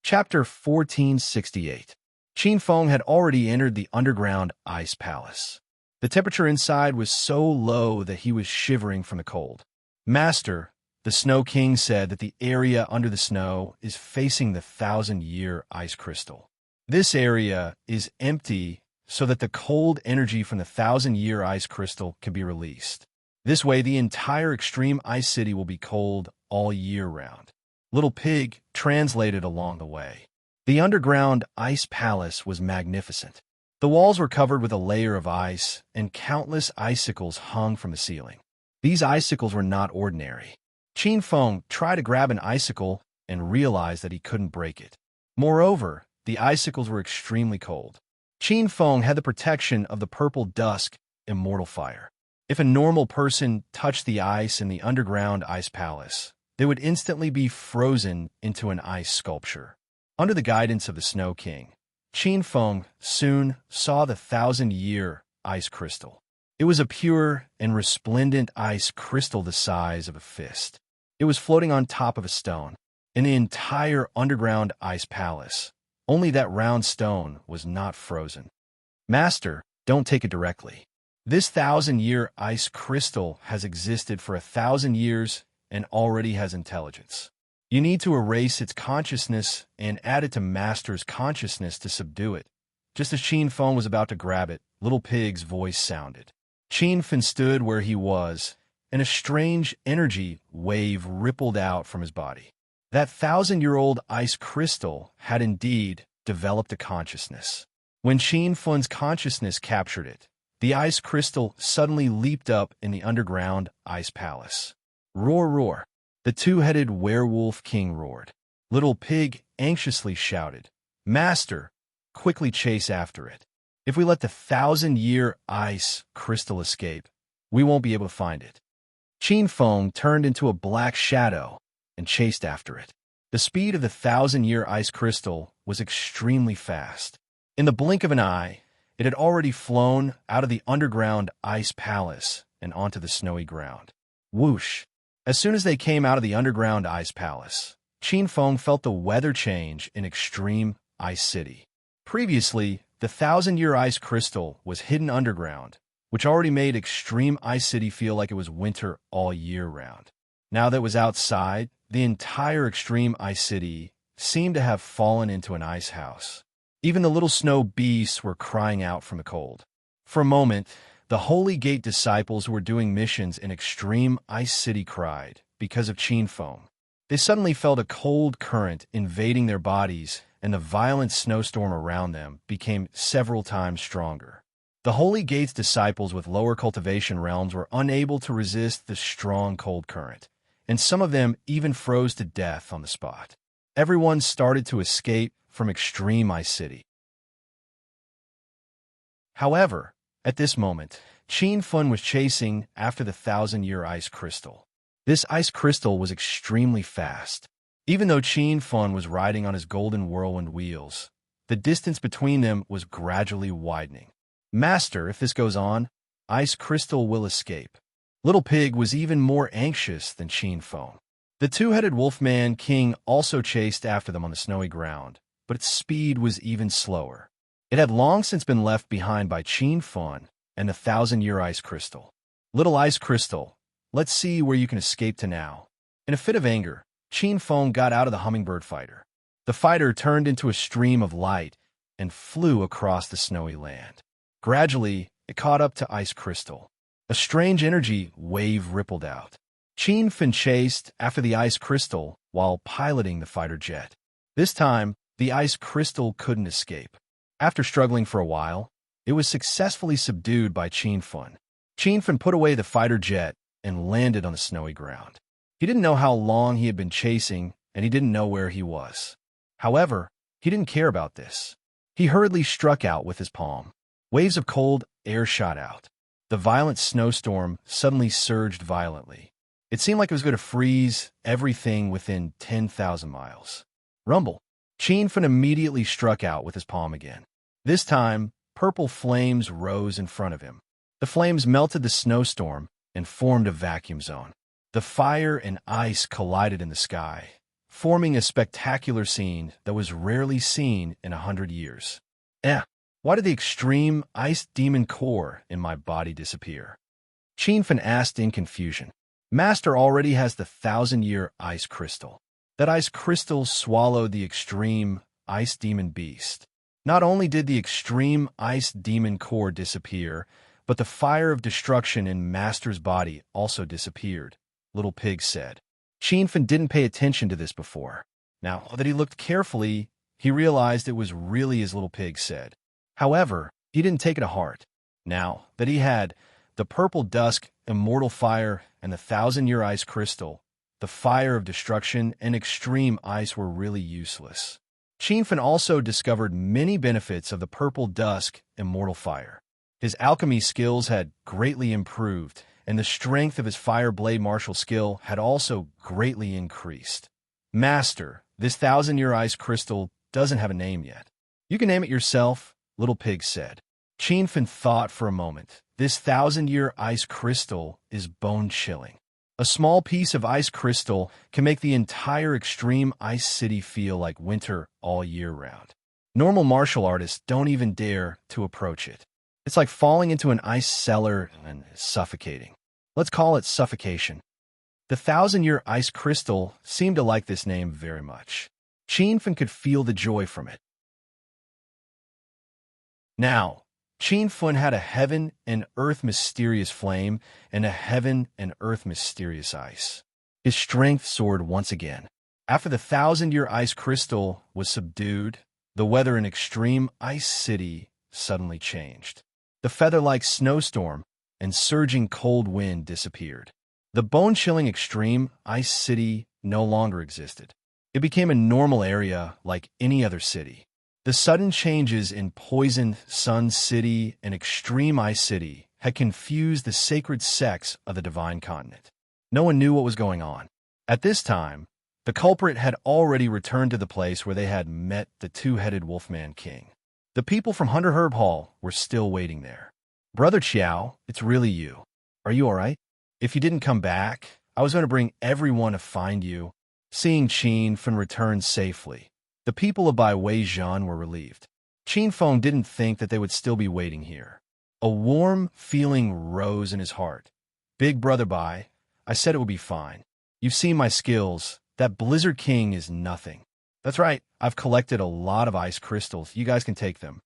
Chapter 1468. Chienfin had already entered the underground ice palace. The temperature inside was so low that he was shivering from the cold. Master, the Snow King said that the area under the snow is facing the 1,000-year ice crystal. This area is empty so that the cold energy from the 1,000-year ice crystal can be released. This way, the entire Extreme Ice City will be cold all year round. Little Pig translated along the way. The underground ice palace was magnificent. The walls were covered with a layer of ice, and countless icicles hung from the ceiling. These icicles were not ordinary. Chienfin tried to grab an icicle and realized that he couldn't break it. Moreover, the icicles were extremely cold. Chienfin had the protection of the purple dusk immortal fire. If a normal person touched the ice in the underground ice palace, they would instantly be frozen into an ice sculpture. Under the guidance of the Snow King, Chienfin soon saw the 1,000-year ice crystal. It was a pure and resplendent ice crystal the size of a fist. It was floating on top of a stone. In the entire underground ice palace, only that round stone was not frozen. Master, don't take it directly. This 1,000-year ice crystal has existed for 1,000 years and already has intelligence. You need to erase its consciousness and add it to Master's consciousness to subdue it. Just as Chienfin was about to grab it, Little Pig's voice sounded. Chienfin stood where he was, and a strange energy wave rippled out from his body. That 1,000-year-old ice crystal had indeed developed a consciousness. When Chienfin's consciousness captured it, the ice crystal suddenly leaped up in the underground ice palace. Roar, roar! The two-headed werewolf king roared. Little Pig anxiously shouted, Master, quickly chase after it. If we let the 1,000-year ice crystal escape, we won't be able to find it. Chienfin turned into a black shadow and chased after it. The speed of the 1,000-year ice crystal was extremely fast. In the blink of an eye, it had already flown out of the underground ice palace and onto the snowy ground. Whoosh! As soon as they came out of the underground ice palace, Chienfin felt the weather change in Extreme Ice City. Previously, the 1,000-year ice crystal was hidden underground, which already made Extreme Ice City feel like it was winter all year round. Now that it was outside, the entire Extreme Ice City seemed to have fallen into an ice house. Even the little snow beasts were crying out from the cold. For a moment, the Holy Gate disciples who were doing missions in Extreme Ice City cried because of Chienfin. They suddenly felt a cold current invading their bodies, and the violent snowstorm around them became several times stronger. The Holy Gate's disciples with lower cultivation realms were unable to resist the strong cold current, and some of them even froze to death on the spot. Everyone started to escape from extreme Ice City. However, at this moment, Qin Fun was chasing after the 1,000-year ice crystal. This ice crystal was extremely fast. Even though Qin Fun was riding on his golden whirlwind wheels, the distance between them was gradually widening. Master, if this goes on, ice crystal will escape. Little Pig was even more anxious than Qin Fun. The two-headed wolfman king also chased after them on the snowy ground, but its speed was even slower. It had long since been left behind by Qin Fun and the 1,000-year ice crystal. Little ice crystal, let's see where you can escape to now. In a fit of anger, Qin Fun got out of the hummingbird fighter. The fighter turned into a stream of light and flew across the snowy land. Gradually, it caught up to ice crystal. A strange energy wave rippled out. Qin Fun chased after the ice crystal while piloting the fighter jet. This time, the ice crystal couldn't escape. After struggling for a while, it was successfully subdued by Qin Fun. Qin Fun put away the fighter jet and landed on the snowy ground. He didn't know how long he had been chasing, and he didn't know where he was. However, he didn't care about this. He hurriedly struck out with his palm. Waves of cold air shot out. The violent snowstorm suddenly surged violently. It seemed like it was going to freeze everything within 10,000 miles. Rumble. Qin Fun immediately struck out with his palm again. This time, purple flames rose in front of him. The flames melted the snowstorm and formed a vacuum zone. The fire and ice collided in the sky, forming a spectacular scene that was rarely seen in 100 years. Why did the extreme ice demon core in my body disappear? Qin Fun asked in confusion. Master already has the 1,000-year ice crystal. That ice crystal swallowed the extreme ice demon beast. Not only did the extreme ice demon core disappear, but the fire of destruction in Master's body also disappeared, Little Pig said. Qin Fun didn't pay attention to this before. Now that he looked carefully, he realized it was really as Little Pig said. However, he didn't take it to heart. Now that he had the purple dusk, immortal fire, and the 1,000-year ice crystal, the fire of destruction and extreme ice were really useless. Qin Fun also discovered many benefits of the purple dusk, immortal fire. His alchemy skills had greatly improved, and the strength of his fire blade martial skill had also greatly increased. Master, this 1,000-year ice crystal doesn't have a name yet. You can name it yourself, Little Pig said. Qin Fun thought for a moment. This 1,000-year ice crystal is bone-chilling. A small piece of ice crystal can make the entire extreme ice city feel like winter all year round. Normal martial artists don't even dare to approach it. It's like falling into an ice cellar and suffocating. Let's call it suffocation. The 1,000-year ice crystal seemed to like this name very much. Qin Fun could feel the joy from it. Now, Qin Fun had a heaven and earth mysterious flame and a heaven and earth mysterious ice. His strength soared once again. After the 1,000-year ice crystal was subdued, the weather in extreme ice city suddenly changed. The feather-like snowstorm and surging cold wind disappeared. The bone-chilling extreme ice city no longer existed. It became a normal area like any other city. The sudden changes in Poison Sun City and Extreme Ice City had confused the sacred sects of the Divine Continent. No one knew what was going on. At this time, the culprit had already returned to the place where they had met the two-headed Wolfman King. The people from Hunter Herb Hall were still waiting there. Brother Qiao, it's really you. Are you all right? If you didn't come back, I was going to bring everyone to find you. Seeing Qin Fun return safely, the people of Bai Wei Zhan were relieved. Qin Fun didn't think that they would still be waiting here. A warm feeling rose in his heart. Big brother Bai, I said it would be fine. You've seen my skills. That Blizzard King is nothing. That's right, I've collected a lot of ice crystals. You guys can take them.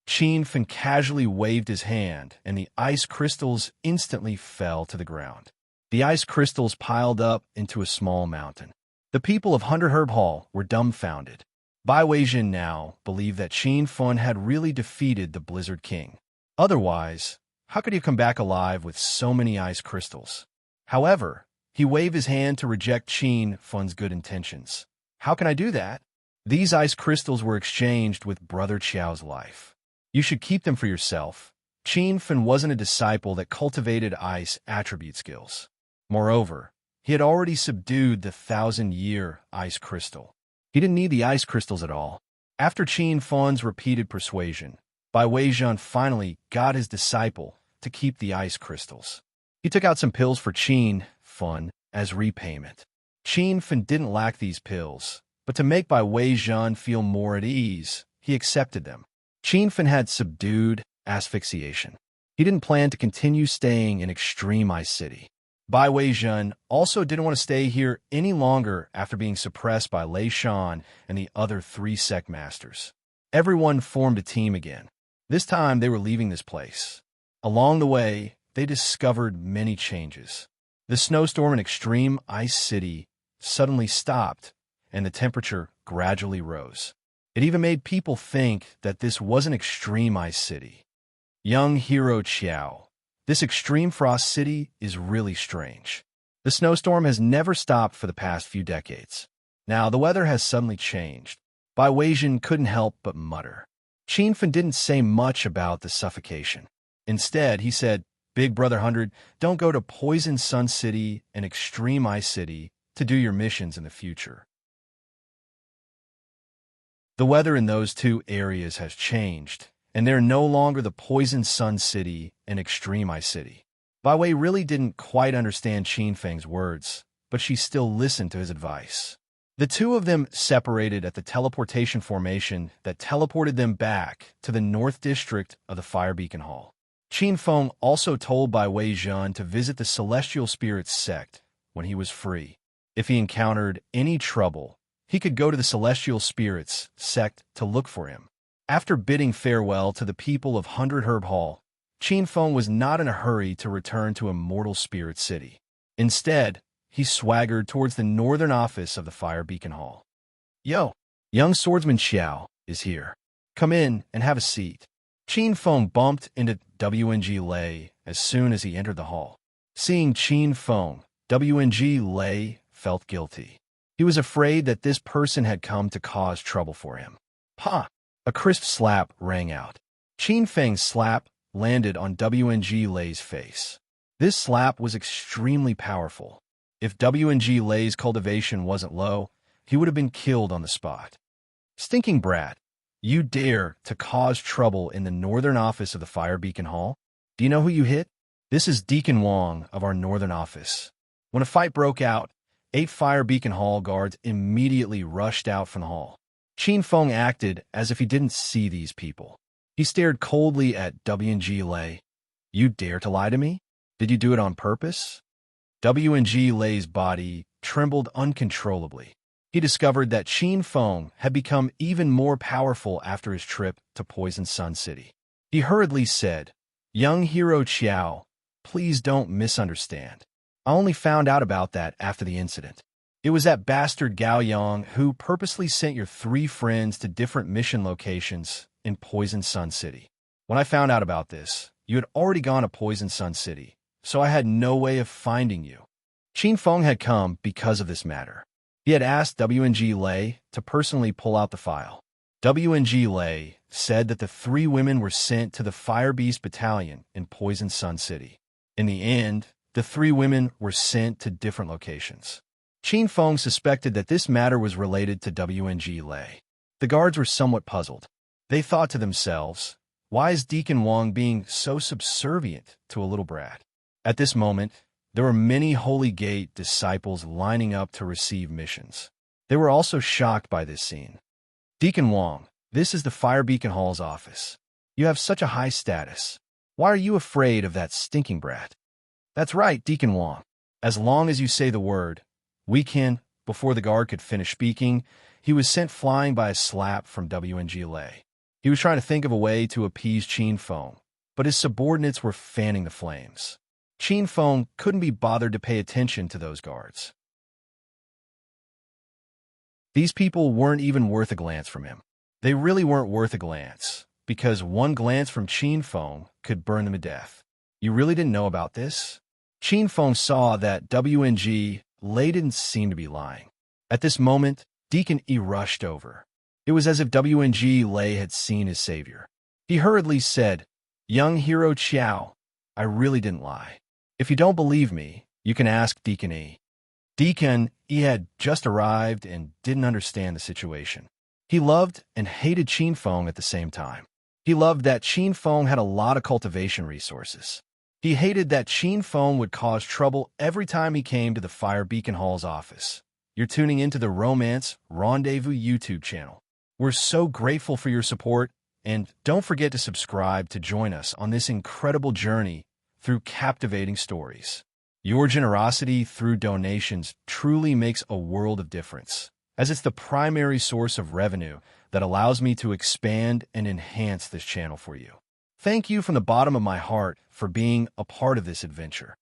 Qin Fun casually waved his hand, and the ice crystals instantly fell to the ground. The ice crystals piled up into a small mountain. The people of Hunter Herb Hall were dumbfounded. Bai Weijin now believed that Qin Fun had really defeated the Blizzard King. Otherwise, how could he come back alive with so many ice crystals? However, he waved his hand to reject Qin Fun's good intentions. How can I do that? These ice crystals were exchanged with Brother Qiao's life. You should keep them for yourself. Qin Fen wasn't a disciple that cultivated ice attribute skills. Moreover, he had already subdued the 1,000-year ice crystal. He didn't need the ice crystals at all. After Qin Fen's repeated persuasion, Bai Weizhen finally got his disciple to keep the ice crystals. He took out some pills for Qin Fen as repayment. Qin Fen didn't lack these pills, but to make Bai Weizhen feel more at ease, he accepted them. Qin Fen had subdued asphyxiation. He didn't plan to continue staying in Extreme Ice City. Bai Weizhen also didn't want to stay here any longer after being suppressed by Lei Shan and the other 3 sect masters. Everyone formed a team again. This time they were leaving this place. Along the way, they discovered many changes. The snowstorm in Extreme Ice City suddenly stopped, and the temperature gradually rose. It even made people think that this wasn't Extreme Ice City. Young hero Qiao. This extreme frost city is really strange. The snowstorm has never stopped for the past few decades. Now, the weather has suddenly changed. Bai Weizhen couldn't help but mutter. Qin Fen didn't say much about the suffocation. Instead, he said, Big Brother 100, don't go to Poison Sun City and Extreme Ice City to do your missions in the future. The weather in those 2 areas has changed, and they're no longer the Poison Sun City and Extreme Ice City. Bai Wei really didn't quite understand Qin Feng's words, but she still listened to his advice. The 2 of them separated at the teleportation formation that teleported them back to the North District of the Fire Beacon Hall. Qin Feng also told Bai Weizhen to visit the Celestial Spirits sect when he was free. If he encountered any trouble, he could go to the Celestial Spirits sect to look for him. After bidding farewell to the people of 100 Herb Hall, Qin Feng was not in a hurry to return to Immortal Spirit City. Instead, he swaggered towards the northern office of the Fire Beacon Hall. Yo, young swordsman Xiao is here. Come in and have a seat. Qin Feng bumped into WNG Lei as soon as he entered the hall. Seeing Qin Feng, WNG Lei felt guilty. He was afraid that this person had come to cause trouble for him. Ha! A crisp slap rang out. Qin Feng's slap landed on WNG Lei's face. This slap was extremely powerful. If WNG Lei's cultivation wasn't low, he would have been killed on the spot. Stinking brat, you dare to cause trouble in the northern office of the Fire Beacon Hall? Do you know who you hit? This is Deacon Wong of our northern office. When a fight broke out, 8 Fire Beacon Hall guards immediately rushed out from the hall. Qin Feng acted as if he didn't see these people. He stared coldly at WNG Lei. You dare to lie to me? Did you do it on purpose? WNG Lei's body trembled uncontrollably. He discovered that Qin Feng had become even more powerful after his trip to Poison Sun City. He hurriedly said, Young hero Qiao, please don't misunderstand. I only found out about that after the incident. It was that bastard Gao Yang who purposely sent your 3 friends to different mission locations in Poison Sun City. When I found out about this, you had already gone to Poison Sun City, so I had no way of finding you. Qin Feng had come because of this matter. He had asked WNG Lei to personally pull out the file. WNG Lei said that the 3 women were sent to the Fire Beast Battalion in Poison Sun City. In the end, the 3 women were sent to different locations. Qin Feng suspected that this matter was related to WNG Lei. The guards were somewhat puzzled. They thought to themselves, why is Deacon Wong being so subservient to a little brat? At this moment, there were many Holy Gate disciples lining up to receive missions. They were also shocked by this scene. Deacon Wong, this is the Fire Beacon Hall's office. You have such a high status. Why are you afraid of that stinking brat? That's right, Deacon Wong. As long as you say the word, we can. Before the guard could finish speaking, he was sent flying by a slap from WNG Lei. He was trying to think of a way to appease Qin Feng, but his subordinates were fanning the flames. Qin Feng couldn't be bothered to pay attention to those guards. These people weren't even worth a glance from him. They really weren't worth a glance, because one glance from Qin Feng could burn them to death. You really didn't know about this? Qin Feng saw that WNG Lei didn't seem to be lying. At this moment, Deacon E rushed over. It was as if WNG Lay had seen his savior. He hurriedly said, "Young hero Chiao, I really didn't lie. If you don't believe me, you can ask Deacon E." Deacon E had just arrived and didn't understand the situation. He loved and hated Qin Feng at the same time. He loved that Qin Feng had a lot of cultivation resources. He hated that Qin Feng would cause trouble every time he came to the Fire Beacon Hall's office. You're tuning into the Romance Rendezvous YouTube channel. We're so grateful for your support, and don't forget to subscribe to join us on this incredible journey through captivating stories. Your generosity through donations truly makes a world of difference, as it's the primary source of revenue that allows me to expand and enhance this channel for you. Thank you from the bottom of my heart for being a part of this adventure.